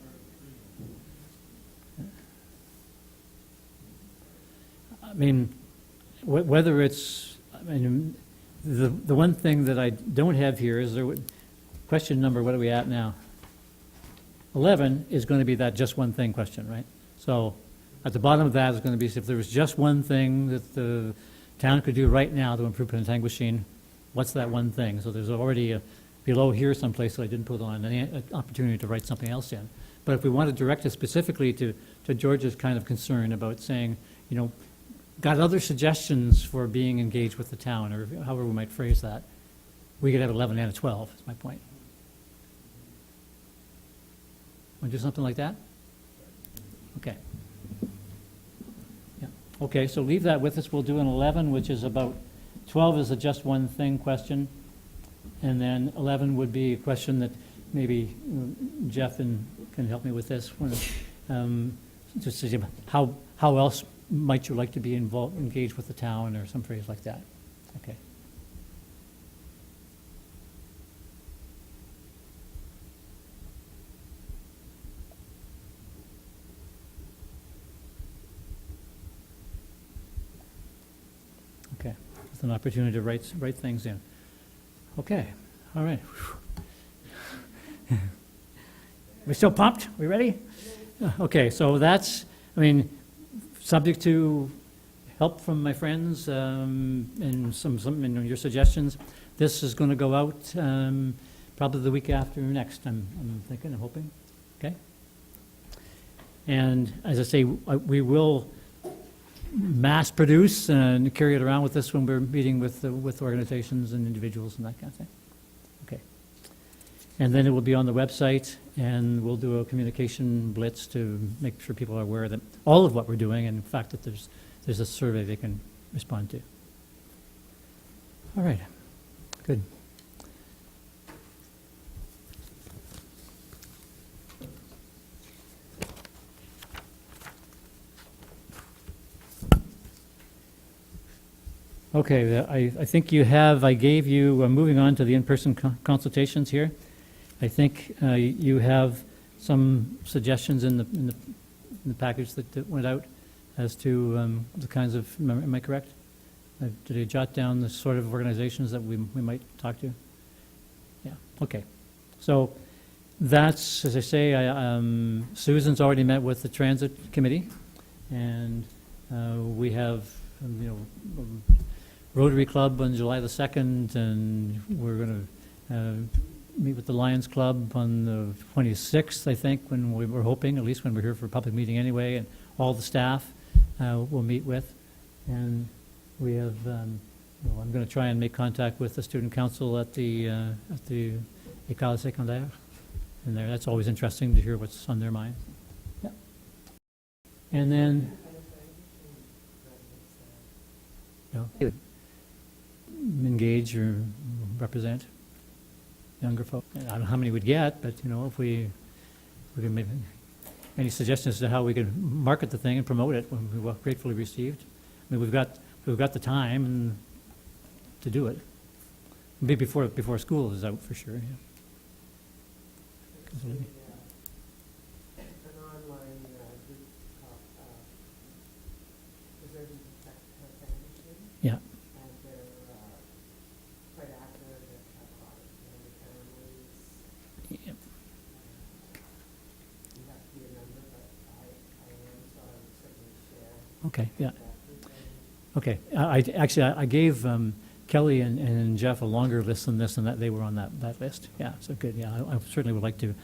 I mean, whether it's, I mean, the one thing that I don't have here is question number, what are we at now? 11 is going to be that just one thing question, right? So at the bottom of that is going to be if there was just one thing that the town could do right now to improve Penetanguishene, what's that one thing? So there's already below here someplace that I didn't put on an opportunity to write something else in. But if we want to direct it specifically to George's kind of concern about saying, you know, got other suggestions for being engaged with the town, or however we might phrase that, we could have 11 and a 12, is my point. Want to do something like that? Okay. Yeah. Okay, so leave that with us. We'll do an 11, which is about, 12 is a just one thing question, and then 11 would be a question that maybe Jeff can help me with this one. Just to see how else might you like to be engaged with the town, or some phrase like that. Okay. Okay, it's an opportunity to write things in. Okay, all right. We still pumped? We ready? Okay, so that's, I mean, subject to help from my friends and some you know, your suggestions. This is going to go out probably the week after next, I'm thinking, I'm hoping. Okay? And as I say, we will mass produce and carry it around with us when we're meeting with organizations and individuals and that kind of thing. Okay. And then it will be on the website, and we'll do a communication blitz to make sure people are aware that all of what we're doing, and in fact that there's a survey they can respond to. All right. Good. Okay, I think you have, I gave you, moving on to the in-person consultations here. I think you have some suggestions in the package that went out as to the kinds of, am I correct? Did I jot down the sort of organizations that we might talk to? Yeah, okay. So that's, as I say, Susan's already met with the Transit Committee, and we have, Rotary Club on July the 2nd, and we're going to meet with the Lions Club on the 26th, I think, when we were hoping, at least when we're here for a public meeting anyway, and all the staff we'll meet with. And we have, I'm going to try and make contact with the student council at the École Secondaire. And that's always interesting to hear what's on their mind. Yeah. And then, engage or represent younger folk. I don't know how many we'd get, but if we can make any suggestions to how we can market the thing and promote it, we'll be gratefully received. I mean, we've got the time and to do it. Maybe before school is out for sure. Yeah. Yeah. Yep. Okay, yeah. Okay, I gave Kelly and Jeff a longer list than this, and that they were on that list. Yeah, so good, yeah, I certainly would like to.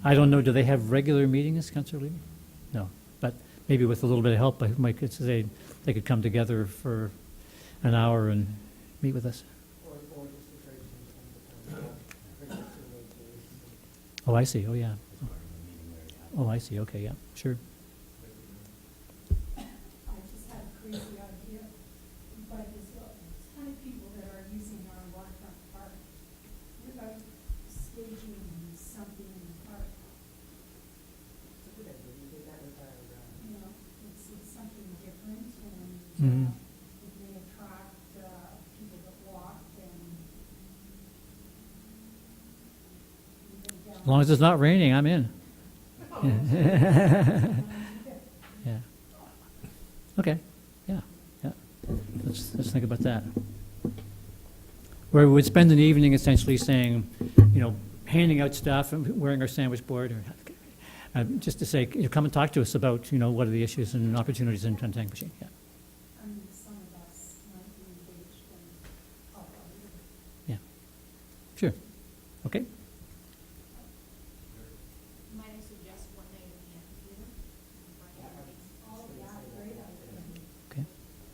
I don't know, do they have regular meetings, Councillor Levy? No, but maybe with a little bit of help, I could say they could come together for an hour and meet with us. Oh, I see, oh, yeah. Oh, I see, okay, yeah, sure. I just had a crazy idea, but there's a ton of people that are using our waterfront park. What about staging something in the park? It's something different. Mhm. it may attract people that walk and even As long as it's not raining, I'm in. Yeah. Okay, yeah. Let's think about that. Where we would spend an evening essentially saying, handing out stuff and wearing our sandwich board, or just to say, come and talk to us about, what are the issues and opportunities in Penetangmashing. Yeah. some of us might be engaged in already. Yeah. Sure. Okay. Might I suggest one night in the amphitheater? Oh, yeah, great idea. Okay.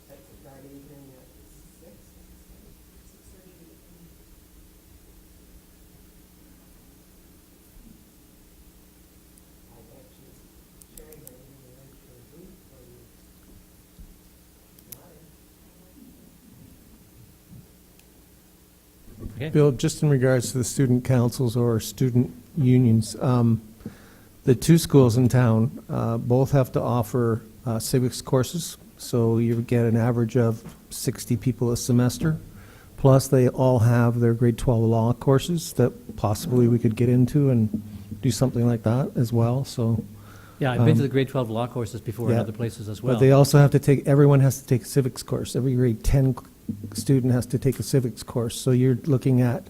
That's a Friday evening at 6. 6:30 to 8. I actually sharing that evening lunch for a week for you. Okay. Bill, just in regards to the student councils or student unions, the two schools in town both have to offer civics courses, so you get an average of 60 people a semester. Plus, they all have their grade 12 law courses that possibly we could get into and do something like that as well, so. Yeah, I've been to the grade 12 law courses before in Yeah. other places as well. But they also have to take, everyone has to take a civics course. Every grade 10 student has to take a civics course. So you're looking at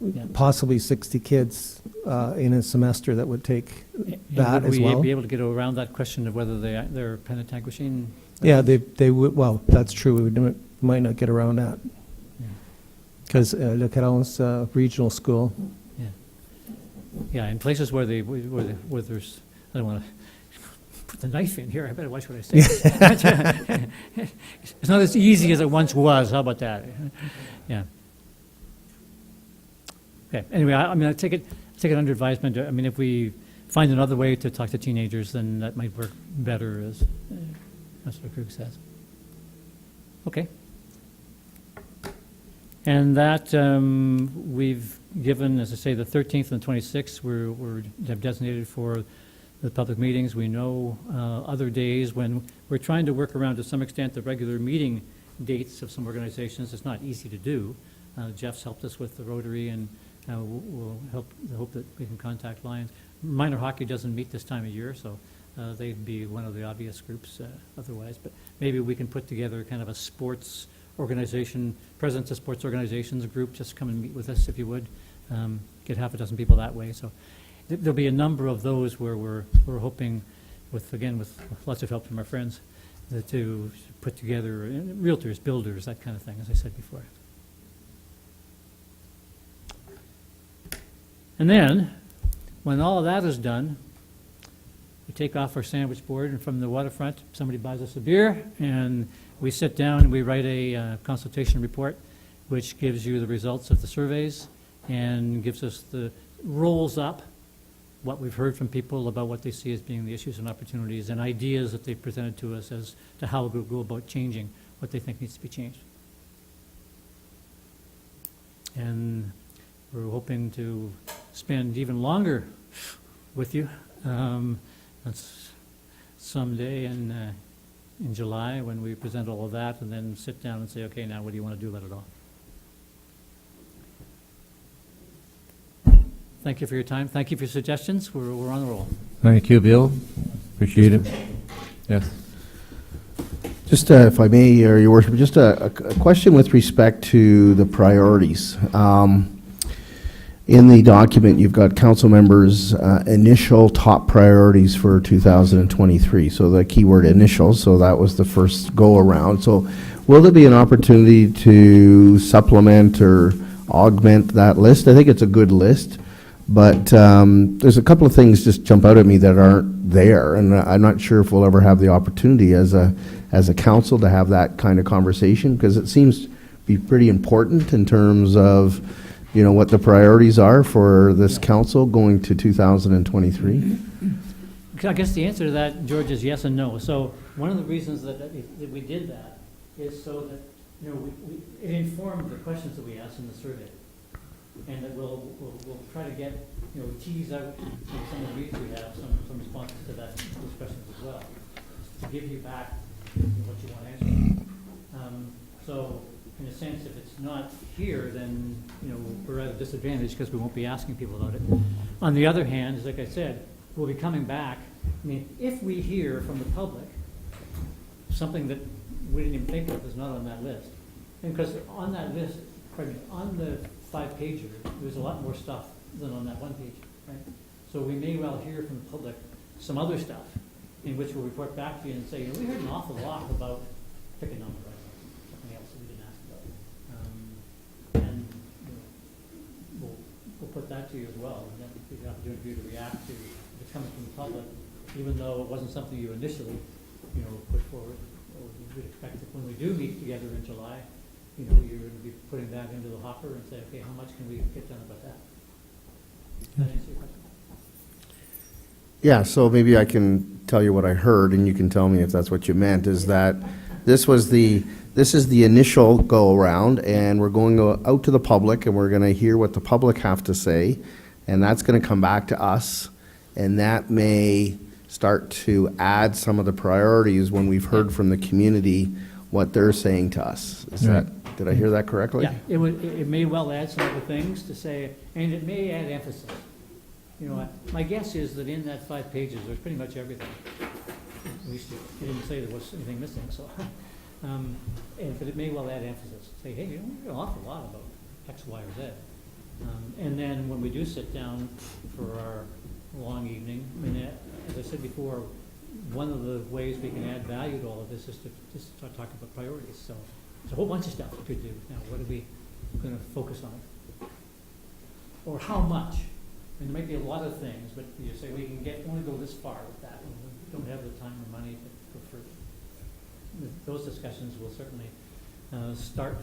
Yeah. possibly 60 kids in a semester that would take that as Would we well. be able to get around that question of whether they're Penetangmashing? Yeah, they would, well, that's true. We might not get around that. Yeah. Because look at Ellen's regional school. Yeah, in places where there's, I don't want to put the knife in here, I better watch what I say. It's not as easy as it once was, how about that? Yeah. Okay, anyway, I take it under advisement. I mean, if we find another way to talk to teenagers, then that might work better, as Councillor Krug says. Okay. And that, we've given, as I say, the 13th and 26th, we're have designated for the public meetings. We know other days when we're trying to work around, to some extent, the regular meeting dates of some organizations. It's not easy to do. Jeff's helped us with the Rotary, and we'll hope that we can contact Lions. Minor hockey doesn't meet this time of year, so they'd be one of the obvious groups otherwise. But maybe we can put together kind of a sports organization, presidents of sports organizations group. Just come and meet with us if you would. Get half a dozen people that way. So there'll be a number of those where we're hoping, with lots of help from our friends, to put together realtors, builders, that kind of thing, as I said before. And then, when all of that is done, we take off our sandwich board, and from the waterfront, somebody buys us a beer, and we sit down and we write a consultation report, which gives you the results of the surveys and gives us rolls up what we've heard from people about what they see as being the issues and opportunities and ideas that they've presented to us as to how we'll go about changing what they think needs to be changed. And we're hoping to spend even longer with you. That's someday in July when we present all of that, and then sit down and say, okay, now what do you want to do about it all? Thank you for your time. Thank you for your suggestions. We're on the roll. Thank you, Bill. Appreciate it. Yes. Just, if I may, Your Worship, just a question with respect to the priorities. In the document, you've got council members' initial top priorities for 2023. So the keyword initial, so that was the first go-around. So will there be an opportunity to supplement or augment that list? I think it's a good list, but there's a couple of things just jump out at me that aren't there, and I'm not sure if we'll ever have the opportunity as a council to have that kind of conversation, because it seems to be pretty important in terms of what the priorities are for this council going to 2023? I guess the answer to that, George, is yes and no. So one of the reasons that we did that is so that it informed the questions that we asked in the survey, and that we'll try to get tease out some of the reasons we have some responses to those questions as well, to give you back what you want to answer. So, in a sense, if it's not here, then, we're at a disadvantage because we won't be asking people about it. On the other hand, like I said, we'll be coming back. I mean, if we hear from the public something that we didn't even think of is not on that list. And because on that list, on the 5-pager, there's a lot more stuff than on that 1-page, right? So we may well hear from the public some other stuff in which we'll report back to you and say, we heard an awful lot about, pick a number, right? Something else that we didn't ask about. And we'll put that to you as well. And then we have the opportunity for you to react to if it's coming from the public, even though it wasn't something you initially, put forward. We'd expect that when we do meet together in July, you're going to be putting that into the hopper and say, okay, how much can we get done about that? Does that answer your question? Yeah, so maybe I can tell you what I heard, and you can tell me if that's what you meant, is that this is the initial go-around, and we're going out to the public, and we're going to hear what the public have to say, and that's going to come back to us, and that may start to add some of the priorities when we've heard from the community what they're saying to us. Did I hear that correctly? Yeah, it may well add some other things to say, and it may add emphasis. My guess is that in that 5 pages, there's pretty much everything. At least you didn't say there was anything missing, so. But it may well add emphasis. Say, hey, we heard an awful lot about X, Y, or Z. And then when we do sit down for our long evening, as I said before, one of the ways we can add value to all of this is to just start talking about priorities. So there's a whole bunch of stuff we could do. Now, what are we going to focus on? Or how much? There might be a lot of things, but you say we can only go this far with that. We don't have the time or money to go further. Those discussions will certainly start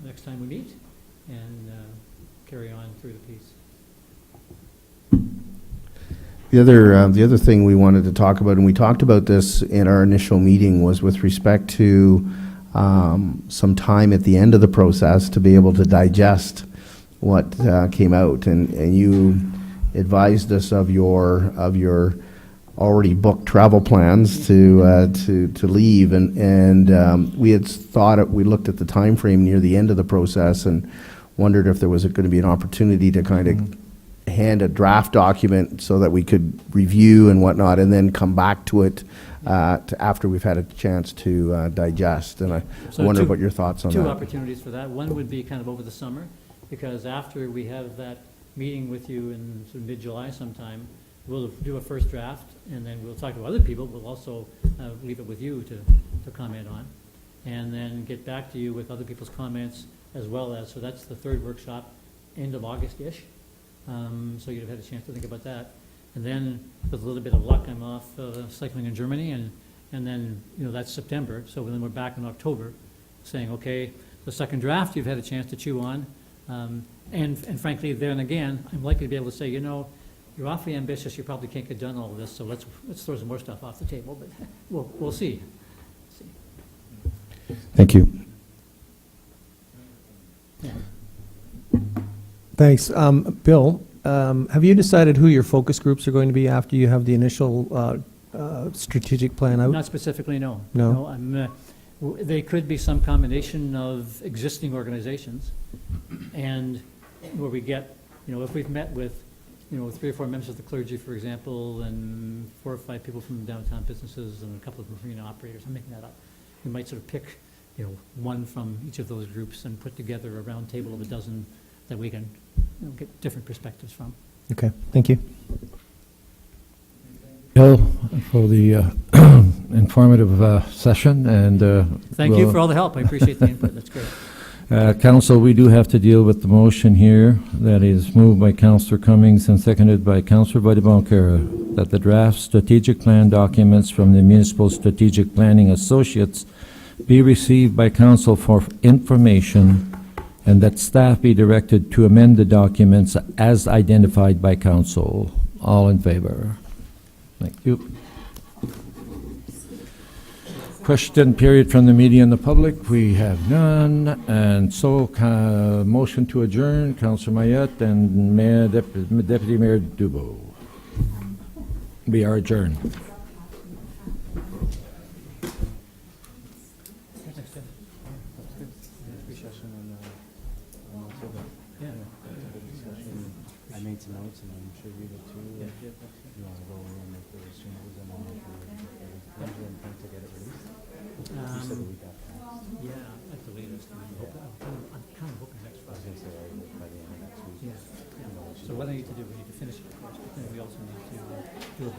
next time we meet and carry on through the piece. The other thing we wanted to talk about, and we talked about this in our initial meeting, was with respect to some time at the end of the process to be able to digest what came out, and you advised us of your already booked travel plans to leave, and we had thought we looked at the time frame near the end of the process and wondered if there was going to be an opportunity to kind of hand a draft document so that we could review and whatnot, and then come back to it after we've had a chance to digest. And I wonder what your thoughts on that. Two opportunities for that. One would be kind of over the summer, because after we have that meeting with you in sort of mid-July sometime, we'll do a first draft, and then we'll talk to other people. We'll also leave it with you to comment on, and then get back to you with other people's comments as well as, so that's the third workshop, end of August-ish. So you'd have had a chance to think about that. And then, with a little bit of luck, I'm off cycling in Germany, and then, that's September. So then we're back in October saying, okay, the second draft you've had a chance to chew on. And frankly, then again, I'm likely to be able to say, you're awfully ambitious, you probably can't get done all of this, so let's throw some more stuff off the table, but we'll see. Thank you. Yeah. Thanks. Bill, have you decided who your focus groups are going to be after you have the initial strategic plan out? Not specifically, no. No? They could be some combination of existing organizations, and where we get, if we've met with, 3 or 4 members of the clergy, for example, and 4 or 5 people from downtown businesses and a couple of marina operators, I'm making that up. We might sort of pick, one from each of those groups and put together a round table of a dozen that we can get different perspectives from. Okay, thank you. Bill, for the informative session, and Thank you for all the help. I appreciate the input. That's great. Council, we do have to deal with the motion here that is moved by Councillor Cummings and seconded by Councillor Vadi-Bonkera, that the draft strategic plan documents from the Municipal Strategic Planning Associates be received by Council for information, and that staff be directed to amend the documents as identified by Council. All in favor? Thank you. Question period from the media and the public. We have none, and so motion to adjourn. Councillor Mayette and Deputy Mayor Dubo. We are adjourned. Yeah. I made some notes, and I'm sure you did too. You want to go over and make those changes, and then when's your intent to get it released? You said the week after. Yeah, at the latest. I'm kind of hoping next I was Friday. gonna say, by the end of next week. Yeah. So what I need to do, we need to finish it first, but then we also need to do a bit